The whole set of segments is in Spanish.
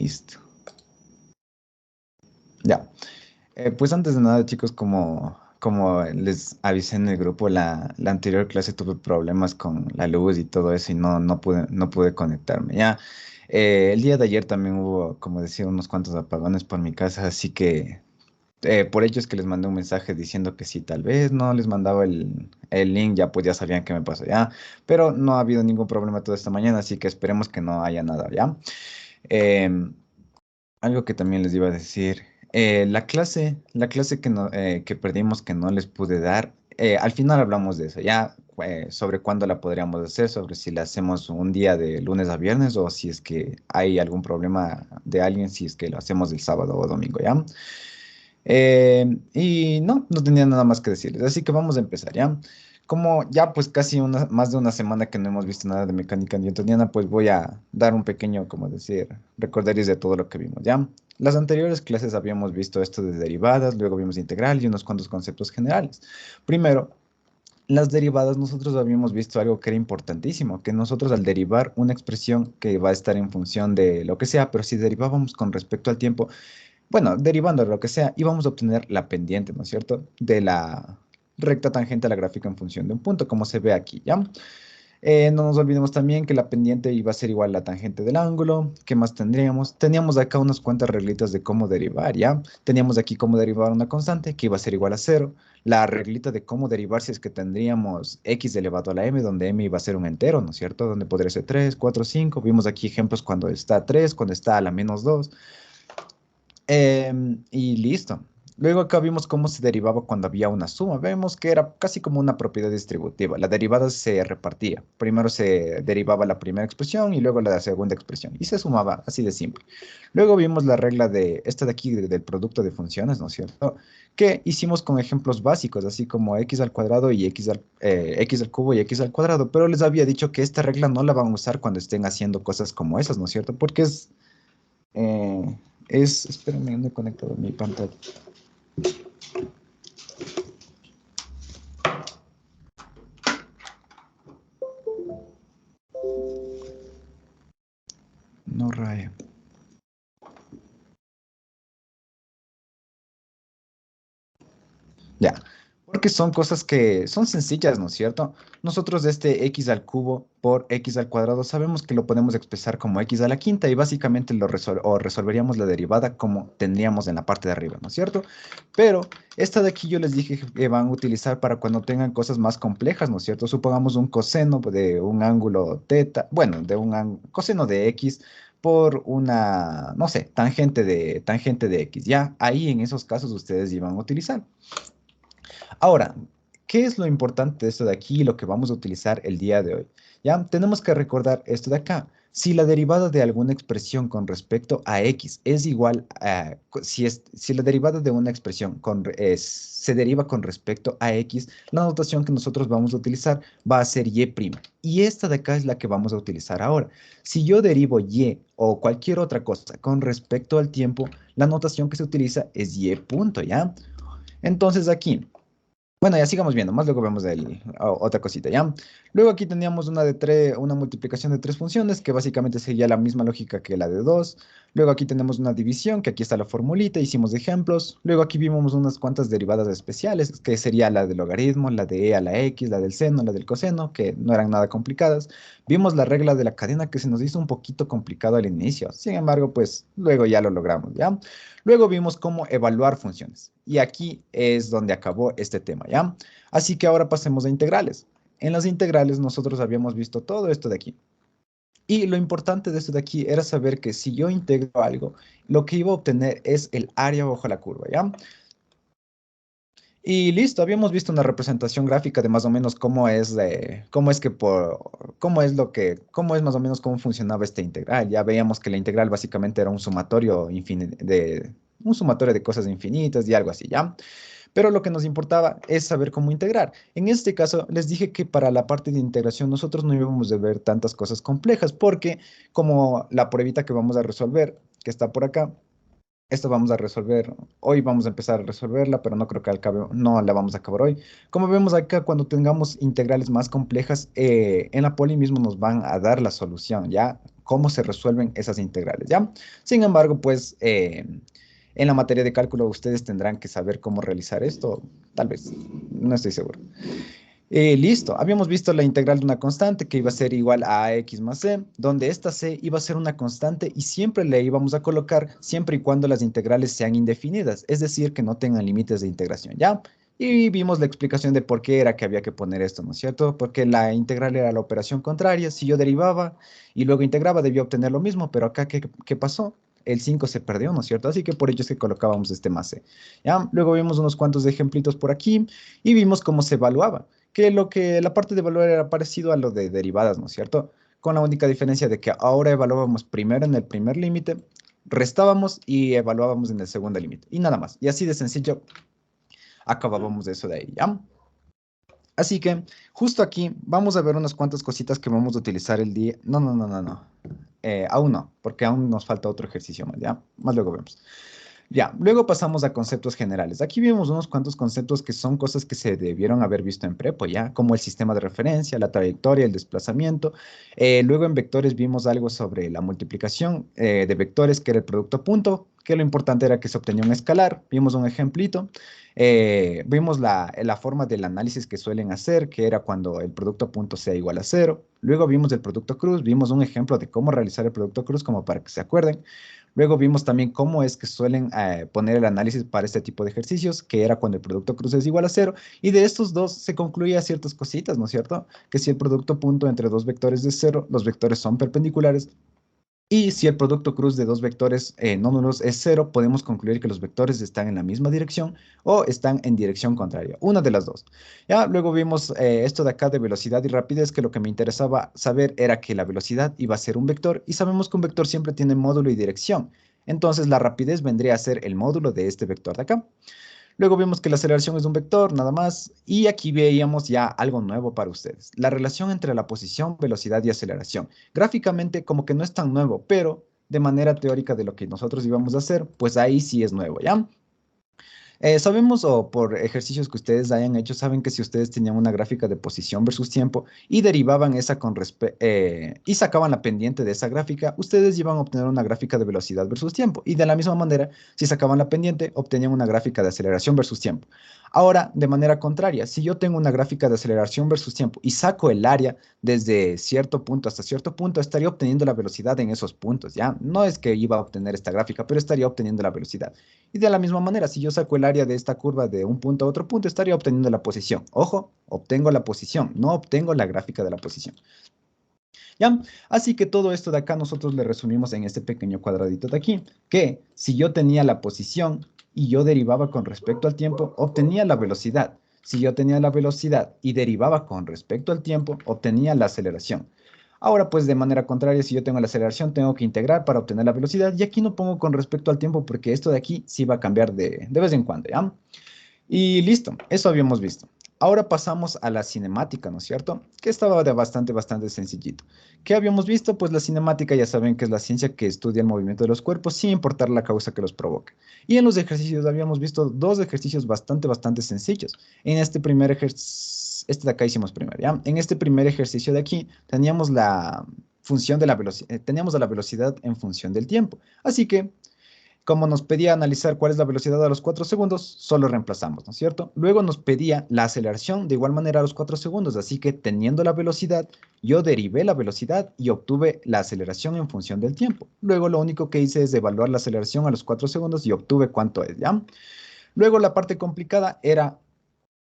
Listo. Ya. Pues antes de nada, chicos, como les avisé en el grupo, la anterior clase tuve problemas con la luz y todo eso y no pude conectarme. Ya. El día de ayer también hubo, como decía, unos cuantos apagones por mi casa, así que por ello es que les mandé un mensaje diciendo que si tal vez no les mandaba el link, ya pues ya sabían qué me pasó, ya. Pero no ha habido ningún problema toda esta mañana, así que esperemos que no haya nada, ya. Em, Algo que también les iba a decir, la clase que perdimos que no les pude dar, al final hablamos de eso, ya sobre cuándo la podríamos hacer, sobre si la hacemos un día de lunes a viernes o si es que hay algún problema de alguien, si es que lo hacemos el sábado o domingo, ¿ya? Y no tenía nada más que decirles, así que vamos a empezar, ¿ya? Como ya pues casi más de una semana que no hemos visto nada de mecánica newtoniana, pues voy a dar un pequeño, como decir, recorderis de todo lo que vimos, ¿ya? Las anteriores clases habíamos visto esto de derivadas, luego vimos integral y unos cuantos conceptos generales. Primero, las derivadas, nosotros habíamos visto algo que era importantísimo, que nosotros al derivar una expresión que va a estar en función de lo que sea, pero si derivábamos con respecto al tiempo, bueno, derivando de lo que sea, íbamos a obtener la pendiente, ¿no es cierto? De la recta tangente a la gráfica en función de un punto, como se ve aquí, ¿ya? No nos olvidemos también que la pendiente iba a ser igual a la tangente del ángulo. ¿Qué más tendríamos? Teníamos acá unas cuantas reglitas de cómo derivar, ¿ya? Teníamos aquí cómo derivar una constante, que iba a ser igual a cero. La reglita de cómo derivar si es que tendríamos x elevado a la m, donde m iba a ser un entero, ¿no es cierto? Donde podría ser 3, 4, 5. Vimos aquí ejemplos cuando está 3, cuando está a la menos 2. Y listo. Luego acá vimos cómo se derivaba cuando había una suma. Vemos que era casi como una propiedad distributiva. La derivada se repartía. Primero se derivaba la primera expresión y luego la segunda expresión. Y se sumaba así de simple. Luego vimos la regla de esta de aquí del producto de funciones, ¿no es cierto? Que hicimos con ejemplos básicos, así como x al cuadrado y x al cubo y x al cuadrado. Pero les había dicho que esta regla no la van a usar cuando estén haciendo cosas como esas, ¿no es cierto? Porque eh, espérenme, no he conectado mi pantalla. No raya. Ya, porque son cosas que son sencillas, ¿no es cierto? Nosotros de este x al cubo por x al cuadrado sabemos que lo podemos expresar como x a la quinta y básicamente resolveríamos la derivada como tendríamos en la parte de arriba, ¿no es cierto? Pero esta de aquí yo les dije que van a utilizar para cuando tengan cosas más complejas, ¿no es cierto? Supongamos un coseno de un ángulo teta, bueno, de coseno de x por una, no sé, tangente de x. Ya, ahí en esos casos ustedes iban a utilizar. Ahora, ¿qué es lo importante de esto de aquí y lo que vamos a utilizar el día de hoy? Ya, tenemos que recordar esto de acá. Si la derivada de alguna expresión con respecto a x es igual a, si la derivada de una expresión se deriva con respecto a x, la notación que nosotros vamos a utilizar va a ser y'. Y esta de acá es la que vamos a utilizar ahora. Si yo derivo y o cualquier otra cosa con respecto al tiempo, la notación que se utiliza es y punto, ¿ya? Entonces aquí... Bueno, ya sigamos viendo, más luego vemos otra cosita, ¿ya? Luego aquí teníamos una multiplicación de tres funciones, que básicamente sería la misma lógica que la de dos. Luego aquí tenemos una división, que aquí está la formulita, hicimos ejemplos. Luego aquí vimos unas cuantas derivadas especiales, que sería la del logaritmo, la de e a la x, la del seno, la del coseno, que no eran nada complicadas. Vimos la regla de la cadena, que se nos hizo un poquito complicado al inicio. Sin embargo, pues luego ya lo logramos, ¿ya? Luego vimos cómo evaluar funciones. Y aquí es donde acabó este tema, ¿ya? Así que ahora pasemos a integrales. En las integrales nosotros habíamos visto todo esto de aquí. Y lo importante de esto de aquí era saber que si yo integro algo, lo que iba a obtener es el área bajo la curva, ¿ya? Y listo, habíamos visto una representación gráfica de más o menos cómo es más o menos cómo funcionaba esta integral. Ya veíamos que la integral básicamente era un sumatorio de cosas infinitas y algo así, ¿ya? Pero lo que nos importaba es saber cómo integrar. En este caso, les dije que para la parte de integración nosotros no íbamos a ver tantas cosas complejas, porque como la pruebita que vamos a resolver, que está por acá, esto vamos a resolver, hoy vamos a empezar a resolverla, pero no creo que no la vamos a acabar hoy. Como vemos acá, cuando tengamos integrales más complejas, en la poli mismo nos van a dar la solución, ¿ya? cómo se resuelven esas integrales, ¿ya? Sin embargo, pues en la materia de cálculo ustedes tendrán que saber cómo realizar esto, tal vez, no estoy seguro. Listo, habíamos visto la integral de una constante que iba a ser igual a x más c, donde esta c iba a ser una constante y siempre le íbamos a colocar siempre y cuando las integrales sean indefinidas, es decir, que no tengan límites de integración, ¿ya? Y vimos la explicación de por qué era que había que poner esto, ¿no es cierto? Porque la integral era la operación contraria, si yo derivaba y luego integraba debía obtener lo mismo, pero acá, ¿qué pasó? El 5 se perdió, ¿no es cierto? Así que por ello es que colocábamos este más c, ¿ya? Luego vimos unos cuantos ejemplitos por aquí y vimos cómo se evaluaba que la parte de evaluar era parecido a lo de derivadas, ¿no es cierto? Con la única diferencia de que ahora evaluábamos primero en el primer límite, restábamos y evaluábamos en el segundo límite. Y nada más. Y así de sencillo acabábamos de eso de ahí, ¿ya? Así que justo aquí vamos a ver unas cuantas cositas que vamos a utilizar el día. No, no, no, no, no. Aún no, porque aún nos falta otro ejercicio más, ¿ya? Más luego vemos. Ya, luego pasamos a conceptos generales. Aquí vimos unos cuantos conceptos que son cosas que se debieron haber visto en prepo, ¿ya? Como el sistema de referencia, la trayectoria, el desplazamiento. Luego en vectores vimos algo sobre la multiplicación de vectores, que era el producto punto, que lo importante era que se obtenía un escalar. Vimos un ejemplito. Vimos la forma del análisis que suelen hacer, que era cuando el producto punto sea igual a cero. Luego vimos el producto cruz, vimos un ejemplo de cómo realizar el producto cruz, como para que se acuerden. Luego vimos también cómo es que suelen poner el análisis para este tipo de ejercicios, que era cuando el producto cruz es igual a cero, y de estos dos se concluía ciertas cositas, ¿no es cierto? Que si el producto punto entre dos vectores es cero, los vectores son perpendiculares, y si el producto cruz de dos vectores no nulos es cero, podemos concluir que los vectores están en la misma dirección o están en dirección contraria, una de las dos. Ya luego vimos esto de acá de velocidad y rapidez, que lo que me interesaba saber era que la velocidad iba a ser un vector y sabemos que un vector siempre tiene módulo y dirección. Entonces la rapidez vendría a ser el módulo de este vector de acá. Luego vimos que la aceleración es un vector, nada más, y aquí veíamos ya algo nuevo para ustedes, la relación entre la posición, velocidad y aceleración. Gráficamente como que no es tan nuevo, pero de manera teórica de lo que nosotros íbamos a hacer, pues ahí sí es nuevo, ¿ya? Sabemos o por ejercicios que ustedes hayan hecho, saben que si ustedes tenían una gráfica de posición versus tiempo y derivaban esa y sacaban la pendiente de esa gráfica, ustedes iban a obtener una gráfica de velocidad versus tiempo. Y de la misma manera, si sacaban la pendiente, obtenían una gráfica de aceleración versus tiempo. Ahora, de manera contraria, si yo tengo una gráfica de aceleración versus tiempo y saco el área desde cierto punto hasta cierto punto, estaría obteniendo la velocidad en esos puntos, ¿ya? No es que iba a obtener esta gráfica, pero estaría obteniendo la velocidad. Y de la misma manera, si yo saco el área de esta curva de un punto a otro punto, estaría obteniendo la posición. Ojo, obtengo la posición, no obtengo la gráfica de la posición. ¿Ya? Así que todo esto de acá nosotros le resumimos en este pequeño cuadradito de aquí, que si yo tenía la posición y yo derivaba con respecto al tiempo, obtenía la velocidad. Si yo tenía la velocidad y derivaba con respecto al tiempo, obtenía la aceleración. Ahora, pues de manera contraria, si yo tengo la aceleración, tengo que integrar para obtener la velocidad. Y aquí no pongo con respecto al tiempo porque esto de aquí sí va a cambiar de vez en cuando, ¿ya? Y listo, eso habíamos visto. Ahora pasamos a la cinemática, ¿no es cierto? Que estaba de bastante sencillito. ¿Qué habíamos visto? Pues la cinemática ya saben que es la ciencia que estudia el movimiento de los cuerpos sin importar la causa que los provoque. Y en los ejercicios habíamos visto dos ejercicios bastante sencillos. En este primer ejercicio, este de acá hicimos primero, ¿ya? En este primer ejercicio de aquí teníamos la función de la velocidad, teníamos a la velocidad en función del tiempo. Así que como nos pedía analizar cuál es la velocidad a los 4 segundos, solo reemplazamos, ¿no es cierto? Luego nos pedía la aceleración de igual manera a los 4 segundos, así que teniendo la velocidad, yo derivé la velocidad y obtuve la aceleración en función del tiempo. Luego lo único que hice es evaluar la aceleración a los 4 segundos y obtuve cuánto es, ¿ya? Luego la parte complicada era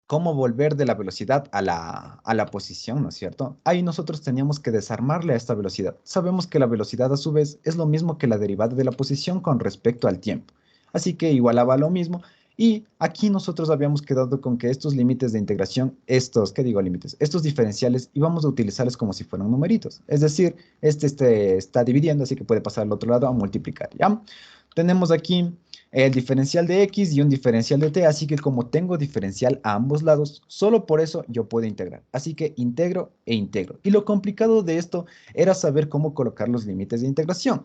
cómo volver de la velocidad a la posición, ¿no es cierto? Ahí nosotros teníamos que desarmarle a esta velocidad. Sabemos que la velocidad a su vez es lo mismo que la derivada de la posición con respecto al tiempo. Así que igualaba lo mismo. Y aquí nosotros habíamos quedado con que estos límites de integración, ¿qué digo límites? Estos diferenciales íbamos a utilizarlos como si fueran numeritos. Es decir, este está dividiendo, así que puede pasar al otro lado a multiplicar, ¿ya? Tenemos aquí el diferencial de x y un diferencial de t, así que como tengo diferencial a ambos lados, solo por eso yo puedo integrar. Así que integro e integro. Y lo complicado de esto era saber cómo colocar los límites de integración.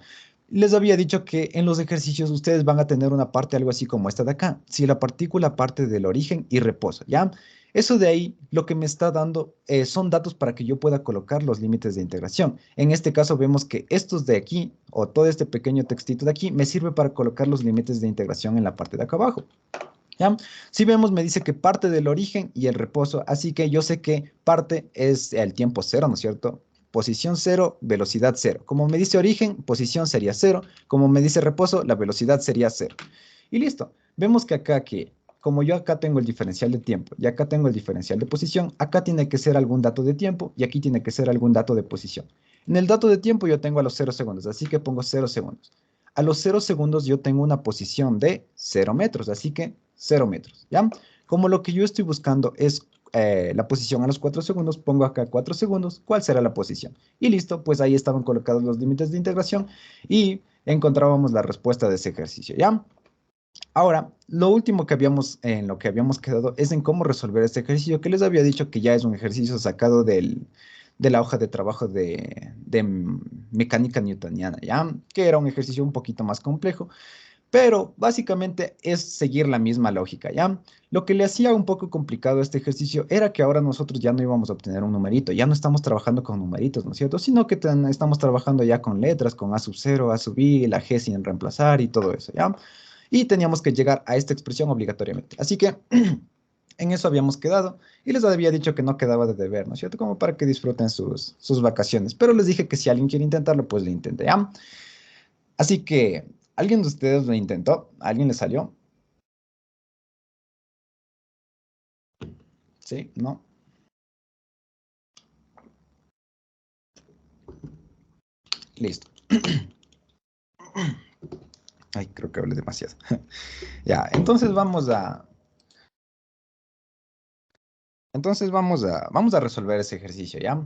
Les había dicho que en los ejercicios ustedes van a tener una parte algo así como esta de acá. Si la partícula parte del origen y reposa, ¿ya? Eso de ahí lo que me está dando son datos para que yo pueda colocar los límites de integración. En este caso vemos que estos de aquí, o todo este pequeño textito de aquí, me sirve para colocar los límites de integración en la parte de acá abajo. ¿Ya? Si vemos, me dice que parte del origen y el reposo, así que yo sé que parte es el tiempo cero, ¿no es cierto? Posición cero, velocidad cero. Como me dice origen, posición sería cero. Como me dice reposo, la velocidad sería cero. Y listo. Vemos que acá, como yo acá tengo el diferencial de tiempo y acá tengo el diferencial de posición, acá tiene que ser algún dato de tiempo y aquí tiene que ser algún dato de posición. En el dato de tiempo yo tengo a los 0 segundos, así que pongo 0 segundos. A los 0 segundos yo tengo una posición de 0 metros, así que 0 metros, ¿ya? Como lo que yo estoy buscando es la posición a los 4 segundos, pongo acá 4 segundos, ¿cuál será la posición? Y listo, pues ahí estaban colocados los límites de integración y encontrábamos la respuesta de ese ejercicio, ¿ya? Ahora, lo último que en lo que habíamos quedado es en cómo resolver este ejercicio, que les había dicho que ya es un ejercicio sacado de la hoja de trabajo de mecánica newtoniana, ¿ya? Que era un ejercicio un poquito más complejo, pero básicamente es seguir la misma lógica, ¿ya? Lo que le hacía un poco complicado a este ejercicio era que ahora nosotros ya no íbamos a obtener un numerito, ya no estamos trabajando con numeritos, ¿no es cierto? Sino que estamos trabajando ya con letras, con A sub 0, A sub i, la G sin reemplazar y todo eso, ¿ya? Y teníamos que llegar a esta expresión obligatoriamente. Así que en eso habíamos quedado y les había dicho que no quedaba de deber, ¿no es cierto? Como para que disfruten sus vacaciones. Pero les dije que si alguien quiere intentarlo, pues le intenté, ¿ya? Así que, ¿alguien de ustedes lo intentó? ¿A alguien le salió? ¿Sí? ¿No? Listo. Ay, creo que hablé demasiado. Ya, vamos a resolver ese ejercicio, ¿ya?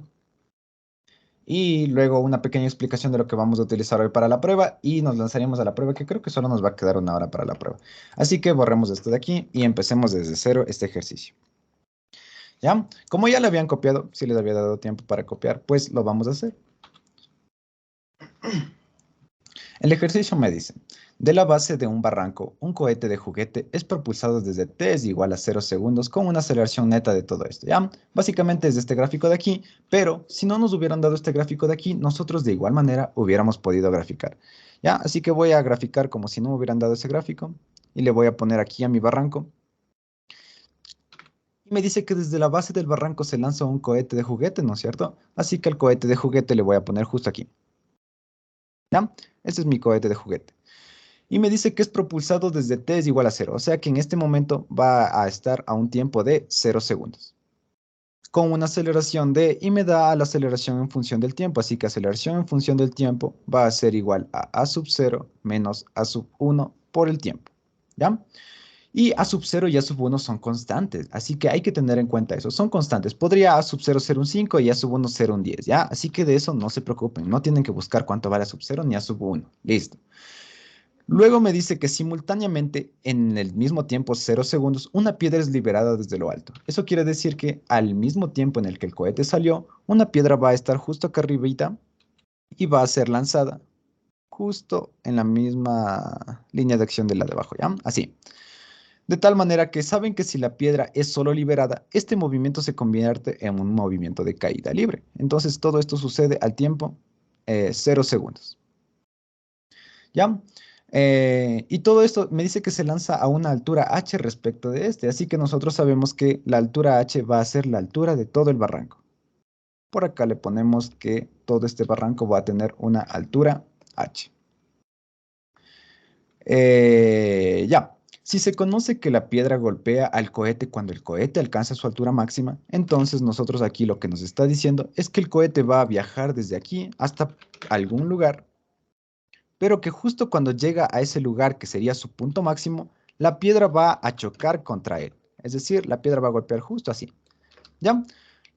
Y luego una pequeña explicación de lo que vamos a utilizar hoy para la prueba y nos lanzaremos a la prueba, que creo que solo nos va a quedar una hora para la prueba. Así que borremos esto de aquí y empecemos desde cero este ejercicio. ¿Ya? Como ya le habían copiado, si les había dado tiempo para copiar, pues lo vamos a hacer. El ejercicio me dice, de la base de un barranco, un cohete de juguete es propulsado desde t es igual a 0 segundos con una aceleración neta de todo esto, ¿ya? Básicamente es de este gráfico de aquí, pero si no nos hubieran dado este gráfico de aquí, nosotros de igual manera hubiéramos podido graficar, ¿ya? Así que voy a graficar como si no me hubieran dado ese gráfico y le voy a poner aquí a mi barranco. Y me dice que desde la base del barranco se lanza un cohete de juguete, ¿no es cierto? Así que al cohete de juguete le voy a poner justo aquí, ¿ya? Este es mi cohete de juguete. Y me dice que es propulsado desde t es igual a 0, o sea que en este momento va a estar a un tiempo de 0 segundos. Con una aceleración de, y me da la aceleración en función del tiempo, así que aceleración en función del tiempo va a ser igual a sub 0 menos a sub 1 por el tiempo, ¿ya? Y a sub 0 y a sub 1 son constantes, así que hay que tener en cuenta eso, son constantes. Podría a sub 0 ser un 5 y a sub 1 ser un 10, ¿ya? Así que de eso no se preocupen, no tienen que buscar cuánto vale a sub 0 ni a sub 1, listo. Luego me dice que simultáneamente, en el mismo tiempo, 0 segundos, una piedra es liberada desde lo alto. Eso quiere decir que al mismo tiempo en el que el cohete salió, una piedra va a estar justo acá arribita y va a ser lanzada justo en la misma línea de acción de la de abajo, ¿ya? Así. De tal manera que saben que si la piedra es solo liberada, este movimiento se convierte en un movimiento de caída libre. Entonces todo esto sucede al tiempo 0 segundos. ¿Ya? Y todo esto me dice que se lanza a una altura h respecto de este, así que nosotros sabemos que la altura h va a ser la altura de todo el barranco. Por acá le ponemos que todo este barranco va a tener una altura h. Ya, si se conoce que la piedra golpea al cohete cuando el cohete alcanza su altura máxima, entonces nosotros aquí lo que nos está diciendo es que el cohete va a viajar desde aquí hasta algún lugar, pero que justo cuando llega a ese lugar que sería su punto máximo, la piedra va a chocar contra él. Es decir, la piedra va a golpear justo así. ¿Ya?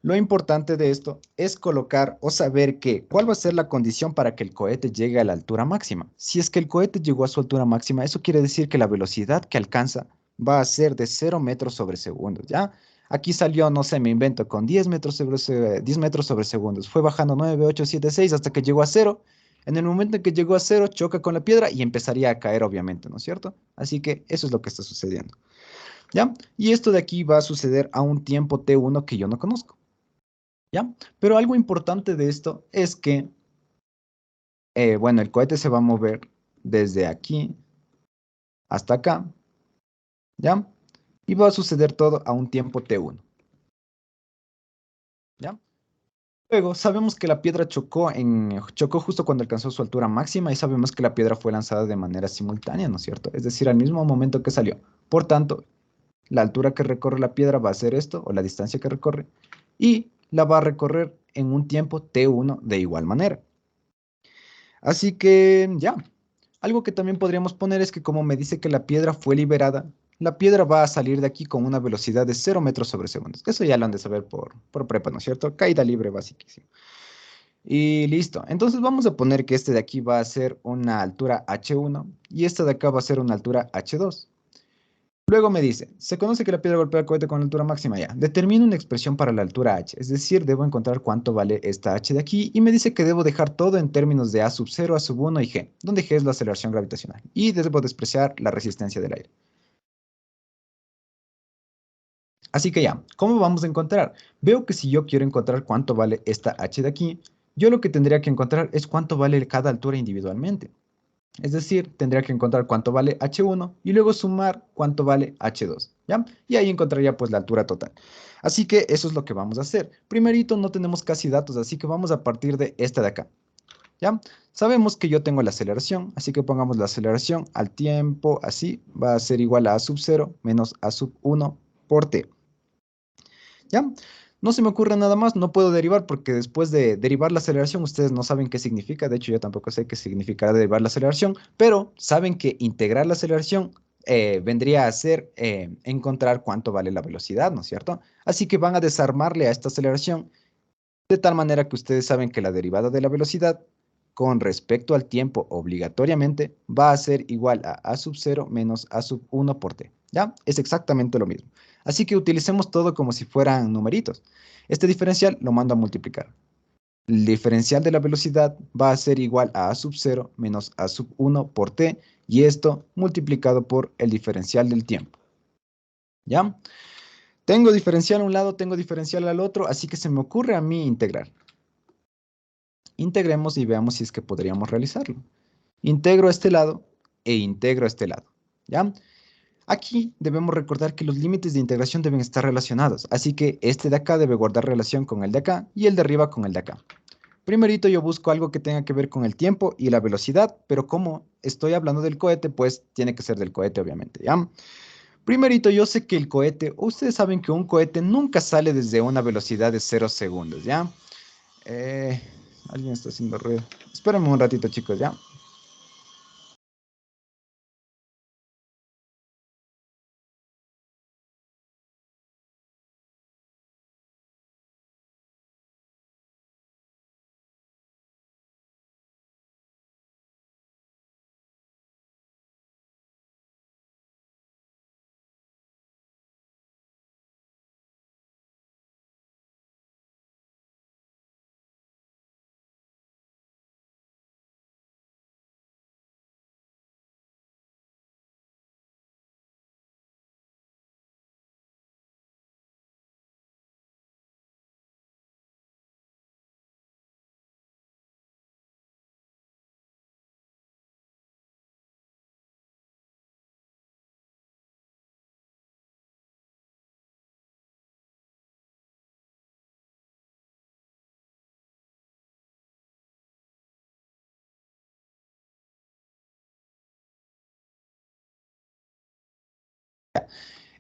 Lo importante de esto es colocar o saber cuál va a ser la condición para que el cohete llegue a la altura máxima. Si es que el cohete llegó a su altura máxima, eso quiere decir que la velocidad que alcanza va a ser de 0 metros sobre segundos, ¿ya? Aquí salió, no sé, me invento, con 10 metros sobre, 10 metros sobre segundos. Fue bajando 9, 8, 7, 6 hasta que llegó a 0. En el momento en que llegó a 0, choca con la piedra y empezaría a caer, obviamente, ¿no es cierto? Así que eso es lo que está sucediendo. ¿ya? Y esto de aquí va a suceder a un tiempo t1 que yo no conozco, ¿ya? Pero algo importante de esto es que, bueno, el cohete se va a mover desde aquí hasta acá, ¿ya? Y va a suceder todo a un tiempo t1, ¿ya? Luego, sabemos que la piedra chocó justo cuando alcanzó su altura máxima y sabemos que la piedra fue lanzada de manera simultánea, ¿no es cierto? Es decir, al mismo momento que salió. Por tanto, la altura que recorre la piedra va a ser esto, o la distancia que recorre, y la va a recorrer en un tiempo t1 de igual manera. Así que ya, algo que también podríamos poner es que como me dice que la piedra fue liberada, la piedra va a salir de aquí con una velocidad de 0 metros sobre segundos. Eso ya lo han de saber por prepa, ¿no es cierto? Caída libre, basiquísimo. Y listo. Entonces vamos a poner que este de aquí va a ser una altura h1 y esta de acá va a ser una altura h2. Luego me dice, se conoce que la piedra golpea el cohete con la altura máxima ya. Determina una expresión para la altura h, es decir, debo encontrar cuánto vale esta h de aquí y me dice que debo dejar todo en términos de a sub 0, a sub 1 y g, donde g es la aceleración gravitacional y debo despreciar la resistencia del aire. Así que ya, ¿cómo vamos a encontrar? Veo que si yo quiero encontrar cuánto vale esta h de aquí, yo lo que tendría que encontrar es cuánto vale cada altura individualmente. Es decir, tendría que encontrar cuánto vale h1 y luego sumar cuánto vale h2, ¿ya? Y ahí encontraría pues la altura total. Así que eso es lo que vamos a hacer. Primerito no tenemos casi datos, así que vamos a partir de esta de acá, ¿ya? Sabemos que yo tengo la aceleración, así que pongamos la aceleración al tiempo, así va a ser igual a sub 0 menos a sub 1 por t, ¿ya? No se me ocurre nada más, no puedo derivar porque después de derivar la aceleración ustedes no saben qué significa, de hecho yo tampoco sé qué significará derivar la aceleración, pero saben que integrar la aceleración vendría a ser encontrar cuánto vale la velocidad, ¿no es cierto? Así que van a desarmarle a esta aceleración de tal manera que ustedes saben que la derivada de la velocidad con respecto al tiempo obligatoriamente va a ser igual a sub 0 menos a sub 1 por t. ¿Ya? Es exactamente lo mismo. Así que utilicemos todo como si fueran numeritos. Este diferencial lo mando a multiplicar. El diferencial de la velocidad va a ser igual a sub 0 menos a sub 1 por t y esto multiplicado por el diferencial del tiempo. ¿Ya? Tengo diferencial a un lado, tengo diferencial al otro, así que se me ocurre a mí integrar. Integremos y veamos si es que podríamos realizarlo. Integro a este lado e integro a este lado, ¿ya? Aquí debemos recordar que los límites de integración deben estar relacionados, así que este de acá debe guardar relación con el de acá y el de arriba con el de acá. Primerito yo busco algo que tenga que ver con el tiempo y la velocidad, pero como estoy hablando del cohete, pues tiene que ser del cohete, obviamente, ¿ya? Primerito yo sé que el cohete, ustedes saben que un cohete nunca sale desde una velocidad de 0 segundos, ¿ya? Eh, alguien está haciendo ruido. Espérenme un ratito, chicos, ¿ya?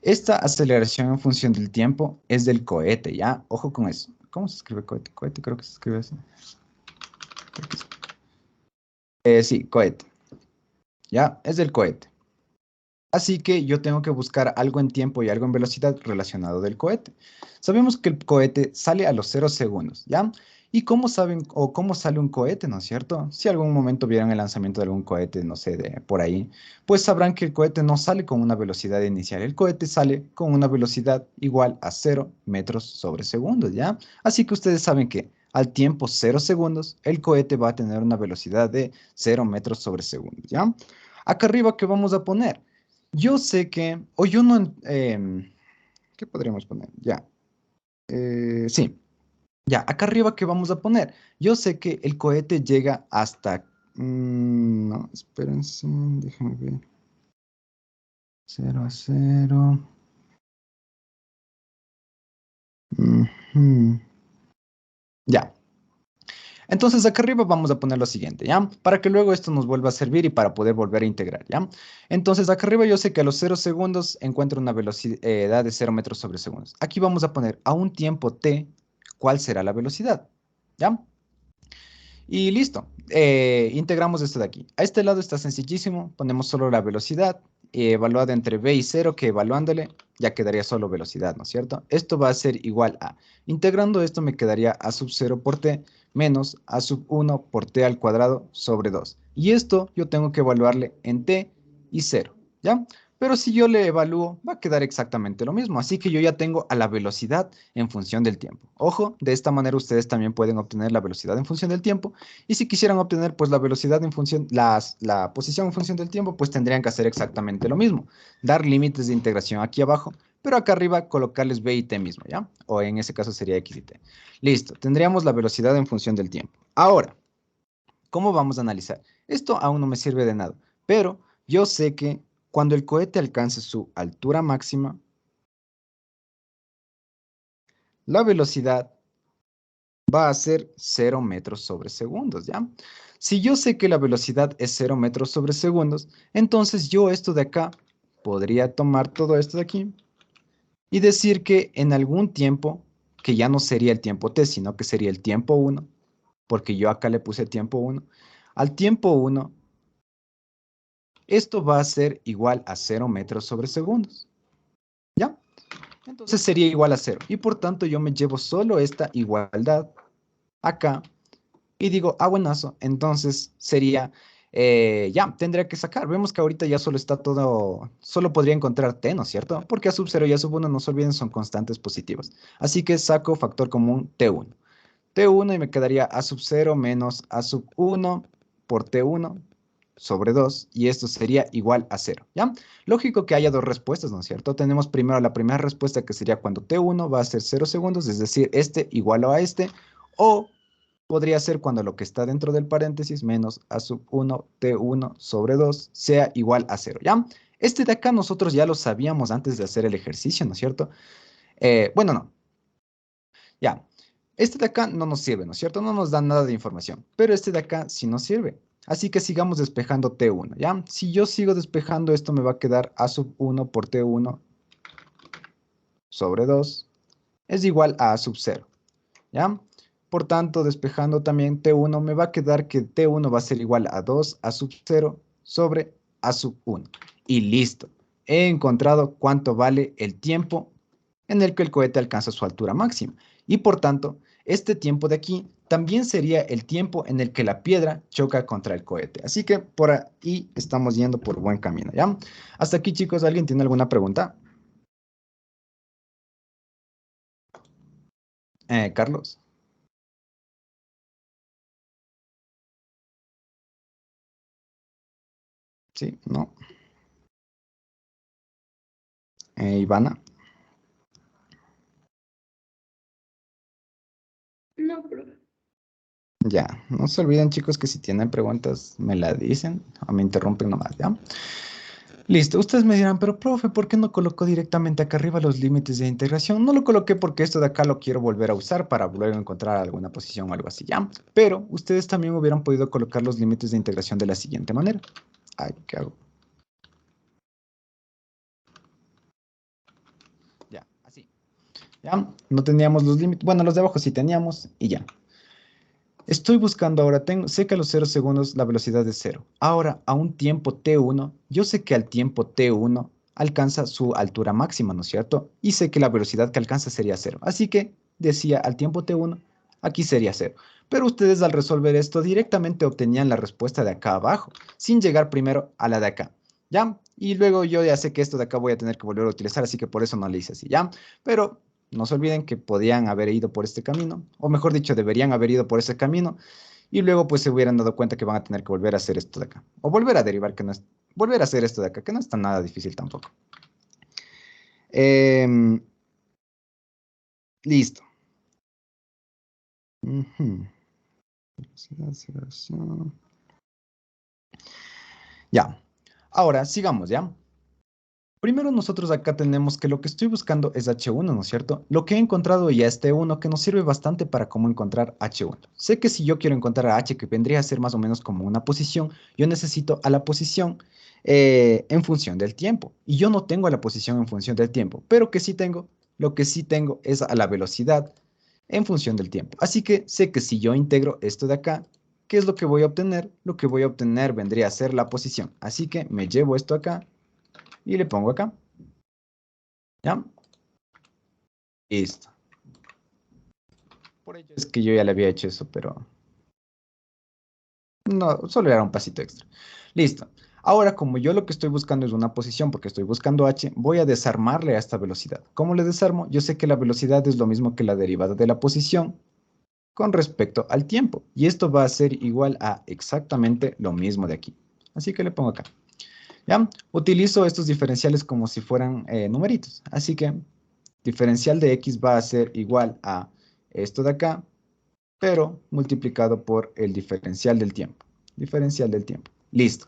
Esta aceleración en función del tiempo es del cohete, ¿ya? Ojo con eso. ¿Cómo se escribe cohete? Cohete creo que se escribe así. Creo que sí. Sí, cohete, ¿ya? Es del cohete. Así que yo tengo que buscar algo en tiempo y algo en velocidad relacionado del cohete. Sabemos que el cohete sale a los 0 segundos, ¿ya? ¿Y cómo saben o cómo sale un cohete, no es cierto? Si algún momento vieron el lanzamiento de algún cohete, no sé, de por ahí, pues sabrán que el cohete no sale con una velocidad inicial. El cohete sale con una velocidad igual a 0 metros sobre segundos, ¿ya? Así que ustedes saben que al tiempo 0 segundos, el cohete va a tener una velocidad de 0 metros sobre segundos, ¿ya? Acá arriba, ¿qué vamos a poner? Yo sé que, o yo no, ¿qué podríamos poner? Ya, sí, ya, acá arriba, ¿qué vamos a poner? Yo sé que el cohete llega hasta, no, espérense, déjenme ver, 0 a 0. Ujú. Ya. Entonces acá arriba vamos a poner lo siguiente, ¿ya? Para que luego esto nos vuelva a servir y para poder volver a integrar, ¿ya? Entonces acá arriba yo sé que a los 0 segundos encuentro una velocidad de 0 metros sobre segundos. Aquí vamos a poner a un tiempo t, ¿cuál será la velocidad? ¿Ya? Y listo. Integramos esto de aquí. A este lado está sencillísimo. Ponemos solo la velocidad evaluada entre b y 0, que evaluándole ya quedaría solo velocidad, ¿no es cierto? Esto va a ser igual a, integrando esto me quedaría a sub 0 por t menos a sub 1 por t al cuadrado sobre 2. Y esto yo tengo que evaluarle en t y 0, ¿ya? Pero si yo le evalúo, va a quedar exactamente lo mismo. Así que yo ya tengo a la velocidad en función del tiempo. Ojo, de esta manera ustedes también pueden obtener la velocidad en función del tiempo. Y si quisieran obtener pues la velocidad en función, la posición en función del tiempo, pues tendrían que hacer exactamente lo mismo. Dar límites de integración aquí abajo, pero acá arriba colocarles b y t mismo, ¿ya? O en ese caso sería x y t. Listo, tendríamos la velocidad en función del tiempo. Ahora, ¿cómo vamos a analizar? Esto aún no me sirve de nada, pero yo sé que cuando el cohete alcance su altura máxima, la velocidad va a ser 0 metros sobre segundos, ¿ya? Si yo sé que la velocidad es 0 metros sobre segundos, entonces yo esto de acá podría tomar todo esto de aquí y decir que en algún tiempo, que ya no sería el tiempo t, sino que sería el tiempo 1, porque yo acá le puse tiempo 1, al tiempo 1, esto va a ser igual a 0 metros sobre segundos, ¿ya? Entonces sería igual a 0 y por tanto yo me llevo solo esta igualdad acá. Y digo, ah, buenazo, entonces sería, ya, tendría que sacar. Vemos que ahorita ya solo está todo, solo podría encontrar t, ¿no es cierto? Porque a sub 0 y a sub 1, no se olviden, son constantes positivas. Así que saco factor común t1. T1 y me quedaría a sub 0 menos a sub 1 por t1 sobre 2, y esto sería igual a 0, ¿ya? Lógico que haya dos respuestas, ¿no es cierto? Tenemos primero la primera respuesta, que sería cuando t1 va a ser 0 segundos, es decir, este igual a este, o podría ser cuando lo que está dentro del paréntesis menos a sub 1 t1 sobre 2 sea igual a 0, ¿ya? Este de acá nosotros ya lo sabíamos antes de hacer el ejercicio, ¿no es cierto? Bueno, no, ya. Este de acá no nos sirve, ¿no es cierto? No nos da nada de información, pero este de acá sí nos sirve. Así que sigamos despejando t1, ¿ya? Si yo sigo despejando, esto me va a quedar a sub 1 por t1 sobre 2 es igual a sub 0, ¿ya? Por tanto, despejando también t1, me va a quedar que t1 va a ser igual a 2 a sub 0 sobre a sub 1. Y listo. He encontrado cuánto vale el tiempo en el que el cohete alcanza su altura máxima. Y por tanto, este tiempo de aquí también sería el tiempo en el que la piedra choca contra el cohete. Así que por ahí estamos yendo por buen camino, ¿ya? Hasta aquí, chicos, ¿alguien tiene alguna pregunta? Carlos. Sí, no. Ivana. No, profe. Ya, no se olviden, chicos, que si tienen preguntas me la dicen o me interrumpen nomás, ¿ya? Listo, ustedes me dirán, pero profe, ¿por qué no colocó directamente acá arriba los límites de integración? No lo coloqué porque esto de acá lo quiero volver a usar para luego encontrar alguna posición o algo así, ¿ya? Pero ustedes también hubieran podido colocar los límites de integración de la siguiente manera. Ay, ¿qué hago? Ya, así. ¿Ya? No teníamos los límites, bueno, los de abajo sí teníamos y ya. Estoy buscando ahora, sé que a los 0 segundos la velocidad es 0. Ahora, a un tiempo t1, yo sé que al tiempo t1 alcanza su altura máxima, ¿no es cierto? Y sé que la velocidad que alcanza sería 0. Así que decía al tiempo t1, aquí sería 0. Pero ustedes al resolver esto directamente obtenían la respuesta de acá abajo, sin llegar primero a la de acá, ¿ya? Y luego yo ya sé que esto de acá voy a tener que volver a utilizar, así que por eso no le hice así, ¿ya? Pero no se olviden que podían haber ido por este camino, o mejor dicho, deberían haber ido por ese camino, y luego pues se hubieran dado cuenta que van a tener que volver a hacer esto de acá, o volver a derivar, que no es volver a hacer esto de acá, que no está nada difícil tampoco. Em, listo. Ujú. Ya. Ahora, sigamos, ¿ya? Primero nosotros acá tenemos que lo que estoy buscando es H1, ¿no es cierto? Lo que he encontrado ya es T1, que nos sirve bastante para cómo encontrar H1. Sé que si yo quiero encontrar a H, que vendría a ser más o menos como una posición, yo necesito a la posición en función del tiempo. Y yo no tengo a la posición en función del tiempo, pero que sí tengo, lo que sí tengo es a la velocidad en función del tiempo. Así que sé que si yo integro esto de acá, ¿qué es lo que voy a obtener? Lo que voy a obtener vendría a ser la posición. Así que me llevo esto acá y le pongo acá. ¿Ya? Listo. Por ello es que yo ya le había hecho eso, pero no, solo era un pasito extra. Listo. Ahora, como yo lo que estoy buscando es una posición, porque estoy buscando h, voy a desarmarle a esta velocidad. ¿Cómo le desarmo? Yo sé que la velocidad es lo mismo que la derivada de la posición con respecto al tiempo. Y esto va a ser igual a exactamente lo mismo de aquí. Así que le pongo acá. ¿Ya? Utilizo estos diferenciales como si fueran numeritos. Así que diferencial de x va a ser igual a esto de acá, pero multiplicado por el diferencial del tiempo. Diferencial del tiempo. Listo.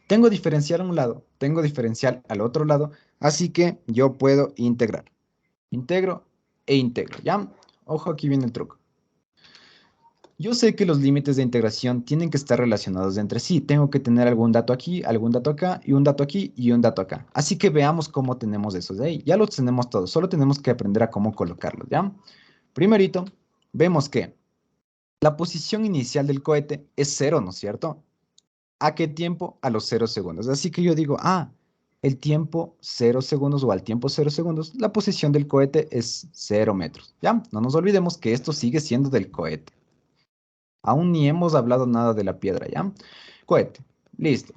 Tengo diferencial a un lado, tengo diferencial al otro lado, así que yo puedo integrar. Integro e integro, ¿ya? Ojo, aquí viene el truco. Yo sé que los límites de integración tienen que estar relacionados entre sí. Tengo que tener algún dato aquí, algún dato acá, y un dato aquí, y un dato acá. Así que veamos cómo tenemos esos de ahí. Ya los tenemos todos, solo tenemos que aprender a cómo colocarlos, ¿ya? Primerito, vemos que la posición inicial del cohete es cero, ¿no es cierto? ¿A qué tiempo? A los 0 segundos. Así que yo digo, el tiempo 0 segundos o al tiempo 0 segundos, la posición del cohete es 0 metros. ¿Ya? No nos olvidemos que esto sigue siendo del cohete. Aún ni hemos hablado nada de la piedra, ¿ya? Cohete. Listo.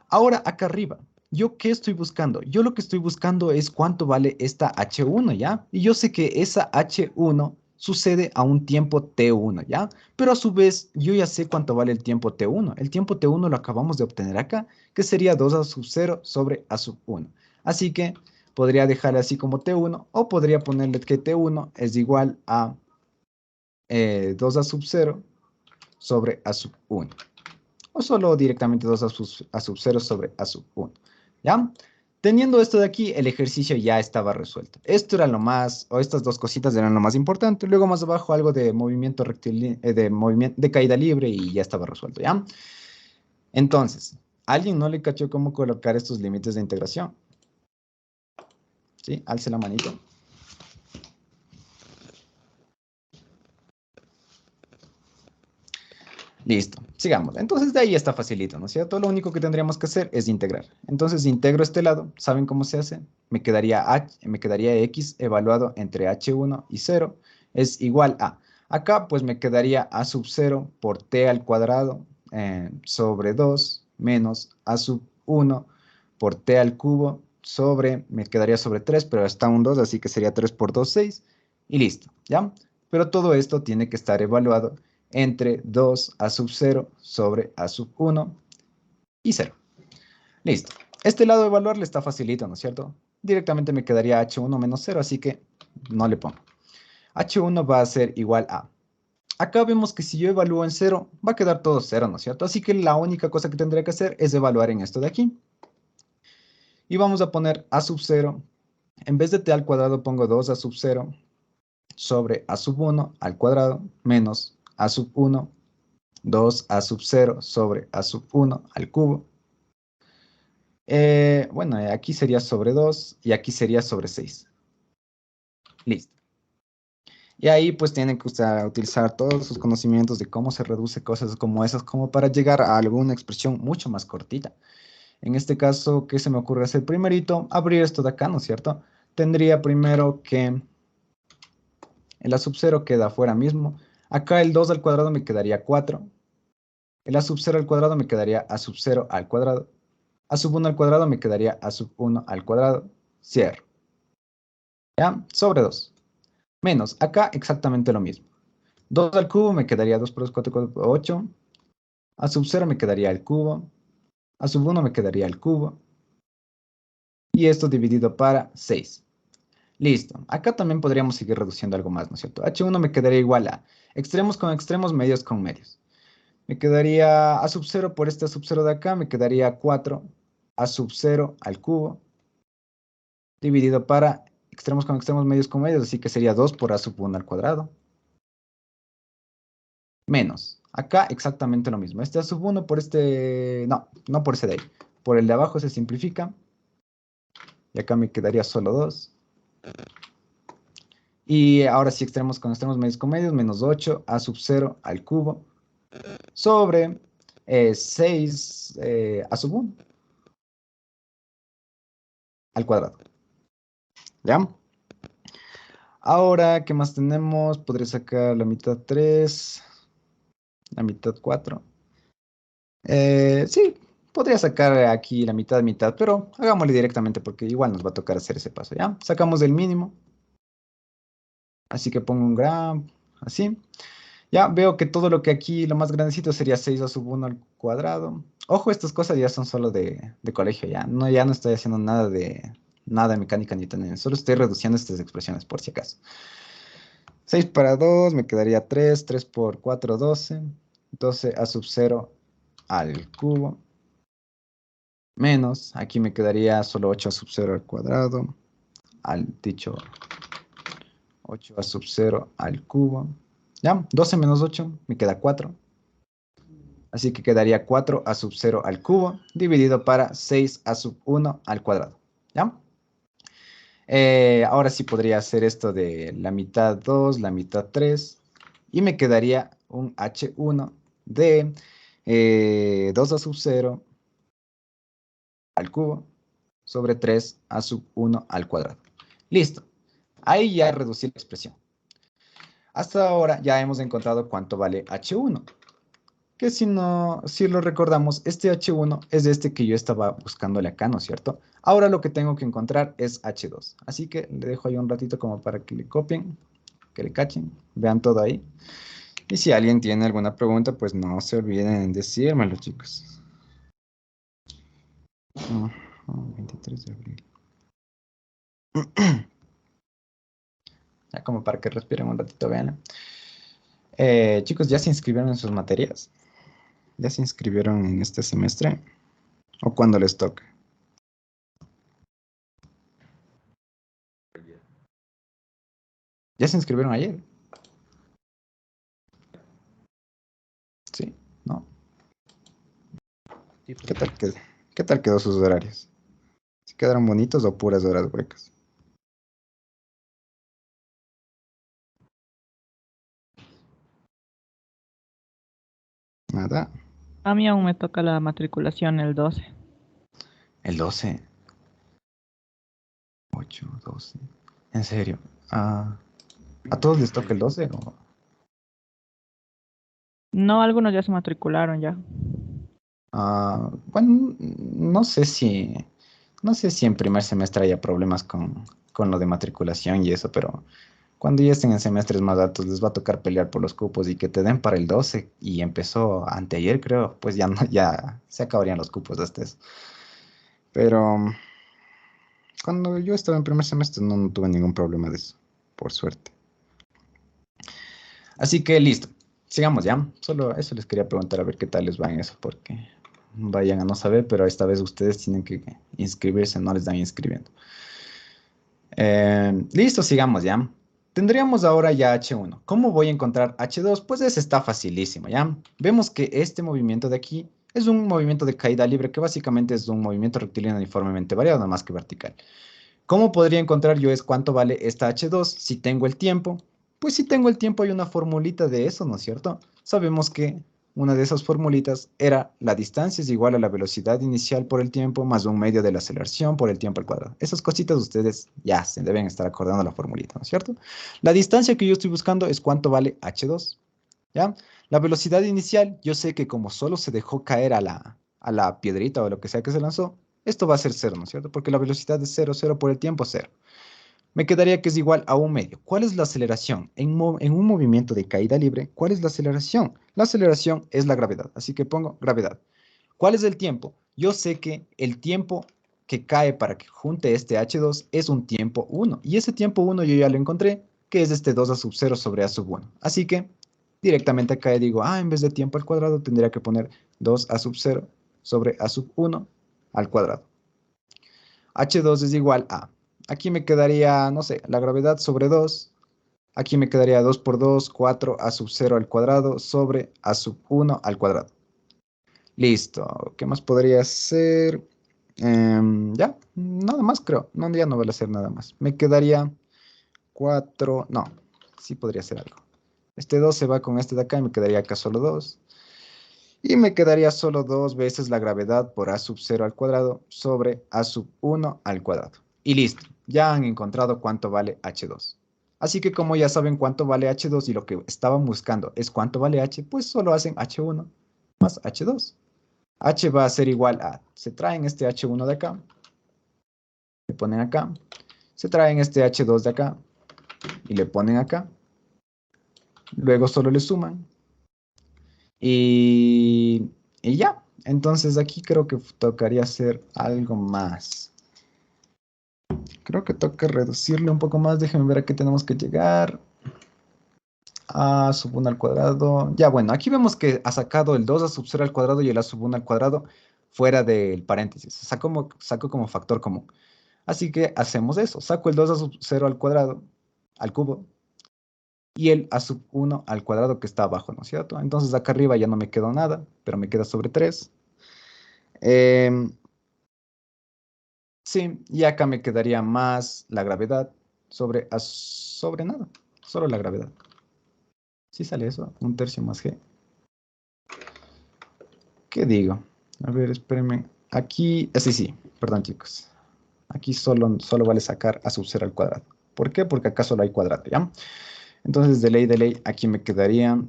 Ahora acá arriba. ¿Yo qué estoy buscando? Yo lo que estoy buscando es cuánto vale esta H1, ¿ya? Y yo sé que esa H1 sucede a un tiempo T1, ¿ya? Pero a su vez, yo ya sé cuánto vale el tiempo T1. El tiempo T1 lo acabamos de obtener acá, que sería 2 a sub 0 sobre A sub 1. Así que podría dejar así como T1, o podría ponerle que T1 es igual a 2 a sub 0 sobre A sub 1. O solo directamente 2 a sub 0 sobre A sub 1. ¿Ya? Teniendo esto de aquí, el ejercicio ya estaba resuelto. Esto era lo más, o estas dos cositas eran lo más importante. Luego más abajo algo de movimiento rectilíneo, de caída libre y ya estaba resuelto, ¿ya? Entonces, ¿alguien no le cachó cómo colocar estos límites de integración? ¿Sí? Alce la manito. Listo, sigamos. Entonces de ahí está facilito, ¿no es cierto? Lo único que tendríamos que hacer es integrar. Entonces integro este lado, ¿saben cómo se hace? Me quedaría x evaluado entre h1 y 0 es igual a. Acá pues me quedaría a sub 0 por t al cuadrado sobre 2 menos a sub 1 por t al cubo sobre, me quedaría sobre 3, pero está un 2, así que sería 3 por 2, 6 y listo, ¿ya? Pero todo esto tiene que estar evaluado entre 2 a sub 0 sobre a sub 1 y 0. Listo. Este lado de evaluar le está facilito, ¿no es cierto? Directamente me quedaría h1 menos 0, así que no le pongo. h1 va a ser igual a. Acá vemos que si yo evalúo en 0, va a quedar todo 0, ¿no es cierto? Así que la única cosa que tendré que hacer es evaluar en esto de aquí. Y vamos a poner a sub 0. En vez de t al cuadrado pongo 2 a sub 0 sobre a sub 1 al cuadrado menos a sub 1 2 a sub 0 sobre a sub 1 al cubo. Bueno, aquí sería sobre 2 y aquí sería sobre 6. Listo. Y ahí pues tienen que utilizar todos sus conocimientos de cómo se reduce cosas como esas, como para llegar a alguna expresión mucho más cortita. En este caso, ¿qué se me ocurre hacer primerito? Abrir esto de acá, ¿no es cierto? Tendría primero que el a sub 0 queda afuera mismo. Acá el 2 al cuadrado me quedaría 4. El a sub 0 al cuadrado me quedaría a sub 0 al cuadrado. A sub 1 al cuadrado me quedaría a sub 1 al cuadrado. Cierro. ¿Ya? Sobre 2. Menos. Acá exactamente lo mismo. 2 al cubo me quedaría 2 por 2, 4, 4, 8. A sub 0 me quedaría el cubo. A sub 1 me quedaría al cubo. Y esto dividido para 6. Listo. Acá también podríamos seguir reduciendo algo más, ¿no es cierto? H1 me quedaría igual a extremos con extremos, medios con medios. Me quedaría a sub 0 por este a sub 0 de acá, me quedaría 4 a sub 0 al cubo, dividido para extremos con extremos, medios con medios, así que sería 2 por a sub 1 al cuadrado. Menos. Acá exactamente lo mismo. Este a sub 1 por este... No, no por ese de ahí. Por el de abajo se simplifica. Y acá me quedaría solo 2. Y ahora sí, extremos con extremos, medios con medios, menos 8 a sub 0 al cubo, sobre 6 a sub 1 al cuadrado. ¿Ya? Ahora, ¿qué más tenemos? Podría sacar la mitad 3, la mitad 4. Sí, podría sacar aquí la mitad, mitad, pero hagámosle directamente porque igual nos va a tocar hacer ese paso, ¿ya? Sacamos del mínimo, así que pongo un gram, así. Ya veo que todo lo que aquí, lo más grandecito sería 6 a sub 1 al cuadrado. Ojo, estas cosas ya son solo de colegio, ya no estoy haciendo nada de mecánica ni tan, solo estoy reduciendo estas expresiones por si acaso. 6 para 2 me quedaría 3, 3 por 4, 12. 12 a sub 0 al cubo. Menos, aquí me quedaría solo 8 a sub 0 al cuadrado. Al dicho 8 a sub 0 al cubo. ¿Ya? 12 menos 8 me queda 4. Así que quedaría 4 a sub 0 al cubo, dividido para 6 a sub 1 al cuadrado. ¿Ya? Ahora sí podría hacer esto de la mitad 2, la mitad 3, y me quedaría un H1 de 2 a sub 0 al cubo sobre 3 a sub 1 al cuadrado. Listo. Ahí ya reducí la expresión. Hasta ahora ya hemos encontrado cuánto vale H1. Que si no, si lo recordamos, este H1 es este que yo estaba buscándole acá, ¿no es cierto? Ahora lo que tengo que encontrar es H2. Así que le dejo ahí un ratito como para que le copien, que le cachen, vean todo ahí. Y si alguien tiene alguna pregunta, pues no se olviden en decírmelo, chicos. 23 de abril. Ya como para que respiren un ratito, vean. Chicos, ¿ya se inscribieron en sus materias? ¿Ya se inscribieron en este semestre? ¿O cuándo les toca? ¿Ya se inscribieron ayer? Sí, ¿no? ¿Qué tal quedó sus horarios? ¿Se quedaron bonitos o puras horas huecas? Nada. A mí aún me toca la matriculación el 12. El 12. 8, 12. ¿En serio? Ah, ¿a todos les toca el 12? No, algunos ya se matricularon ya. Bueno, no sé si en primer semestre haya problemas con lo de matriculación y eso, pero cuando ya estén en semestres más altos les va a tocar pelear por los cupos y que te den para el 12 y empezó anteayer, creo, pues ya no, ya se acabarían los cupos hasta eso. Pero cuando yo estaba en primer semestre no tuve ningún problema de eso, por suerte. Así que listo, sigamos ya. Solo eso les quería preguntar a ver qué tal les va en eso, porque vayan a no saber, pero esta vez ustedes tienen que inscribirse, no les dan inscribiendo. Listo, sigamos ya. Tendríamos ahora ya H1. ¿Cómo voy a encontrar H2? Pues ese está facilísimo, ¿ya? Vemos que este movimiento de aquí es un movimiento de caída libre que básicamente es un movimiento rectilíneo uniformemente variado, nada más que vertical. ¿Cómo podría encontrar yo es cuánto vale esta H2 si tengo el tiempo? Pues si tengo el tiempo hay una formulita de eso, ¿no es cierto? Sabemos que una de esas formulitas era la distancia es igual a la velocidad inicial por el tiempo más un medio de la aceleración por el tiempo al cuadrado. Esas cositas ustedes ya se deben estar acordando la formulita, ¿no es cierto? La distancia que yo estoy buscando es cuánto vale H2, ¿ya? La velocidad inicial, yo sé que como solo se dejó caer a la piedrita o lo que sea que se lanzó, esto va a ser cero, ¿no es cierto? Porque la velocidad es cero, cero por el tiempo, cero. Me quedaría que es igual a un medio. ¿Cuál es la aceleración? En un movimiento de caída libre, ¿cuál es la aceleración? La aceleración es la gravedad, así que pongo gravedad. ¿Cuál es el tiempo? yo sé que el tiempo que cae para que junte este H2 es un tiempo 1. Y ese tiempo 1 yo ya lo encontré, que es este 2 a sub 0 sobre a sub 1. Así que directamente acá digo, en vez de tiempo al cuadrado tendría que poner 2 a sub 0 sobre a sub 1 al cuadrado. H2 es igual a, aquí me quedaría, no sé, la gravedad sobre 2. Aquí me quedaría 2 por 2, 4 a sub 0 al cuadrado sobre a sub 1 al cuadrado. Listo. ¿Qué más podría hacer? Ya, nada más creo. No, ya no voy a hacer nada más. Me quedaría 4. No, sí podría hacer algo. Este 2 se va con este de acá y me quedaría acá solo 2. Y me quedaría solo 2 veces la gravedad por a sub 0 al cuadrado sobre a sub 1 al cuadrado. Y listo. Ya han encontrado cuánto vale H2. Así que como ya saben cuánto vale H2 y lo que estaban buscando es cuánto vale H, pues solo hacen H1 más H2. H va a ser igual a, se traen este H1 de acá, le ponen acá, se traen este H2 de acá y le ponen acá, luego solo le suman y ya. Entonces aquí creo que tocaría hacer algo más. Creo que toca reducirle un poco más, déjenme ver a qué tenemos que llegar. A sub 1 al cuadrado. Ya, bueno, aquí vemos que ha sacado el 2 a sub 0 al cuadrado y el a sub 1 al cuadrado fuera del paréntesis. Saco como factor común. Así que hacemos eso. Saco el 2 a sub 0 al cuadrado, al cubo, y el a sub 1 al cuadrado que está abajo, ¿no es cierto? Entonces acá arriba ya no me quedó nada, pero me queda sobre 3. Sí, y acá me quedaría más la gravedad sobre nada, solo la gravedad. ¿Sí sale eso? Un tercio más g. ¿Qué digo? A ver, espérenme. Aquí, sí, perdón chicos. Aquí solo vale sacar a sub 0 al cuadrado. ¿Por qué? Porque acá solo hay cuadrado, ¿ya? Entonces, de ley, aquí me quedaría,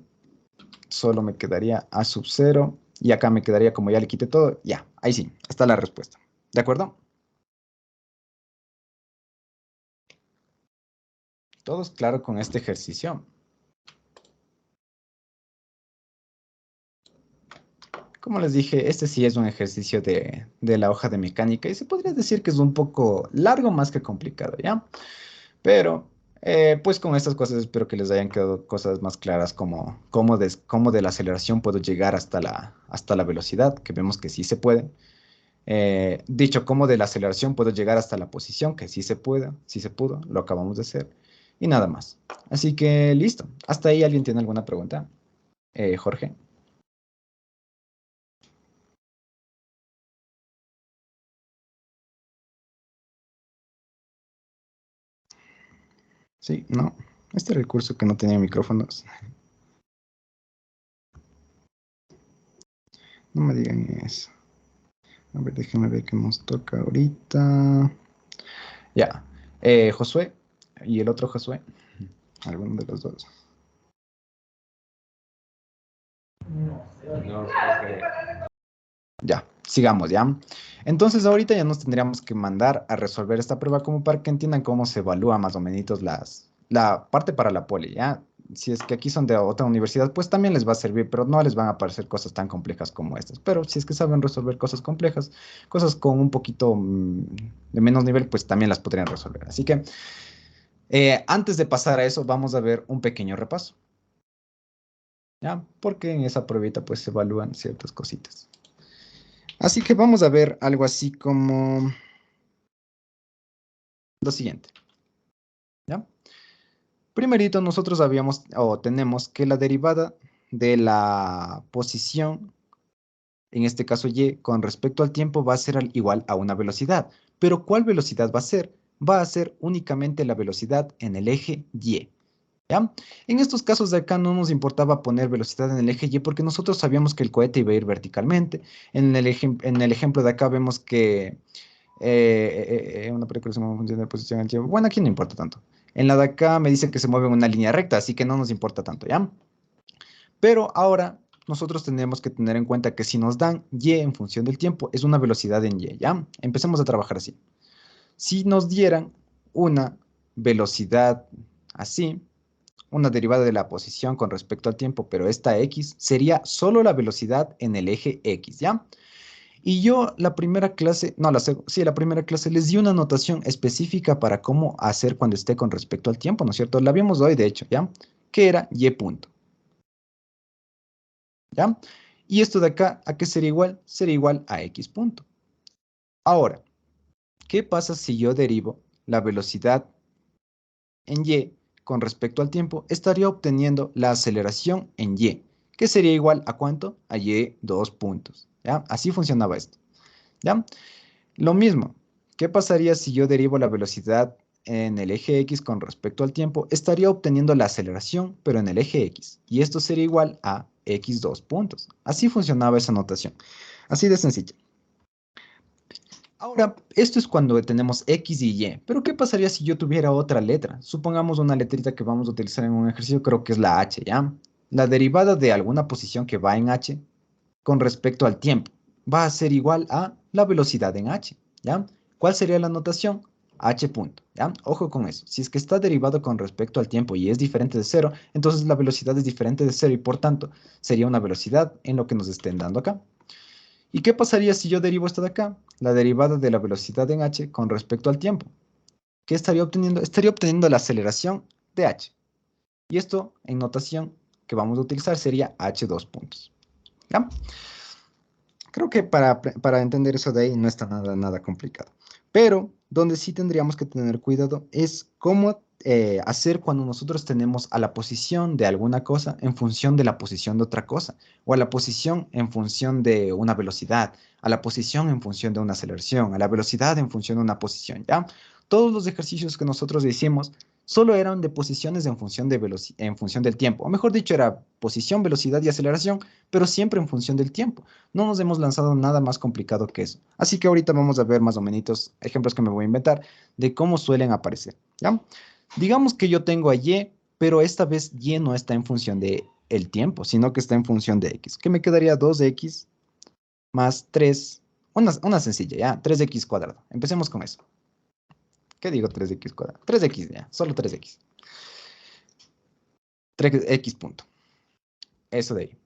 solo me quedaría a sub 0. Y acá me quedaría, como ya le quité todo, ya, ahí sí, está la respuesta. ¿De acuerdo? Todos claro con este ejercicio. Como les dije, este sí es un ejercicio de la hoja de mecánica y se podría decir que es un poco largo más que complicado, ¿ya? Pero, pues con estas cosas espero que les hayan quedado cosas más claras como cómo de la aceleración puedo llegar hasta la velocidad, que vemos que sí se puede. Dicho, cómo de la aceleración puedo llegar hasta la posición, que sí se puede, sí se pudo, lo acabamos de hacer. Y nada más. Así que listo. ¿Hasta ahí alguien tiene alguna pregunta? Jorge. Sí, no. Este era el curso que no tenía micrófonos. No me digan eso. A ver, déjenme ver qué nos toca ahorita. Ya. Josué y el otro Josué. Alguno de los dos. No, profe. Ya, sigamos, ¿ya? Entonces ahorita ya nos tendríamos que mandar a resolver esta prueba como para que entiendan cómo se evalúa más o menos la parte para la poli, ¿ya? Si es que aquí son de otra universidad, pues también les va a servir, pero no les van a aparecer cosas tan complejas como estas. Pero si es que saben resolver cosas complejas, cosas con un poquito de menos nivel, pues también las podrían resolver. Así que antes de pasar a eso, vamos a ver un pequeño repaso, ¿ya? Porque en esa pruebita pues se evalúan ciertas cositas. Así que vamos a ver algo así como lo siguiente, ¿ya? Primerito, nosotros habíamos o tenemos que la derivada de la posición, en este caso y, con respecto al tiempo va a ser igual a una velocidad. Pero ¿cuál velocidad va a ser? Va a ser únicamente la velocidad en el eje y. ¿Ya? En estos casos de acá no nos importaba poner velocidad en el eje y porque nosotros sabíamos que el cohete iba a ir verticalmente. En el ejemplo de acá vemos que una película se mueve en función de la posición del tiempo. Bueno, aquí no importa tanto. En la de acá me dice que se mueve en una línea recta, así que no nos importa tanto, ¿ya? Pero ahora nosotros tendremos que tener en cuenta que si nos dan y en función del tiempo, es una velocidad en y, ¿ya? Empecemos a trabajar así. Si nos dieran una velocidad así, una derivada de la posición con respecto al tiempo, pero esta x sería solo la velocidad en el eje x, ¿ya? Y yo la primera clase, no, sí, la primera clase les di una notación específica para cómo hacer cuando esté con respecto al tiempo, ¿no es cierto? La vimos hoy, de hecho, ¿ya? Que era y punto, ¿ya? Y esto de acá, ¿a qué sería igual? Sería igual a x punto. Ahora, ¿qué pasa si yo derivo la velocidad en y con respecto al tiempo? Estaría obteniendo la aceleración en y, que sería igual a ¿cuánto? A y 2 puntos, ¿ya? Así funcionaba esto, ¿ya? Lo mismo, ¿qué pasaría si yo derivo la velocidad en el eje X con respecto al tiempo? Estaría obteniendo la aceleración, pero en el eje X. Y esto sería igual a x 2 puntos. Así funcionaba esa notación. Así de sencilla. Ahora, esto es cuando tenemos X y Y. Pero ¿qué pasaría si yo tuviera otra letra? Supongamos una letrita que vamos a utilizar en un ejercicio, creo que es la H, ¿ya? La derivada de alguna posición que va en H con respecto al tiempo va a ser igual a la velocidad en h, ¿ya? ¿Cuál sería la notación? H punto, ¿ya? Ojo con eso. Si es que está derivado con respecto al tiempo y es diferente de cero, entonces la velocidad es diferente de cero y por tanto sería una velocidad en lo que nos estén dando acá. ¿Y qué pasaría si yo derivo esto de acá? La derivada de la velocidad en h con respecto al tiempo. ¿Qué estaría obteniendo? Estaría obteniendo la aceleración de h. Y esto en notación que vamos a utilizar sería h 2 puntos, ¿ya? Creo que para entender eso de ahí no está nada complicado. Pero donde sí tendríamos que tener cuidado es cómo hacer cuando nosotros tenemos a la posición de alguna cosa en función de la posición de otra cosa, o a la posición en función de una velocidad, a la posición en función de una aceleración, a la velocidad en función de una posición, ¿ya? Todos los ejercicios que nosotros hicimos solo eran de posiciones en función del tiempo, o mejor dicho, era posición, velocidad y aceleración, pero siempre en función del tiempo. No nos hemos lanzado nada más complicado que eso. Así que ahorita vamos a ver más o menos ejemplos que me voy a inventar de cómo suelen aparecer, ¿ya? Digamos que yo tengo a Y, pero esta vez Y no está en función de el tiempo, sino que está en función de X. ¿Qué me quedaría? 2X más 3, una sencilla, ¿ya? 3X cuadrado. Empecemos con eso. ¿Qué digo 3X cuadrado? 3X, ya, solo 3X. 3X punto. Eso de ahí.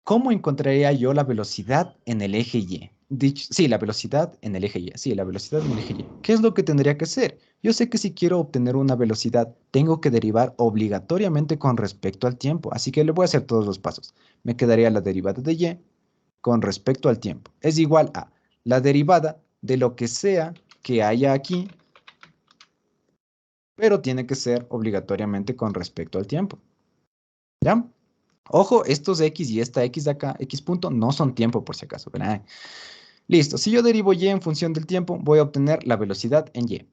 ¿Cómo encontraría yo la velocidad en el eje Y? Sí, la velocidad en el eje Y. Sí, la velocidad en el eje Y. ¿Qué es lo que tendría que hacer? Yo sé que si quiero obtener una velocidad, tengo que derivar obligatoriamente con respecto al tiempo. Así que le voy a hacer todos los pasos. Me quedaría la derivada de Y con respecto al tiempo. Es igual a la derivada de lo que sea que haya aquí, pero tiene que ser obligatoriamente con respecto al tiempo. ¿Ya? Ojo, estos X y esta X de acá, X punto, no son tiempo por si acaso. ¿Verdad? Listo, si yo derivo Y en función del tiempo, voy a obtener la velocidad en Y.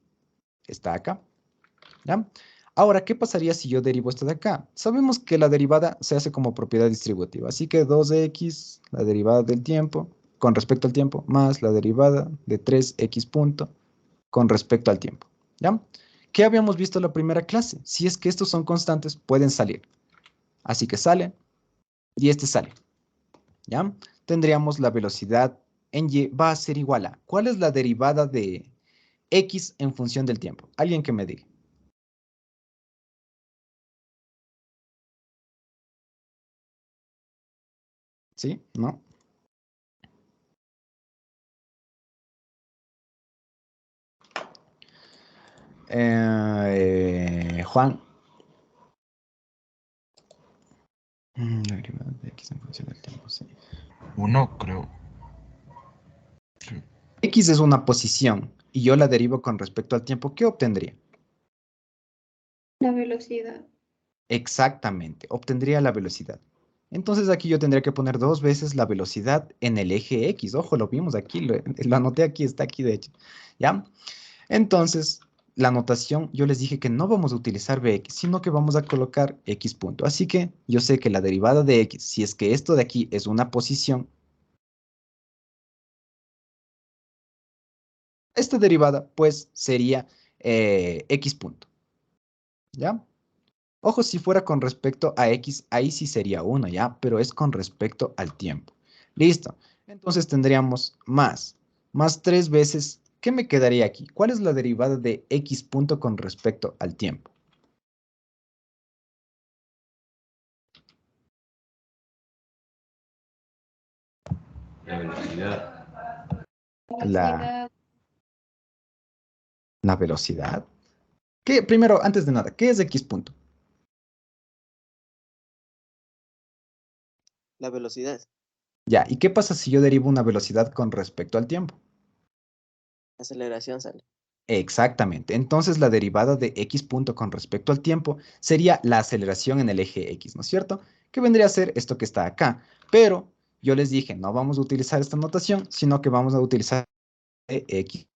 Está acá, ¿ya? Ahora, ¿qué pasaría si yo derivo esto de acá? Sabemos que la derivada se hace como propiedad distributiva, así que 2x, la derivada del tiempo, con respecto al tiempo, más la derivada de 3x punto con respecto al tiempo, ¿ya? ¿Qué habíamos visto en la primera clase? Si es que estos son constantes, pueden salir. Así que sale y este sale. ¿Ya? Tendríamos la velocidad en y va a ser igual a, ¿cuál es la derivada de x en función del tiempo? Alguien que me diga. ¿Sí? ¿No? Juan. La derivada de x en función del tiempo, sí. Uno, creo. Sí. X es una posición y yo la derivo con respecto al tiempo, ¿qué obtendría? La velocidad. Exactamente, obtendría la velocidad. Entonces aquí yo tendría que poner dos veces la velocidad en el eje X. Ojo, lo vimos aquí, lo anoté aquí, está aquí de hecho. ¿Ya? Entonces, la notación, yo les dije que no vamos a utilizar Bx, sino que vamos a colocar x punto. Así que yo sé que la derivada de x, si es que esto de aquí es una posición, esta derivada pues sería x punto. ¿Ya? Ojo, si fuera con respecto a x, ahí sí sería 1, ¿ya? Pero es con respecto al tiempo. Listo. Entonces tendríamos más 3 veces. ¿Qué me quedaría aquí? ¿Cuál es la derivada de x punto con respecto al tiempo? La velocidad. La, velocidad, la velocidad. ¿Qué? Primero, antes de nada, ¿qué es X punto? La velocidad, Ya, ¿y qué pasa si yo derivo una velocidad con respecto al tiempo? aceleración sale. Exactamente. Entonces la derivada de X punto con respecto al tiempo sería la aceleración en el eje X, ¿no es cierto? Que vendría a ser esto que está acá. Pero yo les dije, no vamos a utilizar esta notación, sino que vamos a utilizar X.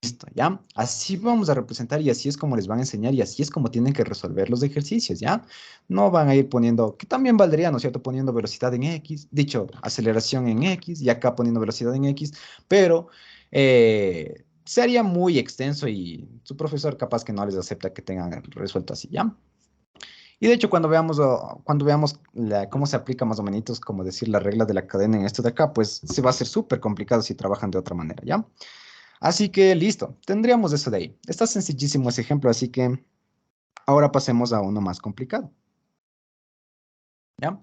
Listo, ¿ya? Así vamos a representar y así es como les van a enseñar y así es como tienen que resolver los ejercicios, ¿ya? No van a ir poniendo, que también valdría, ¿no es cierto? Poniendo velocidad en X, dicho, aceleración en X y acá poniendo velocidad en X, pero sería muy extenso y su profesor capaz que no les acepta que tengan resuelto así, ¿ya? Y de hecho, cuando veamos cómo se aplica más o menos, como decir, la regla de la cadena en esto de acá, pues se va a hacer súper complicado si trabajan de otra manera, ¿ya? Así que listo, tendríamos eso de ahí. Está sencillísimo ese ejemplo, así que ahora pasemos a uno más complicado. ¿Ya?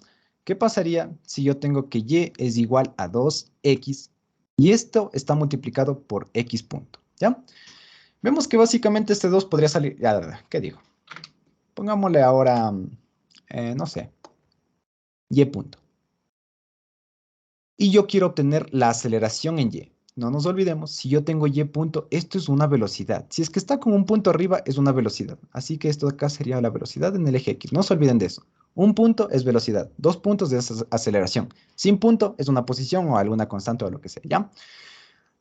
¿Qué pasaría si yo tengo que y es igual a 2x y esto está multiplicado por x punto? ¿Ya? Vemos que básicamente este 2 podría salir... Ya, ¿qué digo? Pongámosle ahora, no sé, y punto. Y yo quiero obtener la aceleración en y. No nos olvidemos, si yo tengo y punto, esto es una velocidad. Si es que está con un punto arriba, es una velocidad. Así que esto de acá sería la velocidad en el eje X. No se olviden de eso. Un punto es velocidad, 2 puntos es aceleración. Sin punto es una posición o alguna constante o lo que sea, ¿ya?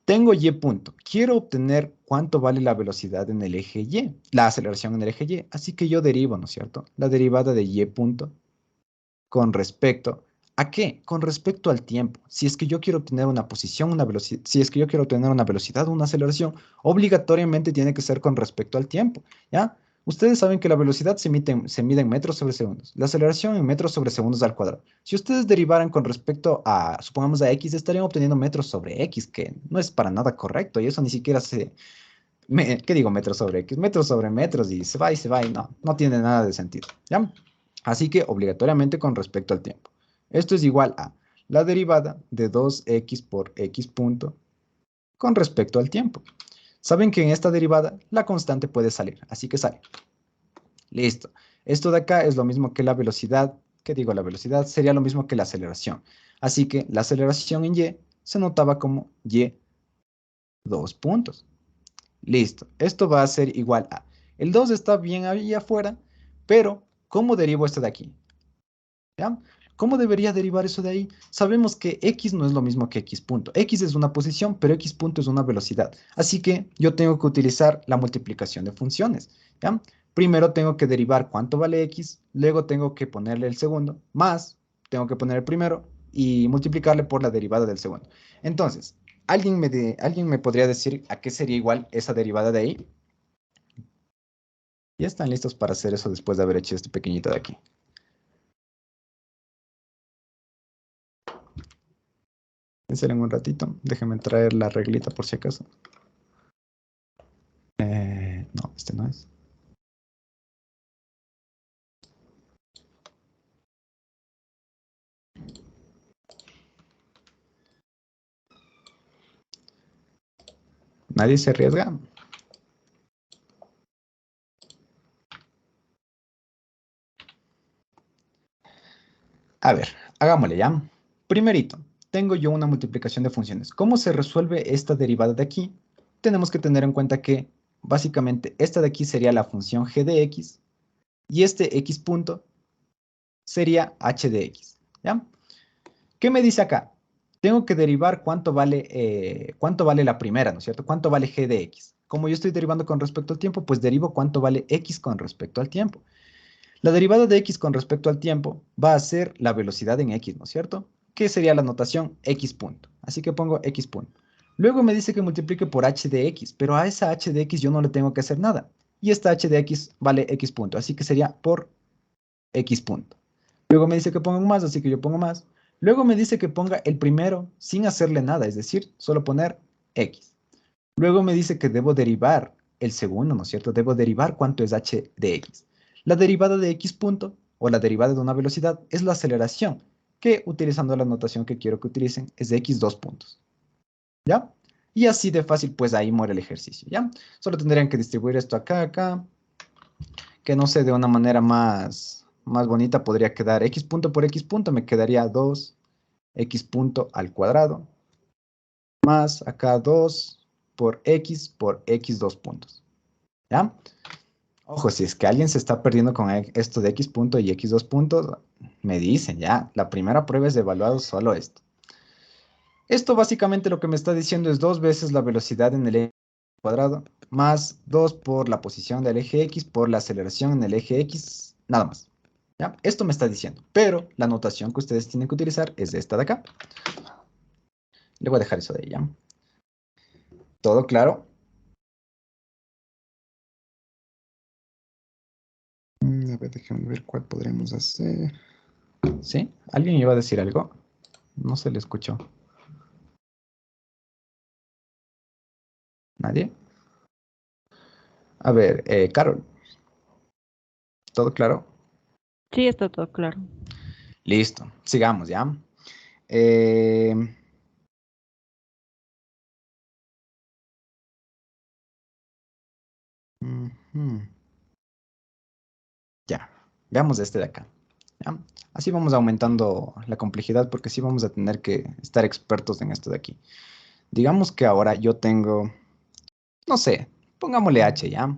Tengo y punto. Quiero obtener cuánto vale la velocidad en el eje Y, la aceleración en el eje Y. Así que yo derivo, ¿no es cierto? La derivada de y punto con respecto ¿a qué? Con respecto al tiempo. Si es que yo quiero tener una posición, una velocidad, si es que yo quiero tener una velocidad o una aceleración, obligatoriamente tiene que ser con respecto al tiempo, ¿ya? Ustedes saben que la velocidad se mide en metros sobre segundos, la aceleración en metros sobre segundos al cuadrado. Si ustedes derivaran con respecto a, supongamos a x, estarían obteniendo metros sobre x, que no es para nada correcto, y eso ni siquiera ¿qué digo metros sobre x? Metros sobre metros, y se va, y no, no tiene nada de sentido, ¿ya? Así que obligatoriamente con respecto al tiempo. Esto es igual a la derivada de 2x por x punto con respecto al tiempo. Saben que en esta derivada la constante puede salir, así que sale. Listo. Esto de acá es lo mismo que la velocidad. ¿Qué digo? La velocidad sería lo mismo que la aceleración. Así que la aceleración en y se notaba como y 2 puntos. Listo. Esto va a ser igual a... El 2 está bien ahí afuera, pero ¿cómo derivo esto de aquí? ¿Ya? ¿Cómo debería derivar eso de ahí? Sabemos que x no es lo mismo que x punto. X es una posición, pero x punto es una velocidad. Así que yo tengo que utilizar la multiplicación de funciones. ¿Ya? Primero tengo que derivar cuánto vale x, luego tengo que ponerle el segundo, más tengo que poner el primero y multiplicarle por la derivada del segundo. Entonces, ¿alguien me podría decir a qué sería igual esa derivada de ahí? Ya están listos para hacer eso después de haber hecho este pequeñito de aquí. Piénsenlo en un ratito. Déjenme traer la reglita por si acaso. No, este no es. Nadie se arriesga. A ver, hagámosle ya. Primerito, tengo yo una multiplicación de funciones. ¿Cómo se resuelve esta derivada de aquí? Tenemos que tener en cuenta que básicamente esta de aquí sería la función g de x y este x punto sería h de x. ¿Ya? ¿Qué me dice acá? Tengo que derivar cuánto vale la primera, ¿no es cierto? ¿Cuánto vale g de x? Como yo estoy derivando con respecto al tiempo, pues derivo cuánto vale x con respecto al tiempo. La derivada de x con respecto al tiempo va a ser la velocidad en x, ¿no es cierto? Que sería la notación x punto. Así que pongo x punto. Luego me dice que multiplique por h de x, pero a esa h de x yo no le tengo que hacer nada. Y esta h de x vale x punto, así que sería por x punto. Luego me dice que ponga un más, así que yo pongo más. Luego me dice que ponga el primero sin hacerle nada, es decir, solo poner x. Luego me dice que debo derivar el segundo, ¿no es cierto? Debo derivar cuánto es h de x. La derivada de x punto, o la derivada de una velocidad, es la aceleración, que utilizando la notación que quiero que utilicen, es de x 2 puntos. ¿Ya? Y así de fácil, pues ahí muere el ejercicio, ¿ya? Solo tendrían que distribuir esto acá, acá, que no sé, de una manera más bonita podría quedar x punto por x punto, me quedaría 2x punto al cuadrado, más acá 2 por x 2 puntos, ¿ya? Ojo, si es que alguien se está perdiendo con esto de x punto y x 2 puntos, me dicen, ya, la primera prueba es de evaluado solo esto. Esto básicamente lo que me está diciendo es 2 veces la velocidad en el eje cuadrado, más 2 por la posición del eje X por la aceleración en el eje X, nada más. ¿Ya? Esto me está diciendo, pero la notación que ustedes tienen que utilizar es esta de acá. Le voy a dejar eso de ahí, ¿ya? ¿Todo claro? A ver, déjenme ver cuál podremos hacer. ¿Sí? ¿Alguien iba a decir algo? No se le escuchó. ¿Nadie? A ver, Carol, ¿todo claro? Sí, está todo claro. Listo, sigamos, ¿ya? Eh, ujú. Ya, veamos este de acá. ¿Ya? Así vamos aumentando la complejidad porque sí vamos a tener que estar expertos en esto de aquí. Digamos que ahora yo tengo, no sé, pongámosle H, ¿ya?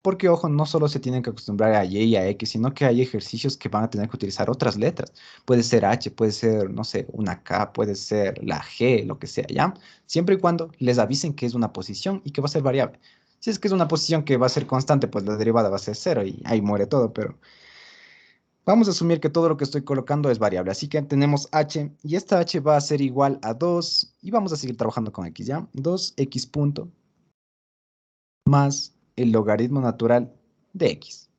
Porque, ojo, no solo se tienen que acostumbrar a Y y a X, sino que hay ejercicios que van a tener que utilizar otras letras. Puede ser H, puede ser, no sé, una K, puede ser la G, lo que sea, ¿ya? Siempre y cuando les avisen que es una posición y que va a ser variable. Si es que es una posición que va a ser constante, pues la derivada va a ser cero y ahí muere todo, pero vamos a asumir que todo lo que estoy colocando es variable. Así que tenemos h y esta h va a ser igual a 2 y vamos a seguir trabajando con x, ¿ya? 2x punto más el logaritmo natural de x,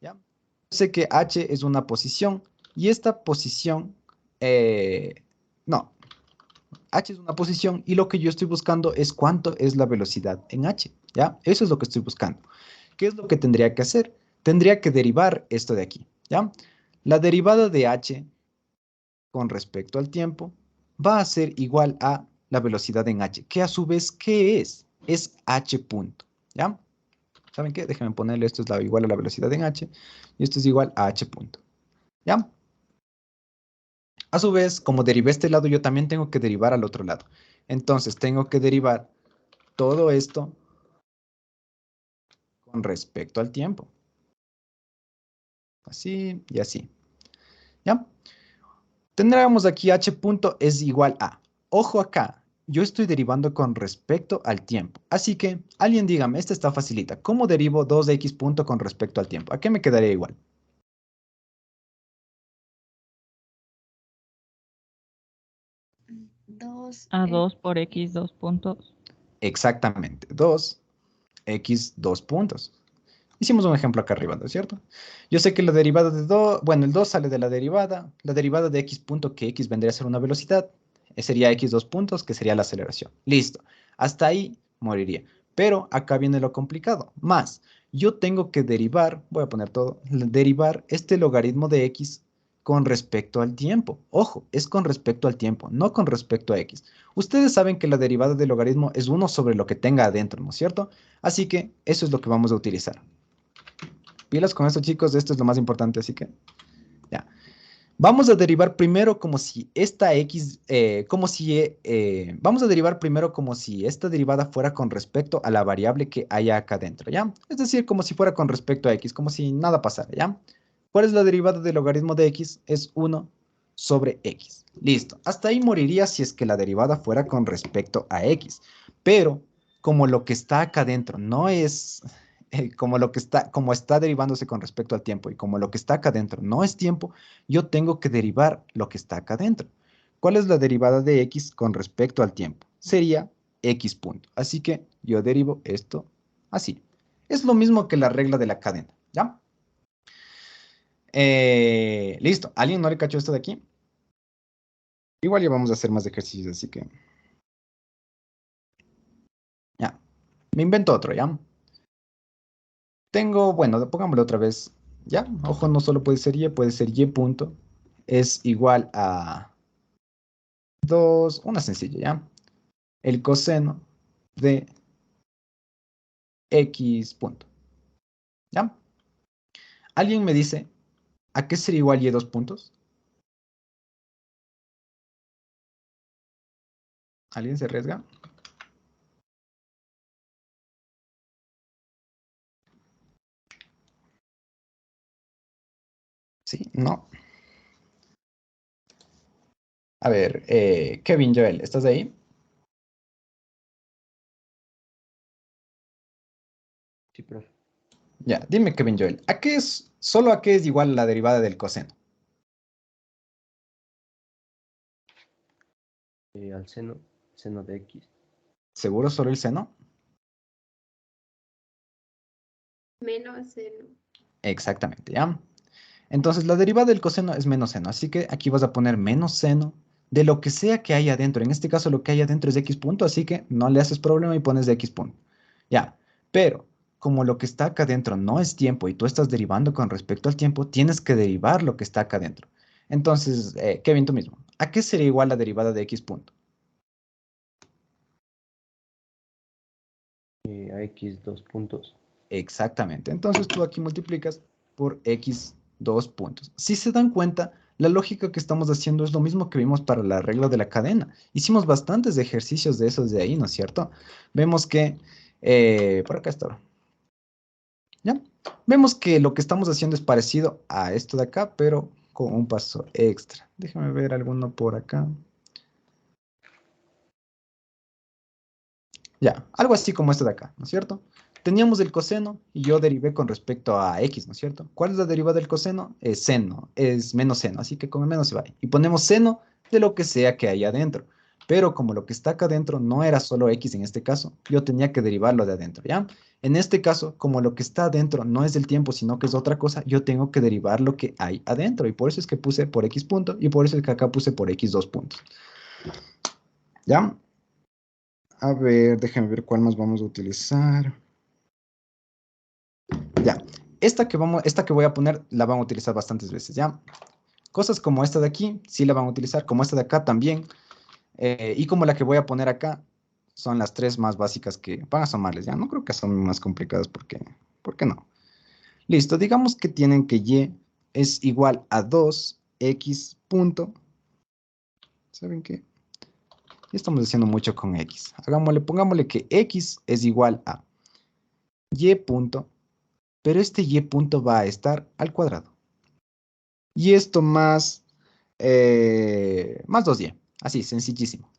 ¿ya? Sé que h es una posición y esta posición, no, h es una posición y lo que yo estoy buscando es cuánto es la velocidad en h, ¿ya? Eso es lo que estoy buscando. ¿Qué es lo que tendría que hacer? Tendría que derivar esto de aquí, ¿ya? La derivada de h con respecto al tiempo va a ser igual a la velocidad en h, que a su vez, ¿qué es? Es h punto, ¿ya? ¿Saben qué? Déjenme ponerle esto es igual a la velocidad en h y esto es igual a h punto, ¿ya? A su vez, como derivé este lado, yo también tengo que derivar al otro lado. Entonces, tengo que derivar todo esto con respecto al tiempo. Así y así, ¿ya? Tendríamos aquí h punto es igual a, ojo acá, yo estoy derivando con respecto al tiempo. Así que, alguien dígame, esta está facilita. ¿Cómo derivo 2x punto con respecto al tiempo? ¿A qué me quedaría igual? 2, A 2 por x 2 puntos. Exactamente, 2x 2 puntos. Hicimos un ejemplo acá arriba, ¿no es cierto? Yo sé que la derivada de 2, bueno, el 2 sale de la derivada de x punto, que x vendría a ser una velocidad, sería x 2 puntos, que sería la aceleración. Listo, hasta ahí moriría. Pero acá viene lo complicado, más, yo tengo que derivar, voy a poner todo, derivar este logaritmo de x con respecto al tiempo. Ojo, es con respecto al tiempo, no con respecto a x. Ustedes saben que la derivada del logaritmo es 1 sobre lo que tenga adentro, ¿no es cierto? Así que eso es lo que vamos a utilizar. Pilas con esto, chicos, esto es lo más importante, así que ya. Vamos a derivar primero como si esta x, vamos a derivar primero como si esta derivada fuera con respecto a la variable que haya acá adentro, ¿ya? Es decir, como si fuera con respecto a x, como si nada pasara, ¿ya? ¿Cuál es la derivada del logaritmo de x? Es 1 sobre x. Listo. Hasta ahí moriría si es que la derivada fuera con respecto a x. Pero como lo que está acá adentro no es como está derivándose con respecto al tiempo y como lo que está acá adentro no es tiempo, yo tengo que derivar lo que está acá adentro. ¿Cuál es la derivada de x con respecto al tiempo? Sería x punto. Así que yo derivo esto así. Es lo mismo que la regla de la cadena, ¿ya? Listo. ¿Alguien no le cachó esto de aquí? Igual ya vamos a hacer más ejercicios, así que ya. Me invento otro, ¿ya? Tengo, bueno, pongámoslo otra vez, ¿ya? Ojo, no solo puede ser y punto. Es igual a 2, una sencilla, ¿ya? el coseno de X punto. ¿Ya? ¿Alguien me dice a qué sería igual y dos puntos? ¿Alguien se arriesga? Sí, no. A ver, Kevin, Joel, ¿estás ahí? Sí, profe. Ya, dime, Kevin, Joel, ¿a qué es, solo a qué es igual la derivada del coseno? Al seno de X. ¿Seguro solo el seno? Menos seno. Exactamente, ¿ya? Entonces, la derivada del coseno es menos seno, así que aquí vas a poner menos seno de lo que sea que haya adentro. En este caso, lo que hay adentro es de X punto, así que no le haces problema y pones de X punto. Ya, pero como lo que está acá adentro no es tiempo y tú estás derivando con respecto al tiempo, tienes que derivar lo que está acá adentro. Entonces, Kevin, tú mismo, ¿a qué sería igual la derivada de X punto? A X 2 puntos. Exactamente. Entonces tú aquí multiplicas por X 2 puntos. Si se dan cuenta, la lógica que estamos haciendo es lo mismo que vimos para la regla de la cadena. Hicimos bastantes ejercicios de esos de ahí, ¿no es cierto? Vemos que, por acá está. ¿Ya? Vemos que lo que estamos haciendo es parecido a esto de acá, pero con un paso extra. Déjame ver alguno por acá. Ya, algo así como esto de acá, ¿no es cierto? Teníamos el coseno y yo derivé con respecto a x, ¿no es cierto? ¿Cuál es la derivada del coseno? Es seno, es menos seno, así que con el menos se va. Y ponemos seno de lo que sea que haya adentro. Pero como lo que está acá adentro no era solo x en este caso, yo tenía que derivarlo de adentro, ¿ya? En este caso, como lo que está adentro no es del tiempo, sino que es otra cosa, yo tengo que derivar lo que hay adentro. Y por eso es que puse por x punto y por eso es que acá puse por x 2 puntos. ¿Ya? A ver, déjenme ver cuál más vamos a utilizar. Ya, esta que voy a poner la van a utilizar bastantes veces, ¿ya? Cosas como esta de aquí, sí la van a utilizar, como esta de acá también. Y como la que voy a poner acá, son las tres más básicas que van a asomarles, ¿ya? No creo que son más complicadas porque, ¿por qué no? Listo, digamos que tienen que y es igual a 2x punto. ¿Saben qué? Ya estamos haciendo mucho con x. Hagámosle, pongámosle que x es igual a y punto, pero este y punto va a estar al cuadrado. Y esto más 2y. Así, sencillísimo.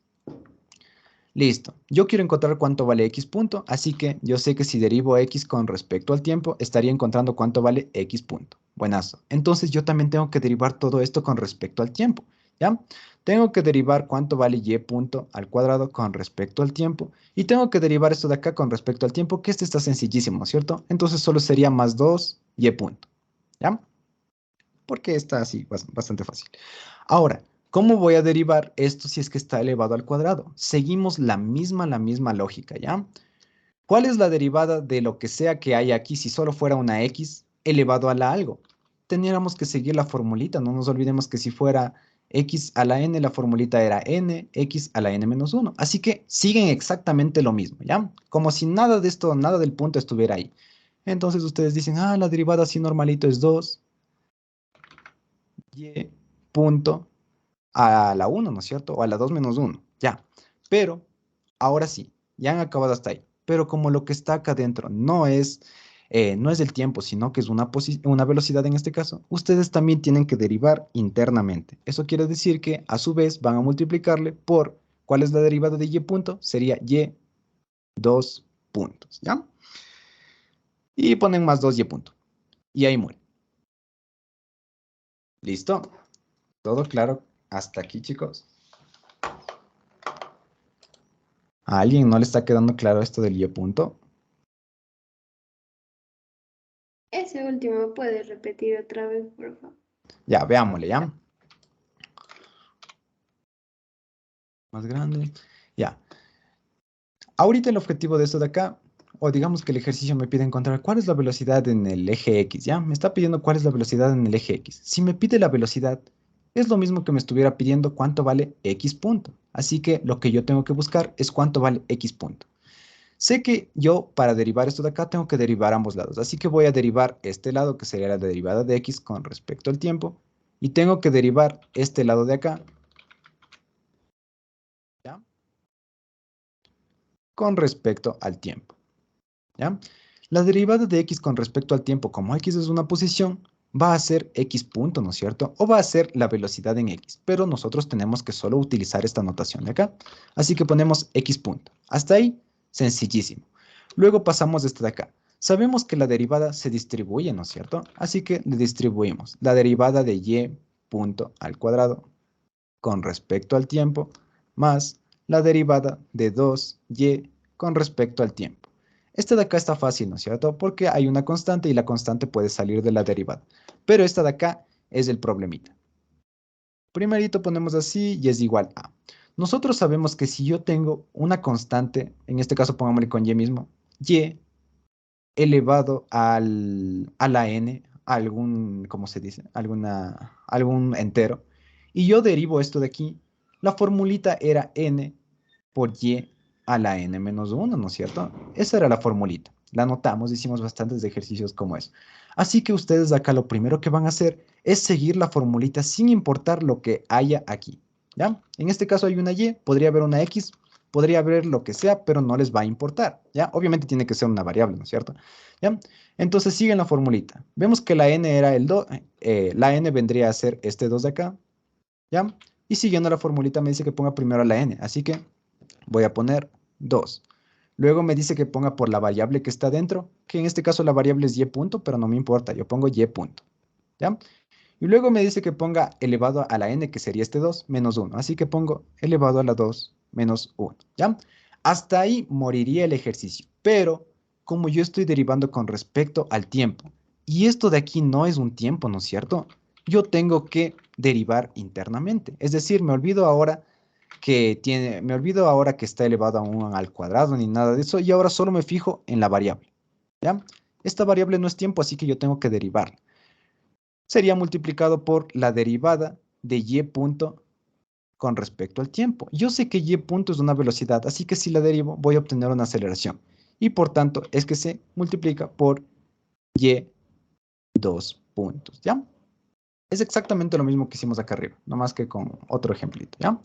Listo. Yo quiero encontrar cuánto vale x punto, así que yo sé que si derivo x con respecto al tiempo, estaría encontrando cuánto vale x punto. Buenazo. Entonces yo también tengo que derivar todo esto con respecto al tiempo, ¿ya? Tengo que derivar cuánto vale y punto al cuadrado con respecto al tiempo. Y tengo que derivar esto de acá con respecto al tiempo, que este está sencillísimo, ¿cierto? Entonces solo sería más 2y punto, ¿ya? Porque está así, bastante fácil. Ahora, ¿cómo voy a derivar esto si es que está elevado al cuadrado? Seguimos la misma lógica, ¿ya? ¿Cuál es la derivada de lo que sea que haya aquí si solo fuera una x elevado a la algo? Tendríamos que seguir la formulita, no nos olvidemos que si fuera x a la n, la formulita era n, x a la n menos 1. Así que siguen exactamente lo mismo, ¿ya? Como si nada de esto, nada del punto estuviera ahí. Entonces ustedes dicen, la derivada así normalito es 2 y punto a la 1, ¿no es cierto? O a la 2 menos 1, ya. Pero, ahora sí, ya han acabado hasta ahí. Pero como lo que está acá adentro no es el tiempo, sino que es una velocidad en este caso, ustedes también tienen que derivar internamente. Eso quiere decir que, a su vez, van a multiplicarle por, ¿cuál es la derivada de y punto? Sería y 2 puntos, ¿ya? Y ponen más 2y punto. Y ahí muere. ¿Listo? ¿Todo claro hasta aquí, chicos? ¿A alguien no le está quedando claro esto del y punto? Ese último puedes repetir otra vez, por favor. Ya, veámosle, ¿ya? Más grande. Ya. Ahorita el objetivo de esto de acá, o digamos que el ejercicio me pide encontrar cuál es la velocidad en el eje X, ¿ya? Me está pidiendo cuál es la velocidad en el eje X. Si me pide la velocidad, Es lo mismo que me estuviera pidiendo cuánto vale X punto. Así que lo que yo tengo que buscar es cuánto vale X punto. Sé que yo para derivar esto de acá tengo que derivar ambos lados. Así que voy a derivar este lado, que sería la derivada de X con respecto al tiempo. Y tengo que derivar este lado de acá, ¿ya? Con respecto al tiempo, ¿ya? La derivada de X con respecto al tiempo, como X es una posición, va a ser X punto, ¿no es cierto? O va a ser la velocidad en X, pero nosotros tenemos que solo utilizar esta notación de acá. Así que ponemos X punto. Hasta ahí, sencillísimo. Luego pasamos este de acá. Sabemos que la derivada se distribuye, ¿no es cierto? Así que le distribuimos la derivada de Y punto al cuadrado con respecto al tiempo más la derivada de 2y con respecto al tiempo. Esta de acá está fácil, ¿no es cierto? Porque hay una constante y la constante puede salir de la derivada. Pero esta de acá es el problemita. Primerito ponemos así y es igual a. Nosotros sabemos que si yo tengo una constante, en este caso pongámosle con y mismo, y elevado a la n, algún, ¿cómo se dice? Algún entero. Y yo derivo esto de aquí. La formulita era n por y a la n menos 1, ¿no es cierto? Esa era la formulita. La anotamos, hicimos bastantes ejercicios como eso. Así que ustedes acá lo primero que van a hacer es seguir la formulita sin importar lo que haya aquí. ¿Ya? En este caso hay una y, podría haber una x, podría haber lo que sea, pero no les va a importar. ¿Ya? Obviamente tiene que ser una variable, ¿no es cierto? ¿Ya? Entonces siguen la formulita. Vemos que la n era el 2, la n vendría a ser este 2 de acá, ¿ya? Y siguiendo la formulita me dice que ponga primero la n, así que voy a poner 2. Luego me dice que ponga por la variable que está dentro, que en este caso la variable es y punto, pero no me importa, yo pongo y punto, ¿ya? Y luego me dice que ponga elevado a la n, que sería este 2, menos 1. Así que pongo elevado a la 2 menos 1, ¿ya? Hasta ahí moriría el ejercicio. Pero como yo estoy derivando con respecto al tiempo, y esto de aquí no es un tiempo, ¿no es cierto? Yo tengo que derivar internamente. Es decir, me olvido ahora que está elevado a 1 al cuadrado ni nada de eso, y ahora solo me fijo en la variable, ¿ya? Esta variable no es tiempo, así que yo tengo que derivar. Sería multiplicado por la derivada de y punto con respecto al tiempo. Yo sé que y punto es una velocidad, así que si la derivo voy a obtener una aceleración. Y por tanto es que se multiplica por y 2 puntos, ¿ya? Es exactamente lo mismo que hicimos acá arriba, nomás que con otro ejemplito, ¿ya?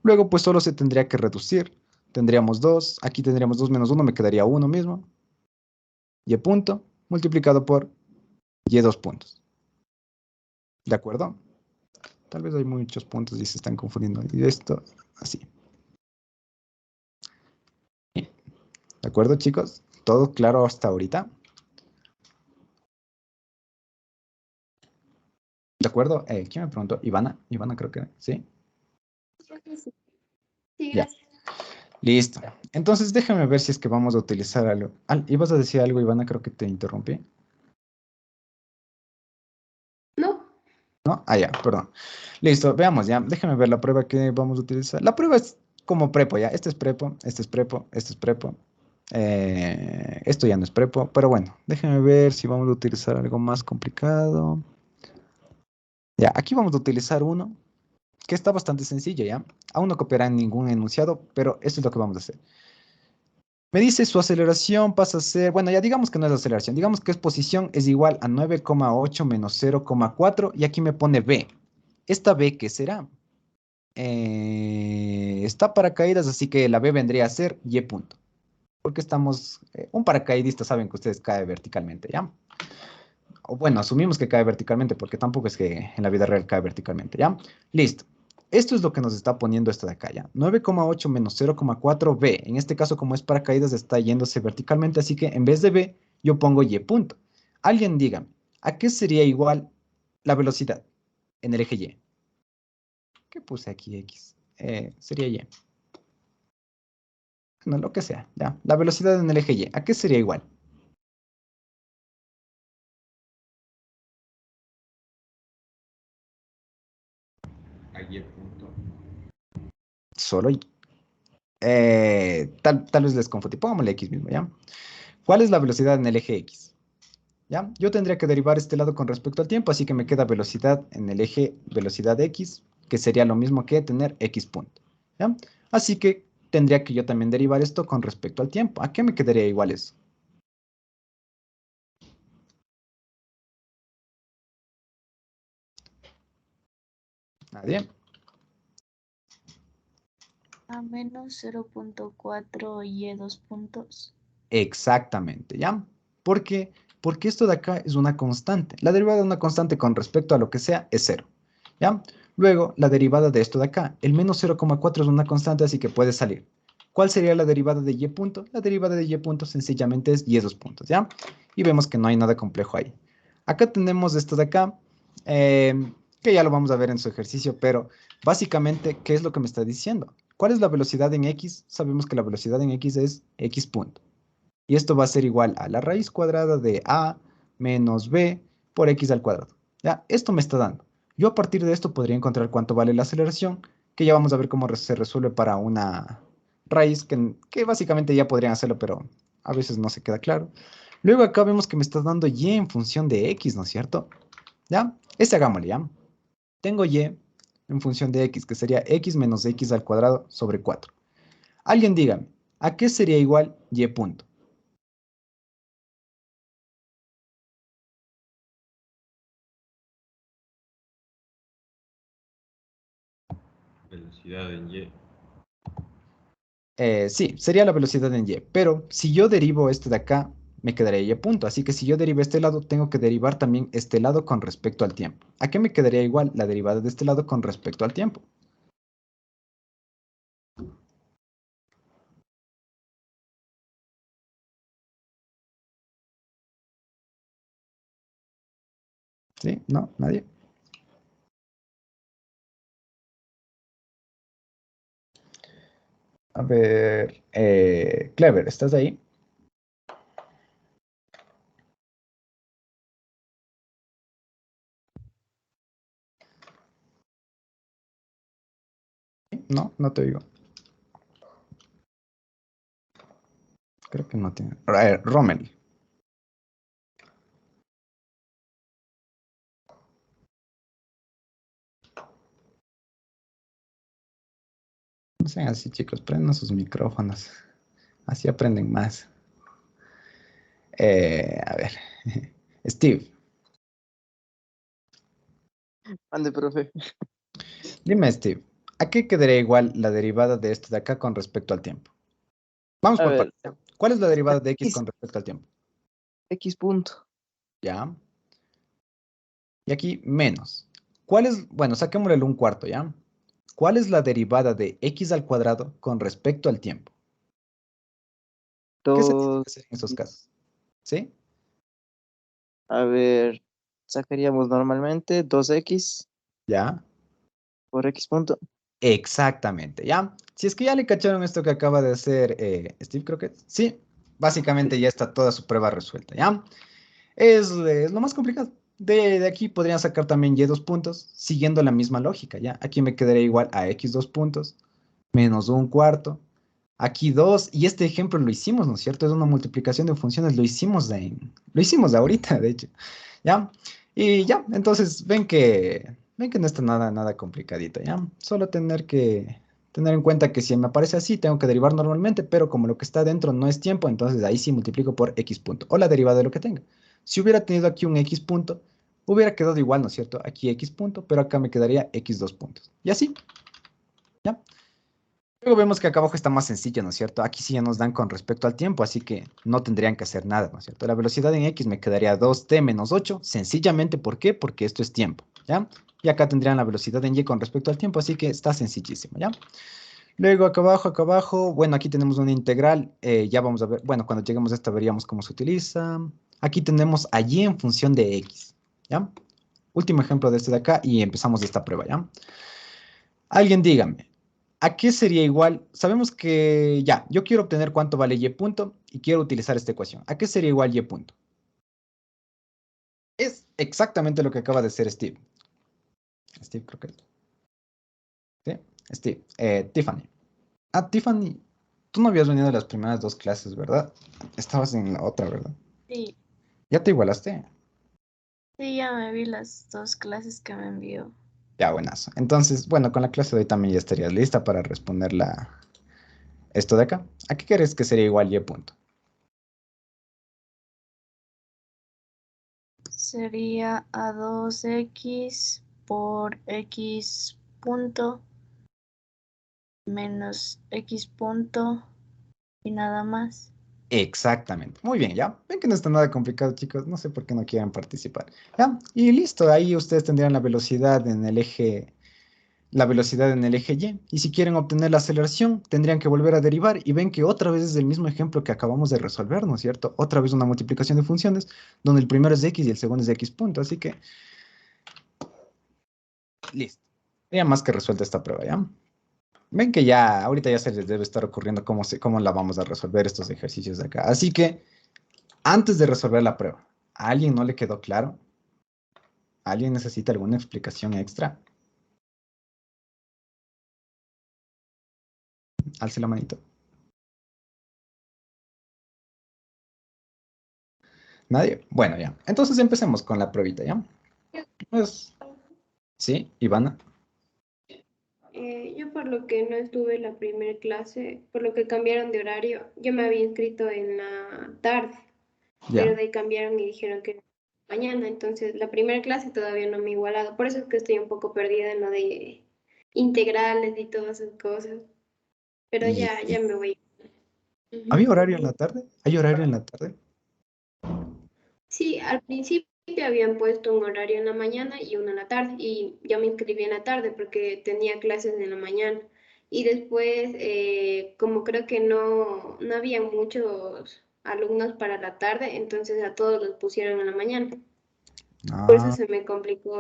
Luego pues solo se tendría que reducir. Tendríamos 2, aquí tendríamos 2 menos 1, me quedaría 1 mismo. Y punto multiplicado por y 2 puntos. ¿De acuerdo? Tal vez hay muchos puntos y se están confundiendo. Y esto, así. ¿De acuerdo, chicos? ¿Todo claro hasta ahorita? ¿De acuerdo? ¿Quién me preguntó? Ivana. Ivana creo que, ¿sí? Sí, sí, Ya. gracias. Listo. Entonces déjame ver si es que vamos a utilizar algo. ¿Ibas a decir algo, Ivana? Creo que te interrumpí. No, ¿No? Ah, ya, perdón. Listo, veamos ya. Déjame ver la prueba que vamos a utilizar. La prueba es como prepo, ya. Este es prepo, este es prepo, este es prepo. Esto ya no es prepo, pero bueno, déjame ver si vamos a utilizar algo más complicado. Ya, aquí vamos a utilizar uno que está bastante sencillo, ¿ya? Aún no copiará en ningún enunciado, pero esto es lo que vamos a hacer. Me dice su aceleración pasa a ser, bueno, ya digamos que no es aceleración, digamos que es posición es igual a 9,8 menos 0,4 y aquí me pone B. ¿Esta B qué será? Está paracaídas, así que la B vendría a ser Y punto. Porque estamos, un paracaidista saben que ustedes cae verticalmente, ¿ya? O bueno, asumimos que cae verticalmente porque tampoco es que en la vida real cae verticalmente, ¿ya? Listo. Esto es lo que nos está poniendo esto de acá, ¿ya? 9,8 menos 0,4 B. En este caso, como es paracaídas, está yéndose verticalmente, así que en vez de B, yo pongo Y punto. Alguien dígame, ¿a qué sería igual la velocidad en el eje Y? ¿Qué puse aquí X? Sería Y. Bueno, lo que sea, ¿ya? La velocidad en el eje Y, ¿a qué sería igual? A Y punto. Solo Y. Tal vez les confundí. Pongámosle X mismo, ¿ya? ¿Cuál es la velocidad en el eje X? ¿Ya? Yo tendría que derivar este lado con respecto al tiempo, así que me queda velocidad en el eje velocidad x, que sería lo mismo que tener x punto. ¿Ya? Así que tendría que yo también derivar esto con respecto al tiempo. ¿A qué me quedaría igual eso? ¿Nadie? A menos 0.4 y 2 puntos. Exactamente, ¿ya? ¿Por qué? Porque esto de acá es una constante. La derivada de una constante con respecto a lo que sea es 0, ¿ya? Luego, la derivada de esto de acá, el menos 0,4 es una constante, así que puede salir. ¿Cuál sería la derivada de y punto? La derivada de y punto sencillamente es y 2 puntos, ¿ya? Y vemos que no hay nada complejo ahí. Acá tenemos esto de acá, que ya lo vamos a ver en su ejercicio, pero básicamente, ¿qué es lo que me está diciendo? ¿Cuál es la velocidad en x? Sabemos que la velocidad en x es x punto. Y esto va a ser igual a la raíz cuadrada de a menos b por x al cuadrado. ¿Ya? Esto me está dando. Yo a partir de esto podría encontrar cuánto vale la aceleración, que ya vamos a ver cómo se resuelve para una raíz, que básicamente ya podrían hacerlo, pero a veces no se queda claro. Luego acá vemos que me está dando y en función de x, ¿no es cierto? ¿Ya? Este hagámosle, ¿ya? Tengo y en función de x, que sería x menos x al cuadrado sobre 4. Alguien dígame, ¿a qué sería igual y punto? Velocidad en Y. Sí, sería la velocidad en y, pero si yo derivo este de acá, me quedaría y punto. Así que si yo derivo este lado, tengo que derivar también este lado con respecto al tiempo. ¿A qué me quedaría igual la derivada de este lado con respecto al tiempo? ¿Sí? ¿No? ¿Nadie? A ver, Clever, ¿estás ahí? No, no te oigo. Creo que no tiene. Rommel. No sean así, chicos, prendan sus micrófonos. Así aprenden más. A ver. Steve, Ande, profe. dime, Steve, ¿a qué quedaría igual la derivada de esto de acá con respecto al tiempo? Vamos A por ver, partes. ¿Ya? ¿Cuál es la derivada de x X, con respecto al tiempo? X punto. ¿Ya? Y aquí menos. ¿Cuál es? Bueno, saquémosle el 1/4, ¿ya? ¿Cuál es la derivada de x al cuadrado con respecto al tiempo? ¿Qué se tiene que 2. hacer en esos casos? ¿Sí? A ver, sacaríamos normalmente 2x ¿Ya? por X punto. Exactamente, ¿ya? Si es que ya le cacharon esto que acaba de hacer Steve, creo que sí. Básicamente ya está toda su prueba resuelta, ¿ya? Es lo más complicado. De aquí podrían sacar también y 2 puntos, siguiendo la misma lógica, ¿ya? Aquí me quedaría igual a x 2 puntos, menos 1/4. Aquí 2, y este ejemplo lo hicimos, ¿no es cierto? Es una multiplicación de funciones, lo hicimos ahorita, de hecho, ¿ya? Y ya, entonces ven que no está nada complicadito, ¿ya? Solo tener que tener en cuenta que si me aparece así, tengo que derivar normalmente, pero como lo que está dentro no es tiempo, entonces ahí sí multiplico por x punto, o la derivada de lo que tenga. Si hubiera tenido aquí un x punto, hubiera quedado igual, ¿no es cierto? Aquí x punto, pero acá me quedaría x 2 puntos. Y así, ¿ya? Luego vemos que acá abajo está más sencillo, ¿no es cierto? Aquí sí ya nos dan con respecto al tiempo, así que no tendrían que hacer nada, ¿no es cierto? La velocidad en x me quedaría 2t menos 8, sencillamente, ¿por qué? Porque esto es tiempo, ¿ya? Y acá tendrían la velocidad en y con respecto al tiempo, así que está sencillísimo, ¿ya? Luego acá abajo, bueno, aquí tenemos una integral, ya vamos a ver, bueno, cuando lleguemos a esta veríamos cómo se utiliza. Aquí tenemos a y en función de x, ¿ya? Último ejemplo de este de acá y empezamos esta prueba, ¿ya? Alguien dígame, ¿a qué sería igual? Sabemos que ya, yo quiero obtener cuánto vale y punto y quiero utilizar esta ecuación. ¿A qué sería igual y punto? Es exactamente lo que acaba de hacer Steve. Steve, creo que es. ¿Sí? Steve. Tiffany. Ah, Tiffany, tú no habías venido a las primeras dos clases, ¿verdad? Estabas en la otra, ¿verdad? Sí. ¿Ya te igualaste? Sí, ya me vi las dos clases que me envió. Ya, buenazo. Entonces, bueno, con la clase de hoy también ya estarías lista para responder esto de acá. ¿A qué crees que sería igual y punto? Sería a 2x por x punto menos x punto y nada más. Exactamente. Muy bien, ¿ya? Ven que no está nada complicado, chicos. No sé por qué no quieren participar. ¿Ya? Y listo, ahí ustedes tendrían la velocidad en el eje Y. Y si quieren obtener la aceleración, tendrían que volver a derivar y ven que otra vez es el mismo ejemplo que acabamos de resolver, ¿no es cierto? Otra vez una multiplicación de funciones, donde el primero es de x y el segundo es de x punto. Así que, listo. Ya más que resuelta esta prueba, ¿ya? Ven que ya, ahorita ya se les debe estar ocurriendo cómo la vamos a resolver estos ejercicios de acá. Así que, antes de resolver la prueba, ¿a alguien no le quedó claro? ¿Alguien necesita alguna explicación extra? Alce la manito. ¿Nadie? Bueno, ya. Entonces empecemos con la pruebita, ¿ya? Pues, sí, Ivana. Yo por lo que no estuve en la primera clase, por lo que cambiaron de horario, yo me había inscrito en la tarde, pero Ya. de ahí cambiaron y dijeron que era mañana, entonces la primera clase todavía no me he igualado, por eso es que estoy un poco perdida en lo de integrales y todas esas cosas, pero Y, ya me voy. Ujú. ¿había horario en la tarde? ¿Hay horario en la tarde? Sí, al principio habían puesto un horario en la mañana y uno en la tarde, y yo me inscribí en la tarde porque tenía clases en la mañana. Y después, como creo que no había muchos alumnos para la tarde, entonces a todos los pusieron en la mañana. Por eso Ah, se me complicó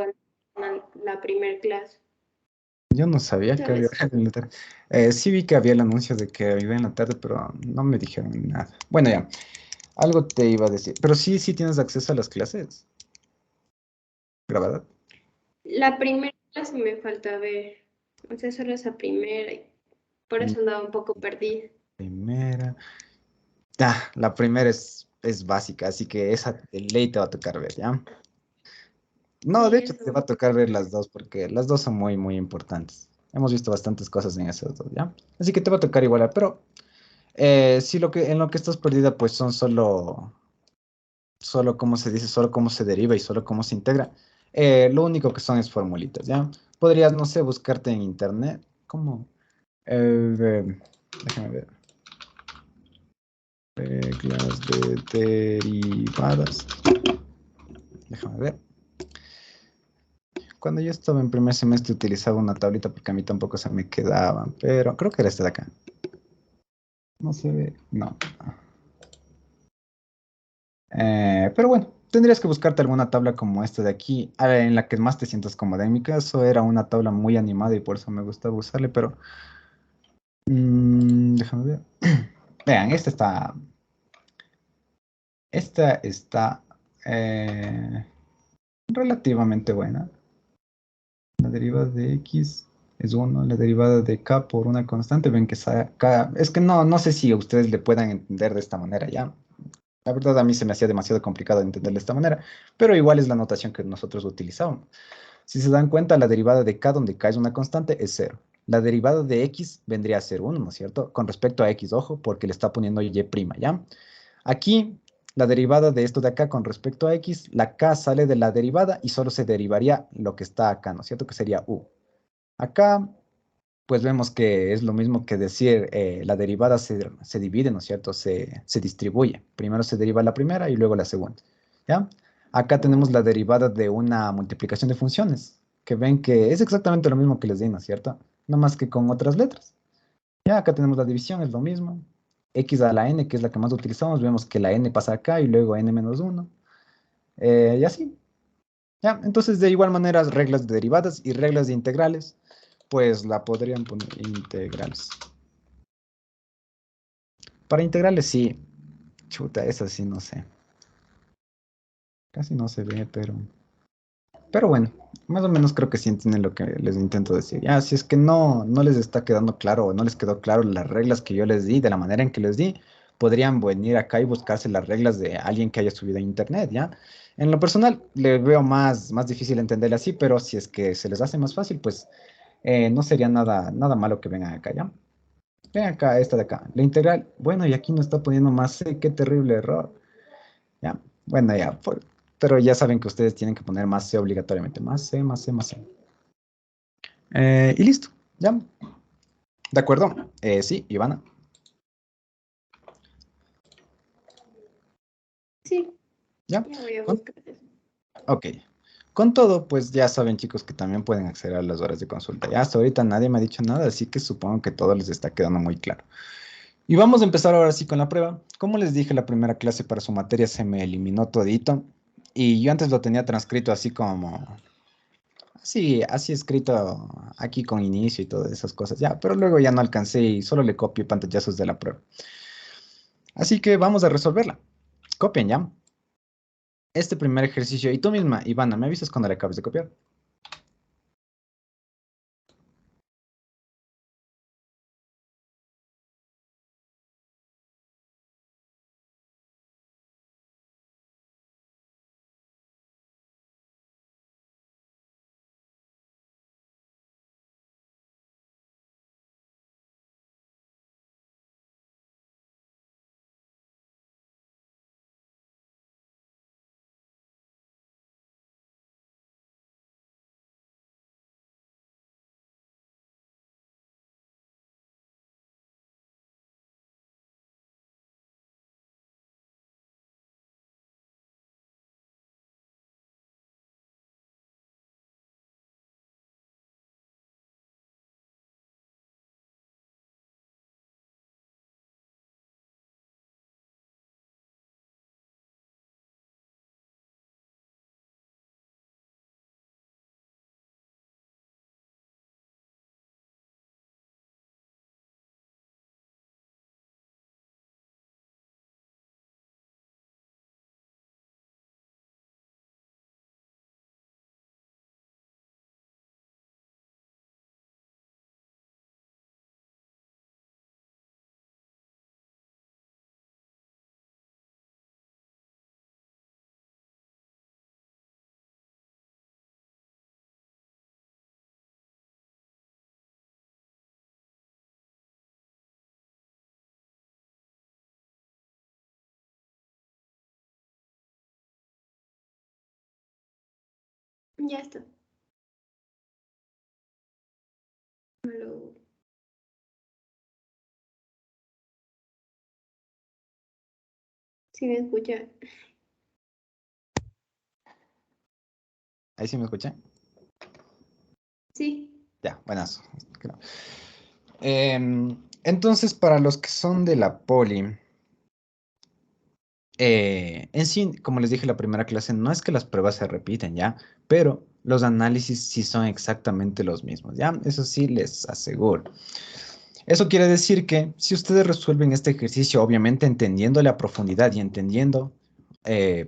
la primer clase. yo no sabía que había ¿Sabes? horario en la tarde. Sí vi que había el anuncio de que iba en la tarde, pero no me dijeron nada. Bueno, ya. Algo te iba a decir. Pero sí, sí tienes acceso a las clases grabadas. La primera clase me falta ver, o sea, solo esa primera, y por Mm, eso andaba un poco perdida. Primera. Ah, la primera es básica, así que esa de ley te va a tocar ver, ¿ya? No, de Sí, hecho te va eso. a tocar ver las dos porque las dos son muy, muy importantes. Hemos visto bastantes cosas en esas dos, ¿ya? Así que te va a tocar igual, pero sí en lo que estás perdida, pues son solo cómo se dice, solo cómo se deriva y solo cómo se integra. Lo único que son es formulitas, ¿ya? Podrías, no sé, buscarte en internet. ¿Cómo? Déjame ver. Reglas de derivadas. Déjame ver. Cuando yo estaba en primer semestre utilizaba una tablita porque a mí tampoco se me quedaban, pero creo que era esta de acá. No se ve, no. Pero bueno, tendrías que buscarte alguna tabla como esta de aquí, en la que más te sientas cómoda. En mi caso era una tabla muy animada y por eso me gustaba usarle, pero déjame ver. Vean, esta está eh, relativamente buena. La derivada de x es 1, la derivada de k por una constante. Ven que es que no sé si a ustedes le puedan entender de esta manera, ¿ya? La verdad a mí se me hacía demasiado complicado entender de esta manera, pero igual es la notación que nosotros utilizábamos. Si se dan cuenta, la derivada de k, donde k es una constante, es 0. La derivada de x vendría a ser 1, ¿no es cierto? Con respecto a x, ojo, porque le está poniendo y', ¿ya? Aquí, la derivada de esto de acá con respecto a x, la k sale de la derivada y solo se derivaría lo que está acá, ¿no es cierto? Que sería u. Acá, pues vemos que es lo mismo que decir la derivada se divide, ¿no es cierto? Se distribuye. Primero se deriva la primera y luego la segunda, ¿ya? Acá tenemos la derivada de una multiplicación de funciones, que ven que es exactamente lo mismo que les di, ¿no es cierto? No más que con otras letras. Ya acá tenemos la división, es lo mismo. X a la n, que es la que más utilizamos, vemos que la n pasa acá y luego n menos 1. Y así. Ya, entonces de igual manera reglas de derivadas y reglas de integrales, pues la podrían poner integrales. Para integrales sí, chuta, esa sí no sé. Casi no se ve, pero bueno, más o menos creo que sí entienden lo que les intento decir. Ya, si es que no les está quedando claro o no les quedó claro las reglas que yo les di, de la manera en que les di, podrían venir acá y buscarse las reglas de alguien que haya subido a internet, ¿ya? En lo personal, le veo más difícil entenderle así, pero si es que se les hace más fácil, pues no sería nada malo que vengan acá, ¿ya? Ven acá, esta de acá. La integral, bueno, y aquí nos está poniendo más C, qué terrible error. Ya, bueno, ya, pero ya saben que ustedes tienen que poner más C obligatoriamente. Más C, más C, más C. Y listo, ¿ya? ¿De acuerdo? Sí, Ivana. Sí, ¿Ya? ya voy a Con- buscar eso. ok. Con todo, pues ya saben, chicos, que también pueden acceder a las horas de consulta. Ya hasta ahorita nadie me ha dicho nada, así que supongo que todo les está quedando muy claro. Y vamos a empezar ahora sí con la prueba. Como les dije, la primera clase para su materia se me eliminó todito. Y yo antes lo tenía transcrito así como, así escrito aquí con inicio y todas esas cosas. Ya, pero luego ya no alcancé y solo le copio pantallazos de la prueba. Así que vamos a resolverla. Copien ya. Este primer ejercicio, y tú misma, Ivana, ¿me avisas cuando le acabes de copiar? Ya está. Lo- ¿Sí me escucha? Ahí sí me escuché. Sí. Ya, buenas. Creo. Entonces, para los que son de la poli, en sí, como les dije en la primera clase, no es que las pruebas se repiten, ¿ya? Pero los análisis sí son exactamente los mismos, ¿ya? Eso sí les aseguro. Eso quiere decir que si ustedes resuelven este ejercicio, obviamente entendiéndole a profundidad y entendiendo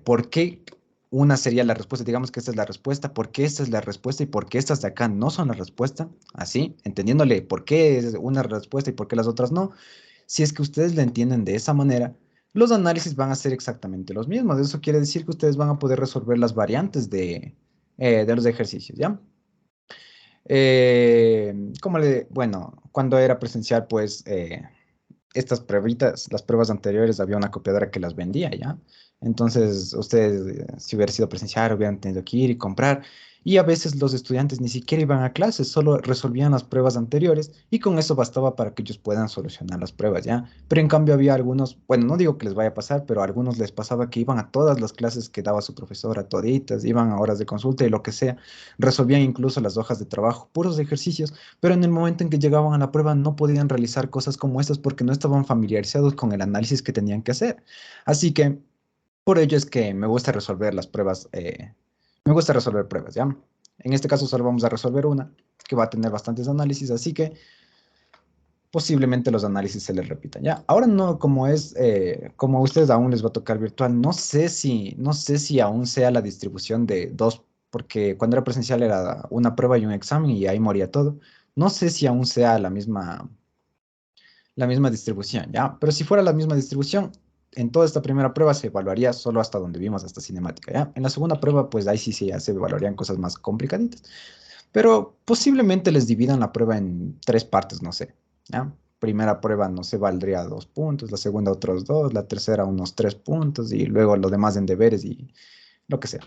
por qué una sería la respuesta, digamos que esta es la respuesta, por qué esta es la respuesta y por qué estas de acá no son la respuesta, así, entendiéndole por qué es una respuesta y por qué las otras no, si es que ustedes la entienden de esa manera, los análisis van a ser exactamente los mismos. Eso quiere decir que ustedes van a poder resolver las variantes de los ejercicios, ¿ya? Bueno, cuando era presencial, pues estas pruebitas, las pruebas anteriores, había una copiadora que las vendía, ¿ya? Entonces, ustedes, si hubiera sido presencial, hubieran tenido que ir y comprar. Y a veces los estudiantes ni siquiera iban a clases, solo resolvían las pruebas anteriores y con eso bastaba para que ellos puedan solucionar las pruebas, ¿ya? Pero en cambio había algunos, bueno, no digo que les vaya a pasar, pero a algunos les pasaba que iban a todas las clases que daba su profesora, toditas, iban a horas de consulta y lo que sea, resolvían incluso las hojas de trabajo, puros ejercicios, pero en el momento en que llegaban a la prueba no podían realizar cosas como estas porque no estaban familiarizados con el análisis que tenían que hacer. Así que por ello es que me gusta resolver las pruebas, me gusta resolver pruebas, ¿ya? En este caso solo vamos a resolver una que va a tener bastantes análisis, así que posiblemente los análisis se les repitan, ¿ya? Ahora no, como a ustedes aún les va a tocar virtual, no sé si aún sea la distribución de dos, porque cuando era presencial era una prueba y un examen y ahí moría todo. No sé si aún sea La misma distribución, ¿ya? Pero si fuera la misma distribución, en toda esta primera prueba se evaluaría solo hasta donde vimos, hasta cinemática, ¿ya? En la segunda prueba, pues ahí sí ya se evaluarían cosas más complicaditas. Pero posiblemente les dividan la prueba en 3 partes, no sé, ¿ya? Primera prueba, no sé, valdría 2 puntos, la segunda otros 2, la tercera unos 3 puntos y luego lo demás en deberes y lo que sea.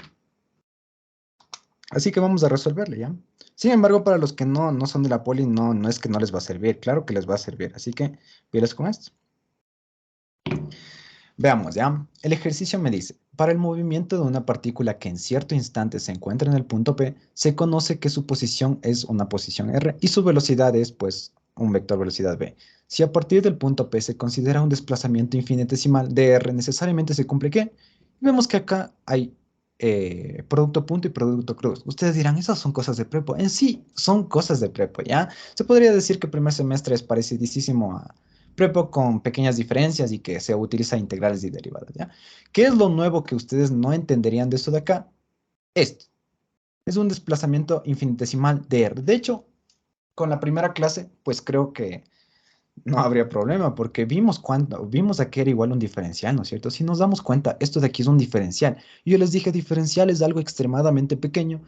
Así que vamos a resolverle, ¿ya? Sin embargo, para los que no son de la poli, no es que no les va a servir, claro que les va a servir, así que pilas con esto. Veamos, ¿ya? El ejercicio me dice, para el movimiento de una partícula que en cierto instante se encuentra en el punto P, se conoce que su posición es una posición R y su velocidad es, pues, un vector velocidad V. Si a partir del punto P se considera un desplazamiento infinitesimal de R, necesariamente se cumple ¿qué? Vemos que acá hay producto punto y producto cruz. Ustedes dirán, esas son cosas de prepo. En sí, son cosas de prepo, ¿ya? Se podría decir que el primer semestre es parecidísimo a prepo con pequeñas diferencias y que se utiliza integrales y derivadas, ¿ya? ¿Qué es lo nuevo que ustedes no entenderían de esto de acá? Esto. Es un desplazamiento infinitesimal de R. De hecho, con la primera clase, pues creo que no habría problema, porque vimos a que era igual un diferencial, ¿no es cierto? Si nos damos cuenta, esto de aquí es un diferencial. Y yo les dije, diferencial es algo extremadamente pequeño,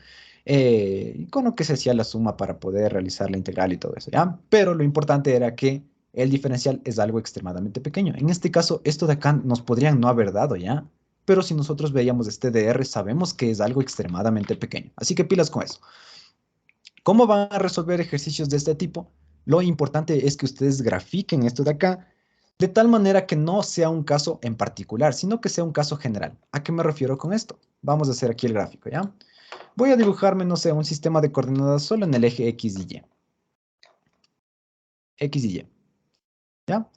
con lo que se hacía la suma para poder realizar la integral y todo eso, ¿ya? Pero lo importante era que el diferencial es algo extremadamente pequeño. En este caso, esto de acá nos podrían no haber dado, ¿ya? Pero si nosotros veíamos este de R, sabemos que es algo extremadamente pequeño. Así que pilas con eso. ¿Cómo van a resolver ejercicios de este tipo? Lo importante es que ustedes grafiquen esto de acá de tal manera que no sea un caso en particular, sino que sea un caso general. ¿A qué me refiero con esto? Vamos a hacer aquí el gráfico, ¿ya? Voy a dibujarme, no sé, un sistema de coordenadas solo en el eje X y Y. X y Y, ¿ya?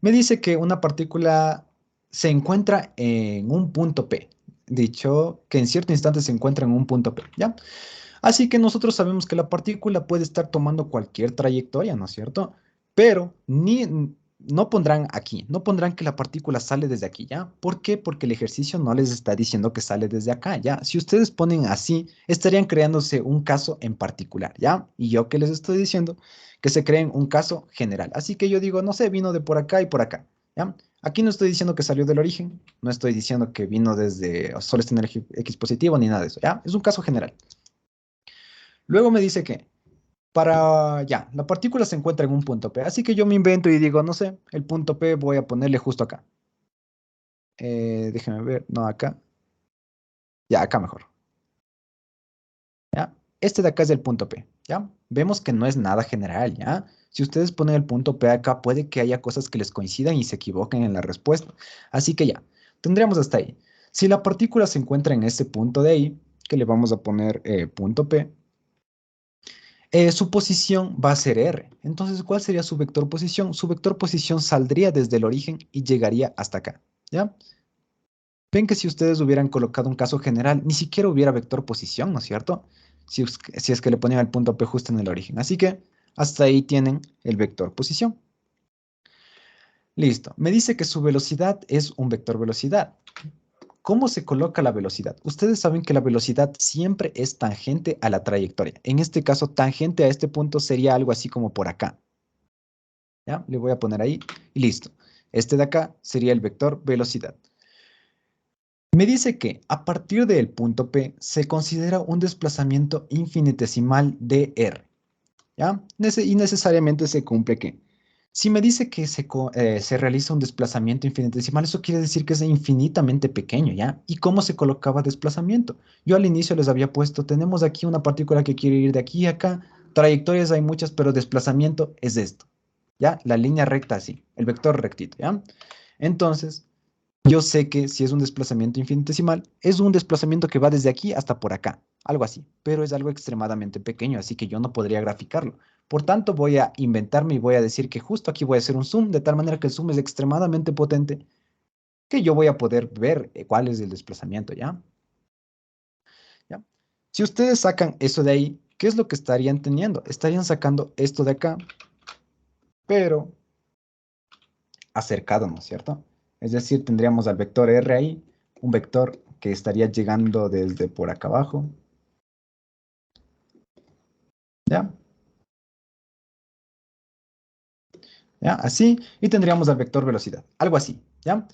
Me dice que una partícula se encuentra en un punto P. Dicho que en cierto instante se encuentra en un punto P, ¿ya? Así que nosotros sabemos que la partícula puede estar tomando cualquier trayectoria, ¿no es cierto? Pero no pondrán aquí, no pondrán que la partícula sale desde aquí, ¿ya? ¿Por qué? Porque el ejercicio no les está diciendo que sale desde acá, ¿ya? Si ustedes ponen así, estarían creándose un caso en particular, ¿ya? Y yo que les estoy diciendo que se creen un caso general. Así que yo digo, no sé, vino de por acá y por acá, ¿ya? Aquí no estoy diciendo que salió del origen, no estoy diciendo que vino desde, o solo está en el eje X positivo ni nada de eso, ¿ya? Es un caso general. Luego me dice que ya, la partícula se encuentra en un punto P. Así que yo me invento y digo, no sé, el punto P voy a ponerle justo acá. Déjenme ver, no acá. Ya, acá mejor. ¿Ya? Este de acá es el punto P, ¿ya? Vemos que no es nada general, ¿ya? Si ustedes ponen el punto P acá, puede que haya cosas que les coincidan y se equivoquen en la respuesta. Así que ya, tendríamos hasta ahí. Si la partícula se encuentra en este punto de ahí, que le vamos a poner punto P, su posición va a ser R. Entonces, ¿cuál sería su vector posición? Su vector posición saldría desde el origen y llegaría hasta acá, ¿ya? Ven que si ustedes hubieran colocado un caso general, ni siquiera hubiera vector posición, ¿no es cierto? Si es que le ponían el punto P justo en el origen. Así que hasta ahí tienen el vector posición. Listo. Me dice que su velocidad es un vector velocidad. ¿Cómo se coloca la velocidad? Ustedes saben que la velocidad siempre es tangente a la trayectoria. En este caso, tangente a este punto sería algo así como por acá. ¿Ya? Le voy a poner ahí y listo. Este de acá sería el vector velocidad. Me dice que a partir del punto P se considera un desplazamiento infinitesimal de R. ¿Ya? Y necesariamente se cumple que si me dice que se realiza un desplazamiento infinitesimal, eso quiere decir que es infinitamente pequeño, ¿ya? ¿Y cómo se colocaba desplazamiento? Yo al inicio les había puesto, tenemos aquí una partícula que quiere ir de aquí a acá, trayectorias hay muchas, pero desplazamiento es esto, ¿ya? La línea recta así, el vector rectito, ¿ya? Entonces, yo sé que si es un desplazamiento infinitesimal, es un desplazamiento que va desde aquí hasta por acá, algo así, pero es algo extremadamente pequeño, así que yo no podría graficarlo. Por tanto, voy a inventarme y voy a decir que justo aquí voy a hacer un zoom, de tal manera que el zoom es extremadamente potente, que yo voy a poder ver cuál es el desplazamiento, ¿ya? ¿Ya? Si ustedes sacan eso de ahí, ¿qué es lo que estarían teniendo? Estarían sacando esto de acá, pero acercado, ¿no es cierto? Es decir, tendríamos al vector R ahí, un vector que estaría llegando desde por acá abajo. ¿Ya? ¿Ya? Así, y tendríamos al vector velocidad, algo así, ¿ya?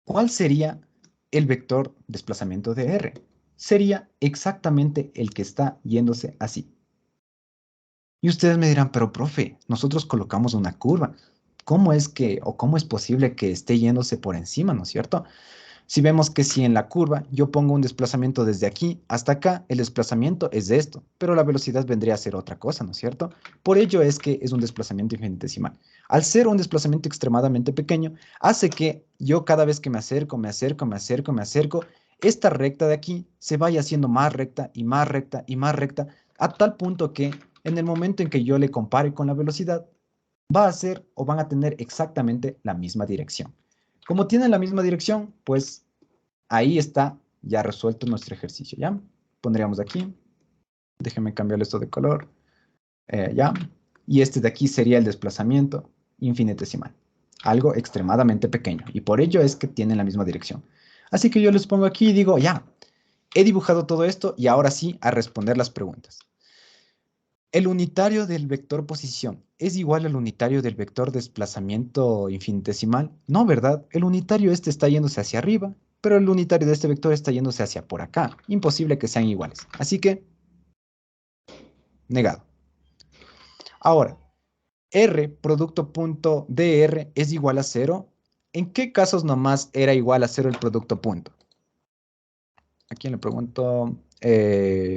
¿Cuál sería el vector desplazamiento de R? Sería exactamente el que está yéndose así. Y ustedes me dirán, pero profe, nosotros colocamos una curva. ¿Cómo es que, o cómo es posible que esté yéndose por encima, ¿no es cierto? Si vemos que si en la curva yo pongo un desplazamiento desde aquí hasta acá, el desplazamiento es de esto, pero la velocidad vendría a ser otra cosa, ¿no es cierto? Por ello es que es un desplazamiento infinitesimal. Al ser un desplazamiento extremadamente pequeño, hace que yo cada vez que me acerco, esta recta de aquí se vaya haciendo más recta y más recta y más recta, a tal punto que en el momento en que yo le compare con la velocidad, va a ser o van a tener exactamente la misma dirección. Como tienen la misma dirección, pues ahí está ya resuelto nuestro ejercicio, ¿ya? Pondríamos aquí, déjenme cambiar esto de color, ¿ya? Y este de aquí sería el desplazamiento infinitesimal, algo extremadamente pequeño, y por ello es que tienen la misma dirección. Así que yo les pongo aquí y digo, ya, he dibujado todo esto y ahora sí a responder las preguntas. ¿El unitario del vector posición es igual al unitario del vector desplazamiento infinitesimal? No, ¿verdad? El unitario este está yéndose hacia arriba, pero el unitario de este vector está yéndose hacia por acá. Imposible que sean iguales. Así que, negado. Ahora, R producto punto dr es igual a 0. ¿En qué casos nomás era igual a 0 el producto punto? ¿A quién le pregunto?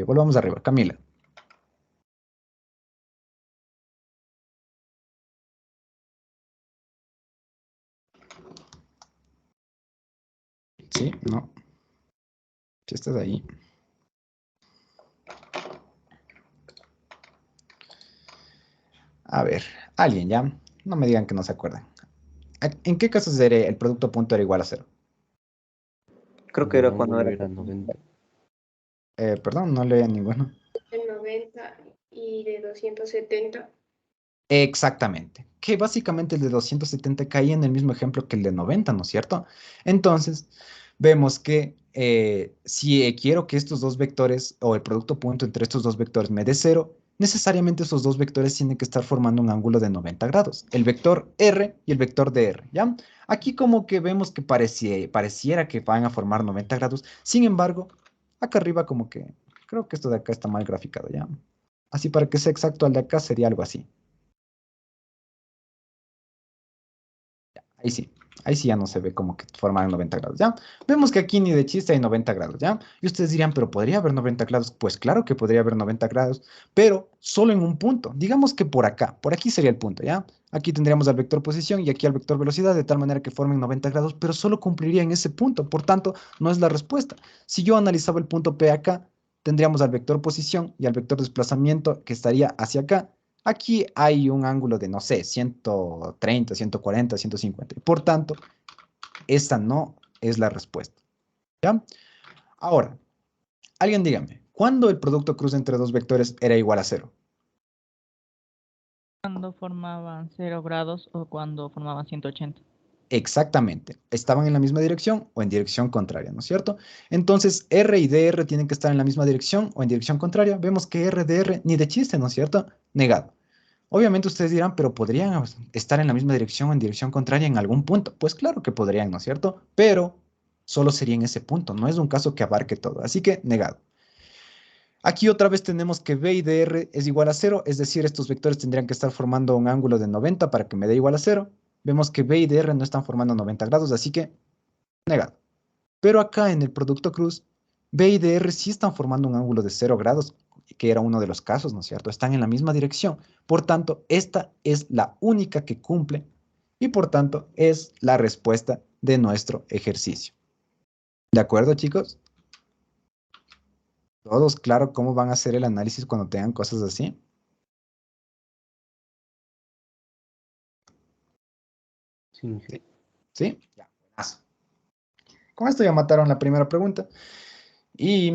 Volvamos arriba, Camila. ¿Sí? ¿No? Si estás ahí. A ver, alguien ya. No me digan que no se acuerdan. ¿En qué casos el producto punto era igual a 0? Creo que Cuando el era cuando ángulo era. era 90. Perdón, no leí ninguno. De 90 y de 270. Exactamente. Que básicamente el de 270 caía en el mismo ejemplo que el de 90, ¿no es cierto? Entonces, vemos que si quiero que estos dos vectores o el producto punto entre estos dos vectores me dé 0, necesariamente esos dos vectores tienen que estar formando un ángulo de 90 grados. El vector R y el vector dr, ¿ya? Aquí como que vemos que pareciera que van a formar 90 grados. Sin embargo, acá arriba como que creo que esto de acá está mal graficado, ¿ya? Así para que sea exacto al de acá sería algo así. Ahí sí ya no se ve como que forman 90 grados, ¿ya? Vemos que aquí ni de chiste hay 90 grados, ¿ya? Y ustedes dirían, ¿pero podría haber 90 grados? Pues claro que podría haber 90 grados, pero solo en un punto. Digamos que por aquí sería el punto, ¿ya? Aquí tendríamos al vector posición y aquí al vector velocidad, de tal manera que formen 90 grados, pero solo cumpliría en ese punto. Por tanto, no es la respuesta. Si yo analizaba el punto P acá, tendríamos al vector posición y al vector desplazamiento que estaría hacia acá. Aquí hay un ángulo de, no sé, 130, 140, 150. Por tanto, esta no es la respuesta. ¿Ya? Ahora, alguien dígame, ¿cuándo el producto cruz entre dos vectores era igual a 0? Cuando formaban 0 grados o cuando formaban 180. Exactamente. Estaban en la misma dirección o en dirección contraria, ¿no es cierto? Entonces, R y DR tienen que estar en la misma dirección o en dirección contraria. Vemos que R, DR, ni de chiste, ¿no es cierto? Negado. Obviamente ustedes dirán, pero ¿podrían estar en la misma dirección o en dirección contraria en algún punto? Pues claro que podrían, ¿no es cierto? Pero solo sería en ese punto, no es un caso que abarque todo, así que negado. Aquí otra vez tenemos que B y DR es igual a 0, es decir, estos vectores tendrían que estar formando un ángulo de 90 para que me dé igual a 0. Vemos que B y DR no están formando 90 grados, así que negado. Pero acá en el producto cruz, B y DR sí están formando un ángulo de 0 grados, que era uno de los casos, ¿no es cierto? Están en la misma dirección. Por tanto, esta es la única que cumple y por tanto es la respuesta de nuestro ejercicio. ¿De acuerdo, chicos? ¿Todos claro cómo van a hacer el análisis cuando tengan cosas así? Sí, sí. ¿Sí? Ya, buenazo. Con esto ya mataron la primera pregunta. Y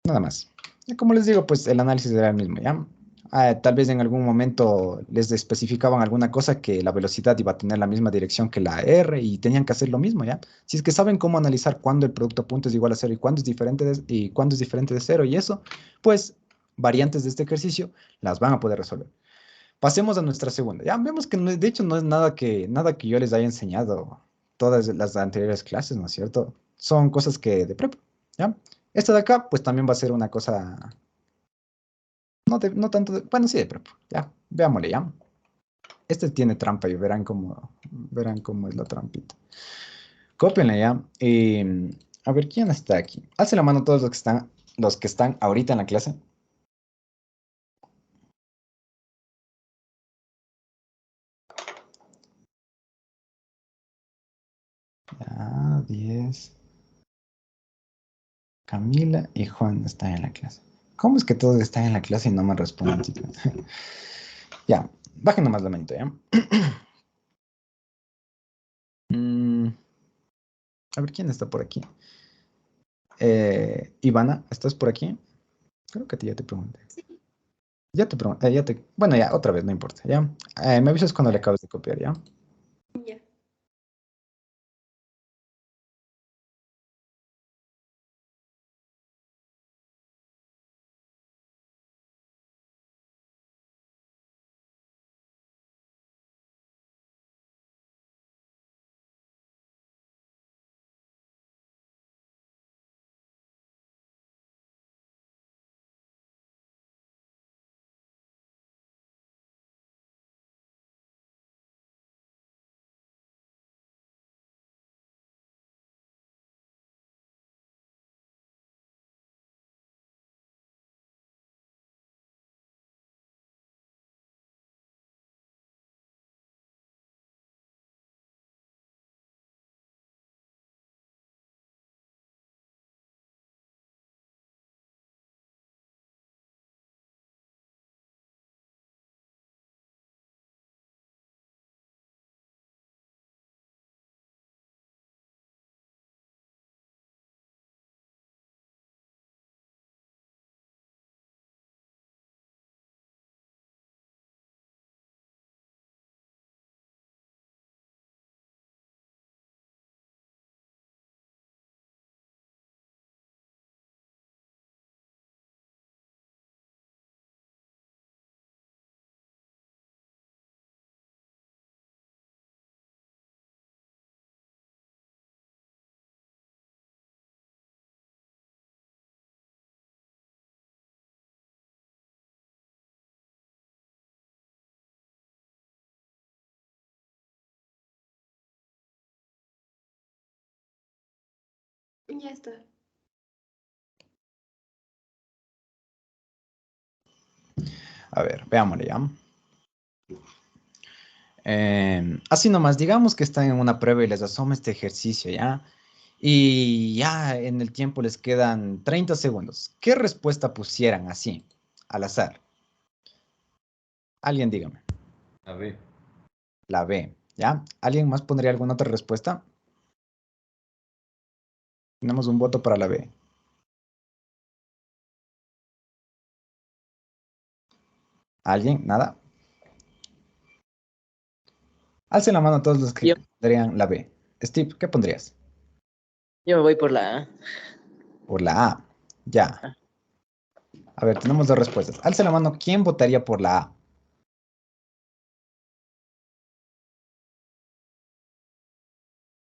nada más. Y como les digo, pues el análisis era el mismo, ¿ya? Tal vez en algún momento les especificaban alguna cosa que la velocidad iba a tener la misma dirección que la R y tenían que hacer lo mismo, ¿ya? Si es que saben cómo analizar cuándo el producto punto es igual a 0 y cuándo es diferente de 0 y eso, pues variantes de este ejercicio, las van a poder resolver. Pasemos a nuestra segunda. Ya vemos que de hecho no es nada que yo les haya enseñado todas las anteriores clases, ¿no es cierto? Son cosas que de prepa, ¿ya? Esta de acá, pues también va a ser una cosa, no tanto, bueno, sí de prepa, ya, veámosle, ¿ya? Este tiene trampa y verán cómo es la trampita. Cópienle, ¿ya? A ver, ¿quién está aquí? Alce la mano todos los que están ahorita en la clase. Ya, 10. Camila y Juan están en la clase. ¿Cómo es que todos están en la clase y no me responden, chicas? Ya, bajen nomás la manito, ¿ya? Mm, a ver, ¿quién está por aquí? Ivana, ¿estás por aquí? Creo que a ti ya te pregunté. Ya te pregunté, bueno, ya, otra vez, no importa, ¿ya? Me avisas cuando le acabes de copiar, ¿ya? Ya. Ya está. A ver, veámosle, ¿ya? Así nomás, digamos que están en una prueba y les asoma este ejercicio, ¿ya? Y ya en el tiempo les quedan 30 segundos. ¿Qué respuesta pusieran así, al azar? Alguien dígame. A ver. La B, ¿ya? ¿Alguien más pondría alguna otra respuesta? Tenemos un voto para la B. ¿Alguien? ¿Nada? Alcen la mano a todos los que Yo, pondrían la B. Steve, ¿qué pondrías? yo me voy por la A. Por la A. Ya. Ah, A ver, tenemos dos respuestas. Alce la mano, ¿quién votaría por la A?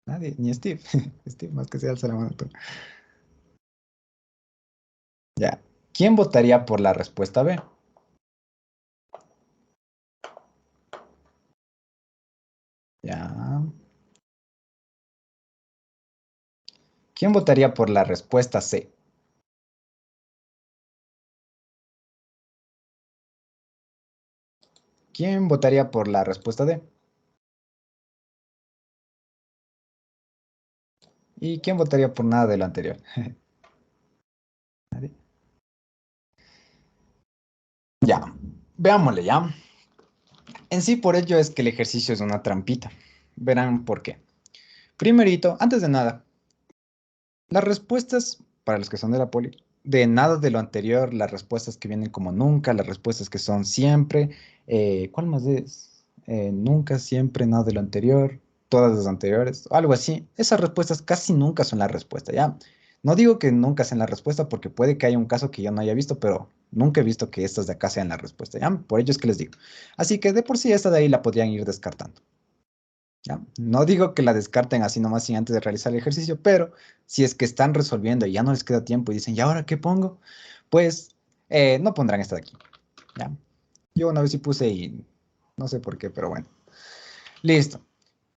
Nadie, ni Steve. Steve, más que sea, alza la mano tú. Ya. ¿Quién votaría por la respuesta B? Ya. ¿Quién votaría por la respuesta C? ¿Quién votaría por la respuesta D? ¿Y quién votaría por nada de lo anterior? Nadie. Ya. Veámosle, ¿ya? En sí, por ello es que el ejercicio es una trampita. Verán por qué. Primerito, antes de nada, las respuestas, para los que son de la poli, de nada de lo anterior, las respuestas que vienen como nunca, las respuestas que son siempre, ¿cuál más es? Nunca, siempre, nada de lo anterior, todas las anteriores, algo así. Esas respuestas casi nunca son la respuesta, ¿ya? No digo que nunca sean la respuesta porque puede que haya un caso que yo no haya visto, pero nunca he visto que estas de acá sean la respuesta, ¿ya? Por ello es que les digo. Así que de por sí esta de ahí la podrían ir descartando, ¿ya? No digo que la descarten así nomás sin antes de realizar el ejercicio, pero si es que están resolviendo y ya no les queda tiempo y dicen, ¿y ahora qué pongo? Pues no pondrán esta de aquí, ¿ya? Yo una vez sí puse y no sé por qué, pero bueno. Listo.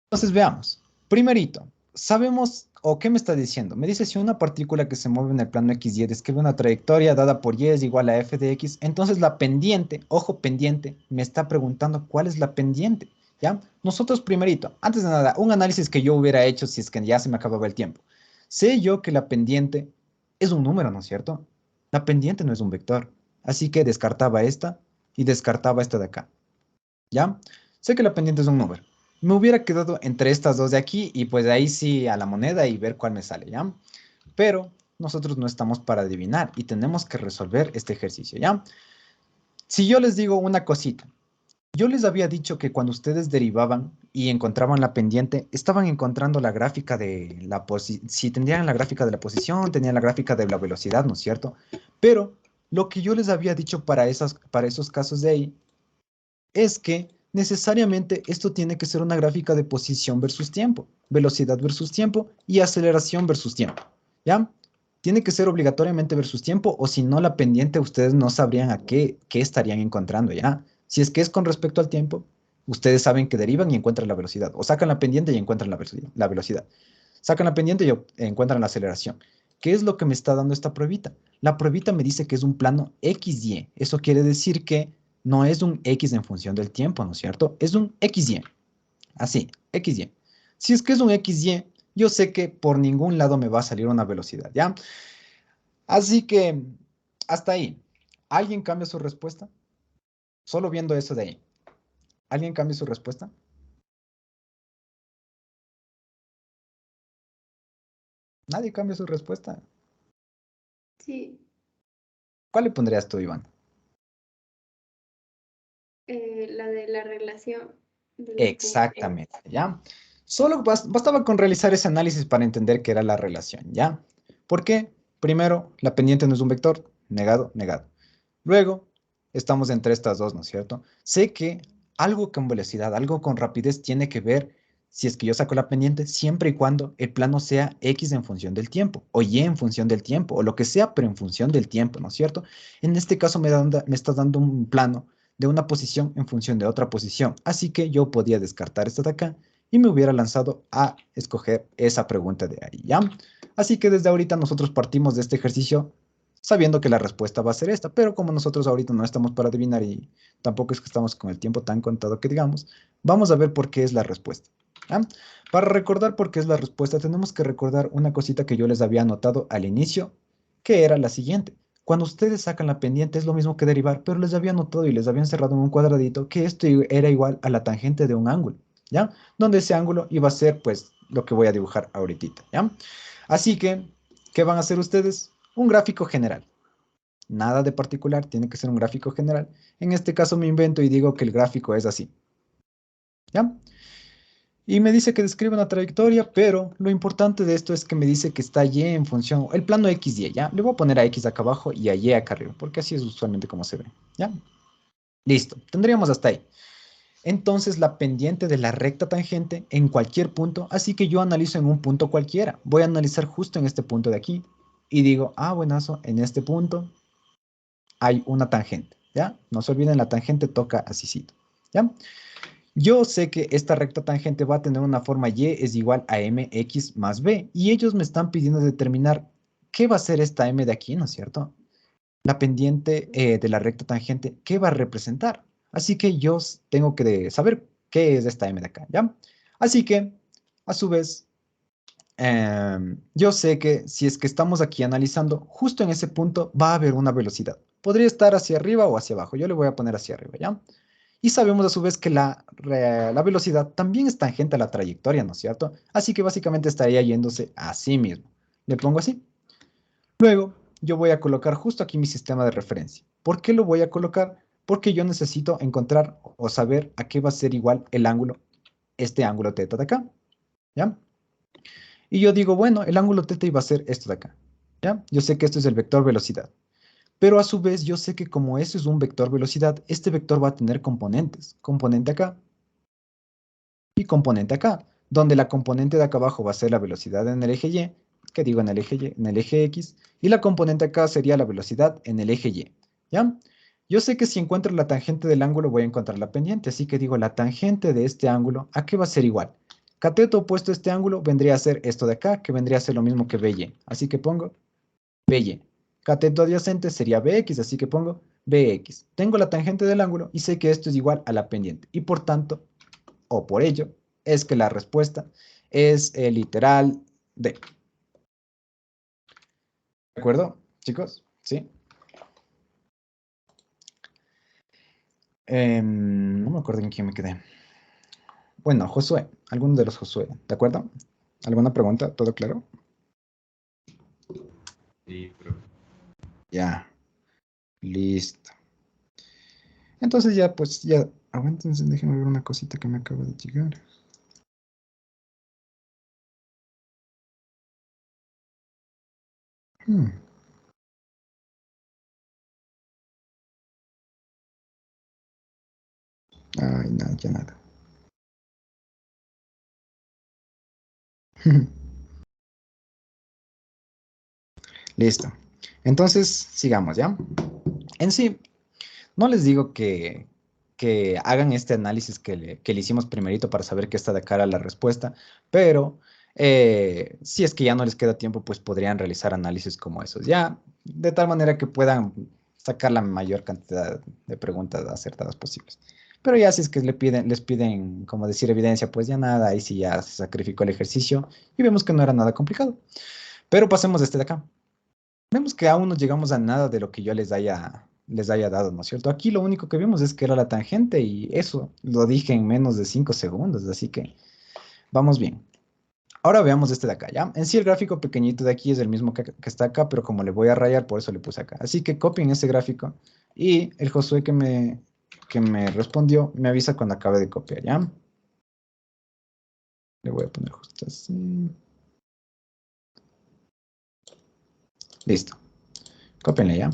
Entonces veamos. Primerito, sabemos, o qué me está diciendo. Me dice si una partícula que se mueve en el plano XY describe una trayectoria dada por Y es igual a f de x, entonces la pendiente, ojo pendiente, me está preguntando cuál es la pendiente, ¿ya? Nosotros primerito, antes de nada, un análisis que yo hubiera hecho si es que ya se me acababa el tiempo. Sé yo que la pendiente es un número, ¿no es cierto? La pendiente no es un vector, así que descartaba esta y descartaba esta de acá, ¿ya? Sé que la pendiente es un número. Me hubiera quedado entre estas dos de aquí y pues de ahí sí a la moneda y ver cuál me sale, ¿ya? Pero nosotros no estamos para adivinar y tenemos que resolver este ejercicio, ¿ya? Si yo les digo una cosita, yo les había dicho que cuando ustedes derivaban y encontraban la pendiente, estaban encontrando la gráfica de la posición, si tendrían la gráfica de la posición, tenían la gráfica de la velocidad, ¿no es cierto? Pero lo que yo les había dicho para esos casos de ahí es que necesariamente esto tiene que ser una gráfica de posición versus tiempo, velocidad versus tiempo y aceleración versus tiempo, ¿ya? Tiene que ser obligatoriamente versus tiempo o si no la pendiente ustedes no sabrían a qué estarían encontrando, ¿ya? Si es que es con respecto al tiempo, ustedes saben que derivan y encuentran la velocidad o sacan la pendiente y encuentran la velocidad. Sacan la pendiente y encuentran la aceleración. ¿Qué es lo que me está dando esta pruebita? La pruebita me dice que es un plano XY. Eso quiere decir que no es un X en función del tiempo, ¿no es cierto? Es un XY. Así, XY. Si es que es un XY, yo sé que por ningún lado me va a salir una velocidad, ¿ya? Así que, hasta ahí. ¿Alguien cambia su respuesta? Solo viendo eso de ahí. ¿Alguien cambia su respuesta? Nadie cambia su respuesta. Sí, ¿Cuál le pondrías tú, Iván? la de la relación de los puntos. Exactamente, ¿ya? Solo bastaba con realizar ese análisis para entender qué era la relación, ¿ya? ¿Por qué? Primero, la pendiente no es un vector, negado, negado. Luego, estamos entre estas dos, ¿no es cierto? Sé que algo con velocidad, algo con rapidez tiene que ver si es que yo saco la pendiente, siempre y cuando el plano sea X en función del tiempo, o Y en función del tiempo, o lo que sea, pero en función del tiempo, ¿no es cierto? En este caso me está dando un plano de una posición en función de otra posición, así que yo podía descartar esta de acá y me hubiera lanzado a escoger esa pregunta de ahí, ¿ya? Así que desde ahorita nosotros partimos de este ejercicio sabiendo que la respuesta va a ser esta, pero como nosotros ahorita no estamos para adivinar y tampoco es que estamos con el tiempo tan contado que digamos, vamos a ver por qué es la respuesta, ¿ya? Para recordar por qué es la respuesta, tenemos que recordar una cosita que yo les había anotado al inicio, que era la siguiente. Cuando ustedes sacan la pendiente es lo mismo que derivar, pero les había anotado y les habían cerrado en un cuadradito que esto era igual a la tangente de un ángulo, ¿ya? Donde ese ángulo iba a ser, pues, lo que voy a dibujar ahorita, ¿ya? Así que, ¿qué van a hacer ustedes? Un gráfico general. Nada de particular, tiene que ser un gráfico general. En este caso me invento y digo que el gráfico es así, ¿ya? Y me dice que describe una trayectoria, pero lo importante de esto es que me dice que está Y en función, el plano XY, ¿ya? Le voy a poner a X acá abajo y a Y acá arriba, porque así es usualmente como se ve, ¿ya? Listo, tendríamos hasta ahí. Entonces la pendiente de la recta tangente en cualquier punto, así que yo analizo en un punto cualquiera. Voy a analizar justo en este punto de aquí y digo, ah, buenazo, en este punto hay una tangente, ¿ya? No se olviden, la tangente toca asícito, ¿ya? Yo sé que esta recta tangente va a tener una forma y es igual a mx más b, y ellos me están pidiendo determinar qué va a ser esta m de aquí, ¿no es cierto? La pendiente de la recta tangente, ¿qué va a representar? Así que yo tengo que saber qué es esta m de acá, ¿ya? Así que, a su vez, yo sé que si es que estamos aquí analizando, justo en ese punto va a haber una velocidad. Podría estar hacia arriba o hacia abajo. Yo le voy a poner hacia arriba, ¿ya? Y sabemos a su vez que la velocidad también es tangente a la trayectoria, ¿no es cierto? Así que básicamente estaría yéndose a sí mismo. Le pongo así. Luego, yo voy a colocar justo aquí mi sistema de referencia. ¿Por qué lo voy a colocar? Porque yo necesito encontrar o saber a qué va a ser igual el ángulo, este ángulo teta de acá, ¿ya? Y yo digo, bueno, el ángulo teta iba a ser esto de acá. ¿Ya? Yo sé que esto es el vector velocidad. Pero a su vez, yo sé que como eso es un vector velocidad, este vector va a tener componentes. Componente acá y componente acá, donde la componente de acá abajo va a ser la velocidad en el eje Y, que digo en el eje Y, en el eje X, y la componente acá sería la velocidad en el eje Y, ¿ya? Yo sé que si encuentro la tangente del ángulo voy a encontrar la pendiente, así que digo la tangente de este ángulo, ¿a qué va a ser igual? Cateto opuesto a este ángulo vendría a ser esto de acá, que vendría a ser lo mismo que BY, así que pongo BY. Cateto adyacente sería BX, así que pongo BX. Tengo la tangente del ángulo y sé que esto es igual a la pendiente, y por tanto, o por ello, es que la respuesta es el literal D. ¿De acuerdo, chicos? ¿Sí? No me acuerdo en quién me quedé. Bueno, Josué, alguno de los Josué, ¿de acuerdo? ¿Alguna pregunta? ¿Todo claro? Sí, pero Ya, listo. Entonces ya, pues ya, aguántense, déjenme ver una cosita que me acaba de llegar. Hmm. Ay, no, ya nada. Listo. Entonces, sigamos, ¿ya? En sí, no les digo que hagan este análisis que le hicimos primerito para saber qué está de cara a la respuesta, pero si es que ya no les queda tiempo, pues podrían realizar análisis como esos, ya, de tal manera que puedan sacar la mayor cantidad de preguntas acertadas posibles. Pero ya si es que les piden, como decir, evidencia, pues ya nada, ahí sí ya se sacrificó el ejercicio y vemos que no era nada complicado. Pero pasemos este de acá. Vemos que aún no llegamos a nada de lo que yo les haya dado, ¿no es cierto? Aquí lo único que vimos es que era la tangente y eso lo dije en menos de 5 segundos, así que vamos bien. Ahora veamos este de acá, ¿ya? En sí el gráfico pequeñito de aquí es el mismo que está acá, pero como le voy a rayar, por eso le puse acá. Así que copien ese gráfico y el Josué que me respondió me avisa cuando acabe de copiar, ¿ya? Le voy a poner justo así. Listo. Cópienle, ¿ya?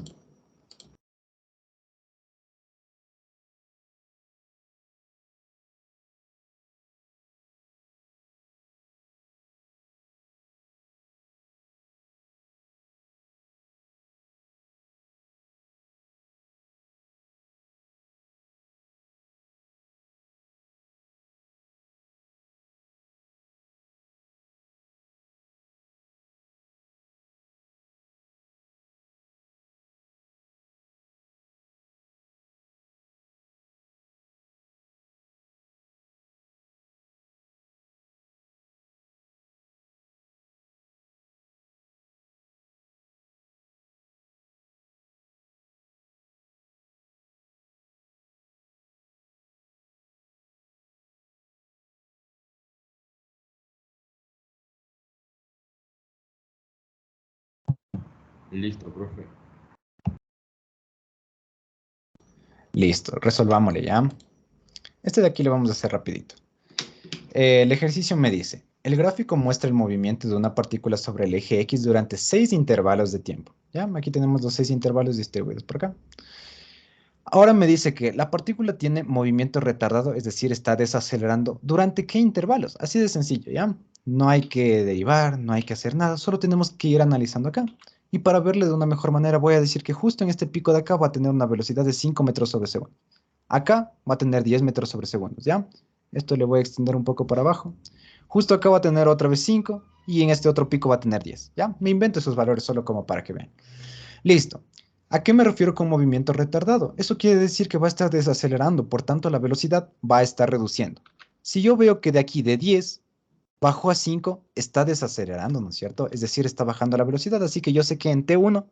listo, profe. Listo, resolvámosle, ¿ya? Este de aquí lo vamos a hacer rapidito. El ejercicio me dice, el gráfico muestra el movimiento de una partícula sobre el eje X durante 6 intervalos de tiempo. ¿Ya? Aquí tenemos los 6 intervalos distribuidos por acá. Ahora me dice que la partícula tiene movimiento retardado, es decir, está desacelerando. ¿Durante qué intervalos? Así de sencillo, ¿ya? No hay que derivar, no hay que hacer nada, solo tenemos que ir analizando acá. Y para verle de una mejor manera voy a decir que justo en este pico de acá va a tener una velocidad de 5 metros sobre segundo. Acá va a tener 10 metros sobre segundos, ¿ya? Esto le voy a extender un poco para abajo. Justo acá va a tener otra vez 5 y en este otro pico va a tener 10, ¿ya? Me invento esos valores solo como para que vean. Listo. ¿A qué me refiero con movimiento retardado? Eso quiere decir que va a estar desacelerando, por tanto la velocidad va a estar reduciendo. Si yo veo que de aquí de 10 bajó a 5, está desacelerando, ¿no es cierto? Es decir, está bajando la velocidad, así que yo sé que en T1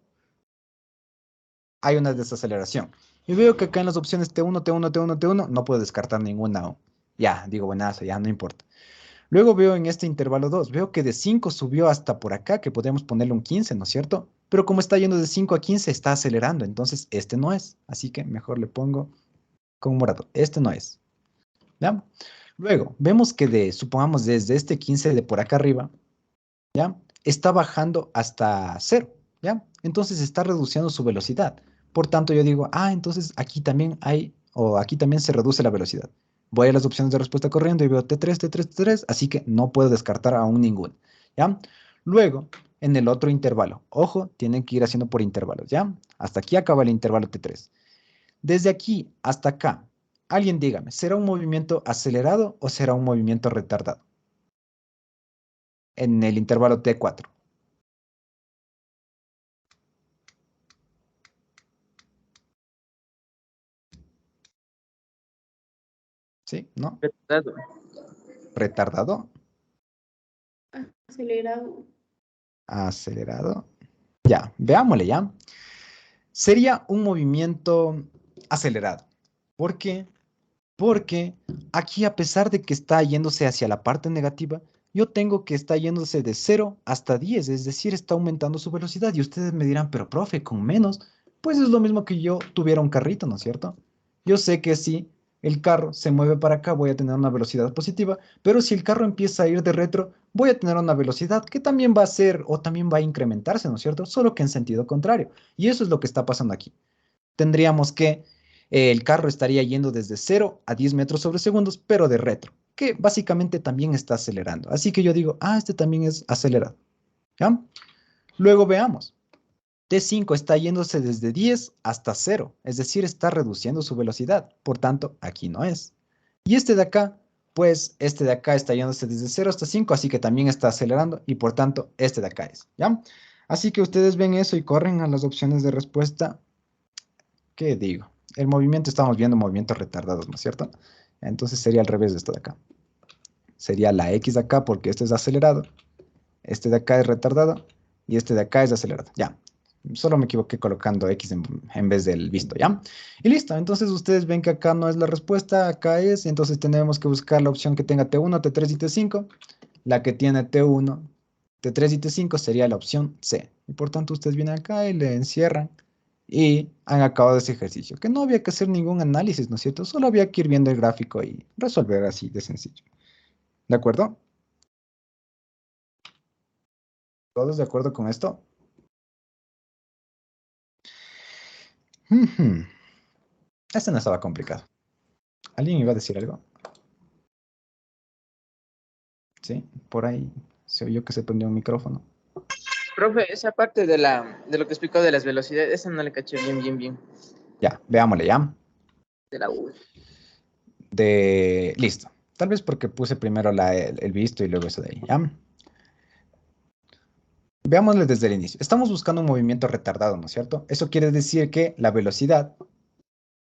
hay una desaceleración. Y veo que acá en las opciones T1, T1, T1, T1, no puedo descartar ninguna aún. Ya, digo, buenazo, ya no importa. Luego veo en este intervalo 2, veo que de 5 subió hasta por acá, que podemos ponerle un 15, ¿no es cierto? Pero como está yendo de 5 a 15, está acelerando, entonces este no es. Así que mejor le pongo con morado. Este no es. ¿Ya? Luego, vemos que supongamos desde este 15 de por acá arriba, ¿ya? Está bajando hasta 0. ¿ya? Entonces está reduciendo su velocidad. Por tanto, yo digo, entonces aquí también hay, o aquí también se reduce la velocidad. Voy a las opciones de respuesta corriendo y veo T3, T3, T3, así que no puedo descartar aún ninguna, ¿ya? Luego, en el otro intervalo, ojo, tienen que ir haciendo por intervalos, ¿ya? Hasta aquí acaba el intervalo T3. Desde aquí hasta acá, alguien dígame, ¿será un movimiento acelerado o será un movimiento retardado? En el intervalo T4. ¿Sí? ¿No? Retardado. ¿Retardado? Acelerado. Acelerado. Ya, veámosle ya. Sería un movimiento acelerado. ¿Por qué? Porque aquí, a pesar de que está yéndose hacia la parte negativa, yo tengo que está yéndose de 0 hasta 10, es decir, está aumentando su velocidad. Y ustedes me dirán, pero profe, con menos, pues es lo mismo que yo tuviera un carrito, ¿no es cierto? Yo sé que si el carro se mueve para acá, voy a tener una velocidad positiva, pero si el carro empieza a ir de retro, voy a tener una velocidad que también va a ser o también va a incrementarse, ¿no es cierto? Solo que en sentido contrario. Y eso es lo que está pasando aquí. Tendríamos que el carro estaría yendo desde 0 a 10 metros sobre segundos, pero de retro, que básicamente también está acelerando. Así que yo digo, este también es acelerado. ¿Ya? Luego veamos. T5 está yéndose desde 10 hasta 0, es decir, está reduciendo su velocidad. Por tanto, aquí no es. Y este de acá, pues este de acá está yéndose desde 0 hasta 5, así que también está acelerando y por tanto, este de acá es. ¿Ya? Así que ustedes ven eso y corren a las opciones de respuesta. ¿Qué digo? El movimiento, estamos viendo movimientos retardados, ¿no es cierto? Entonces sería al revés de esto de acá. Sería la X de acá porque este es acelerado, este de acá es retardado y este de acá es acelerado. Ya, solo me equivoqué colocando X en vez del visto, ¿ya? Y listo, entonces ustedes ven que acá no es la respuesta, acá es, entonces tenemos que buscar la opción que tenga T1, T3 y T5. La que tiene T1, T3 y T5 sería la opción C. Y por tanto ustedes vienen acá y le encierran y han acabado ese ejercicio, que no había que hacer ningún análisis, ¿no es cierto? Solo había que ir viendo el gráfico y resolver así de sencillo. ¿De acuerdo? ¿Todos de acuerdo con esto? Ujú. Este no estaba complicado. ¿Alguien iba a decir algo? Sí, por ahí se oyó que se prendió un micrófono. Profe, esa parte de lo que explicó de las velocidades, esa no le caché bien. Ya, veámosle ya. De la U. Listo. Tal vez porque puse primero el visto y luego eso de ahí, ¿ya? Veámosle desde el inicio. Estamos buscando un movimiento retardado, ¿no es cierto? Eso quiere decir que la velocidad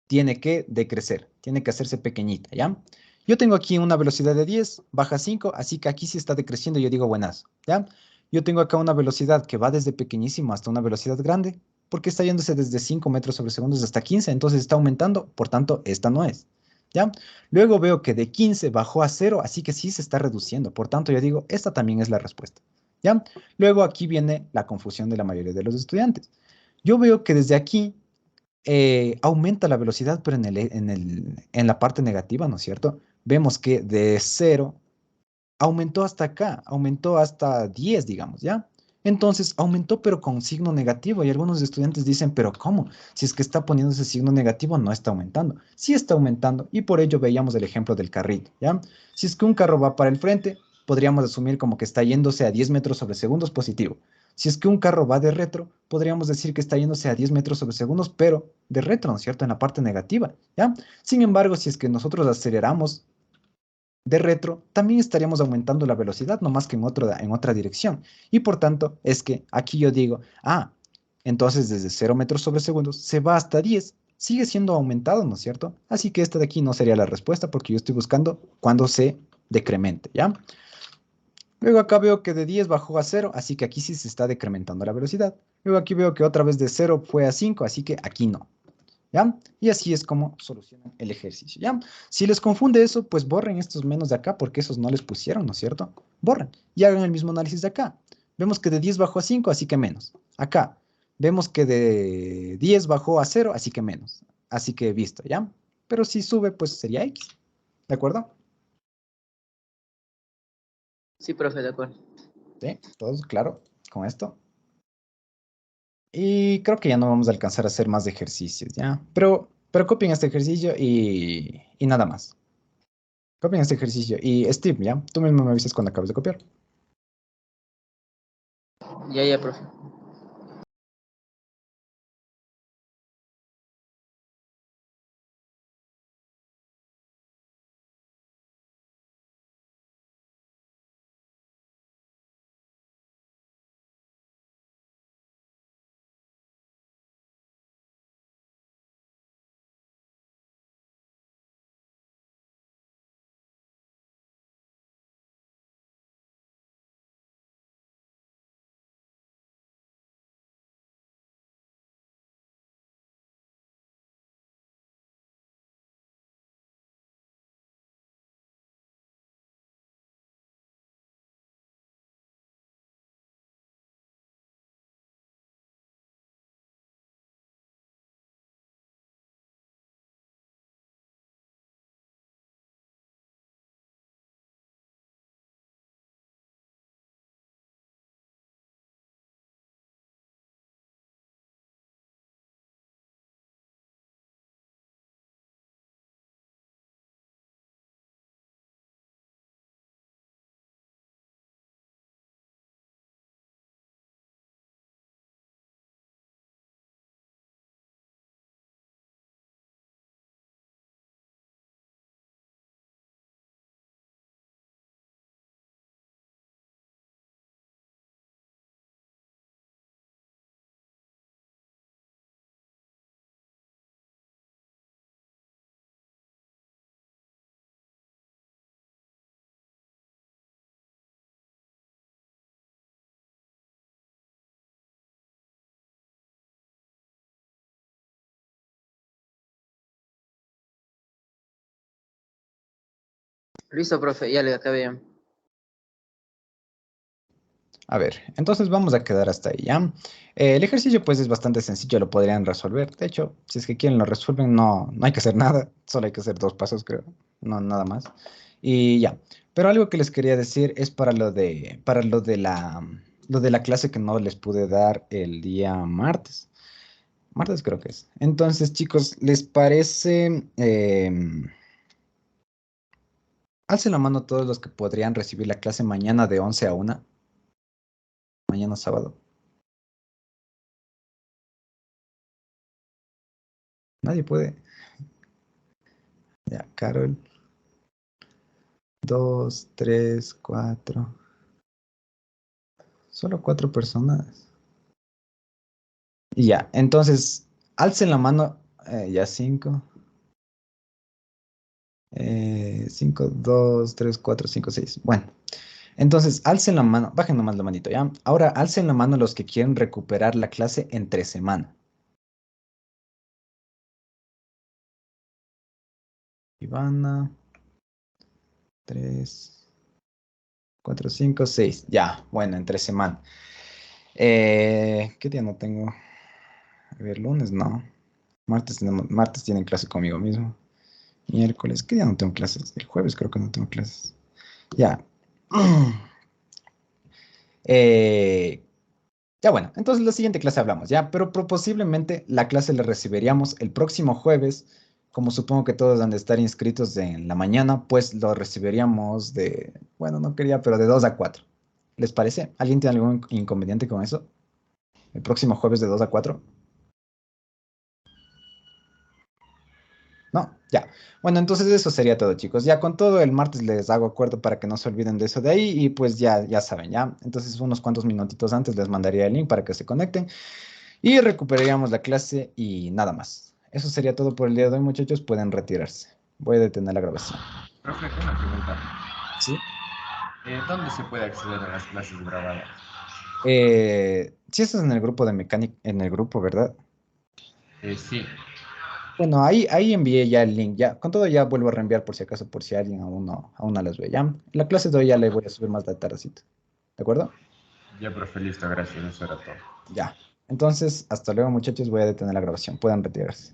tiene que decrecer, tiene que hacerse pequeñita, ¿ya? Yo tengo aquí una velocidad de 10, baja 5, así que aquí sí está decreciendo, yo digo buenas, ¿ya? Yo tengo acá una velocidad que va desde pequeñísimo hasta una velocidad grande, porque está yéndose desde 5 metros sobre segundos hasta 15, entonces está aumentando, por tanto, esta no es, ¿ya? Luego veo que de 15 bajó a 0, así que sí se está reduciendo, por tanto, yo digo, esta también es la respuesta, ¿ya? Luego aquí viene la confusión de la mayoría de los estudiantes. Yo veo que desde aquí aumenta la velocidad, pero en la parte negativa, ¿no es cierto? Vemos que de 0 aumentó hasta acá, aumentó hasta 10, digamos, ¿ya? Entonces aumentó, pero con signo negativo. Y algunos estudiantes dicen, pero ¿cómo? Si es que está poniendo ese signo negativo, no está aumentando. Sí está aumentando, y por ello veíamos el ejemplo del carrito, ¿ya? Si es que un carro va para el frente, podríamos asumir como que está yéndose a 10 metros sobre segundos positivo. Si es que un carro va de retro, podríamos decir que está yéndose a 10 metros sobre segundos, pero de retro, ¿no es cierto? En la parte negativa, ¿ya? Sin embargo, si es que nosotros aceleramos de retro, también estaríamos aumentando la velocidad, no más que en otra dirección. Y por tanto, es que aquí yo digo, entonces desde 0 metros sobre segundos se va hasta 10, sigue siendo aumentado, ¿no es cierto? Así que esta de aquí no sería la respuesta porque yo estoy buscando cuando se decremente, ¿ya? Luego acá veo que de 10 bajó a 0, así que aquí sí se está decrementando la velocidad. Luego aquí veo que otra vez de 0 fue a 5, así que aquí no. ¿Ya? Y así es como solucionan el ejercicio, ¿ya? Si les confunde eso, pues borren estos menos de acá porque esos no les pusieron, ¿no es cierto? Borren y hagan el mismo análisis de acá. Vemos que de 10 bajó a 5, así que menos. Acá, vemos que de 10 bajó a 0, así que menos. Así que visto, ¿ya? Pero si sube, pues sería X, ¿de acuerdo? Sí, profe, de acuerdo. ¿Sí? ¿Todos claro con esto? Y creo que ya no vamos a alcanzar a hacer más ejercicios, ¿ya? Pero copien este ejercicio y nada más. Copien este ejercicio. Y Steve, ¿ya? Tú mismo me avisas cuando acabes de copiar. Ya, profe. Listo, profe, ya le acabé ya. A ver, entonces vamos a quedar hasta ahí, ¿ya? El ejercicio pues es bastante sencillo, lo podrían resolver. De hecho, si es que quieren lo resuelven, no hay que hacer nada, solo hay que hacer 2 pasos, creo, no nada más. Y ya, pero algo que les quería decir es para lo de la clase que no les pude dar el día martes. Martes creo que es. Entonces, chicos, ¿les parece? Alcen la mano todos los que podrían recibir la clase mañana de 11 a 1, mañana sábado. Nadie puede. Ya, Carol. 2, 3, 4. Solo 4 personas. Y ya, entonces, alcen la mano. Ya 5. 5, 2, 3, 4, 5, 6. Bueno, entonces, alcen la mano. Bajen nomás la manito, ¿ya? Ahora, alcen la mano los que quieren recuperar la clase entre semana. Ivana. 3, 4, 5, 6. Ya, bueno, entre semana. ¿Qué día no tengo? A ver, lunes no. Martes tienen clase conmigo mismo. Miércoles, ¿qué día no tengo clases? El jueves creo que no tengo clases. Ya. Eh, ya bueno, entonces la siguiente clase hablamos, ya, pero posiblemente la clase la recibiríamos el próximo jueves, como supongo que todos han de estar inscritos en la mañana, pues lo recibiríamos bueno, no quería, pero de 2 a 4. ¿Les parece? ¿Alguien tiene algún inconveniente con eso? El próximo jueves de 2 a 4. No, ya. Bueno, entonces eso sería todo, chicos. Ya con todo el martes les hago acuerdo para que no se olviden de eso de ahí y pues ya saben, ya. Entonces unos cuantos minutitos antes les mandaría el link para que se conecten y recuperaríamos la clase y nada más. Eso sería todo por el día de hoy, muchachos. Pueden retirarse. Voy a detener la grabación. Profe, una pregunta. ¿Sí? ¿Dónde se puede acceder a las clases grabadas? Si estás en el grupo de mecánica, en el grupo, ¿verdad? Sí. Bueno, ahí envié ya el link. Ya, con todo ya vuelvo a reenviar por si acaso, por si alguien aún no las ve. Ya, la clase de hoy ya le voy a subir más de tardecito. ¿De acuerdo? Ya, profe, listo, gracias. Eso era todo. Ya. Entonces, hasta luego, muchachos. Voy a detener la grabación. Pueden retirarse.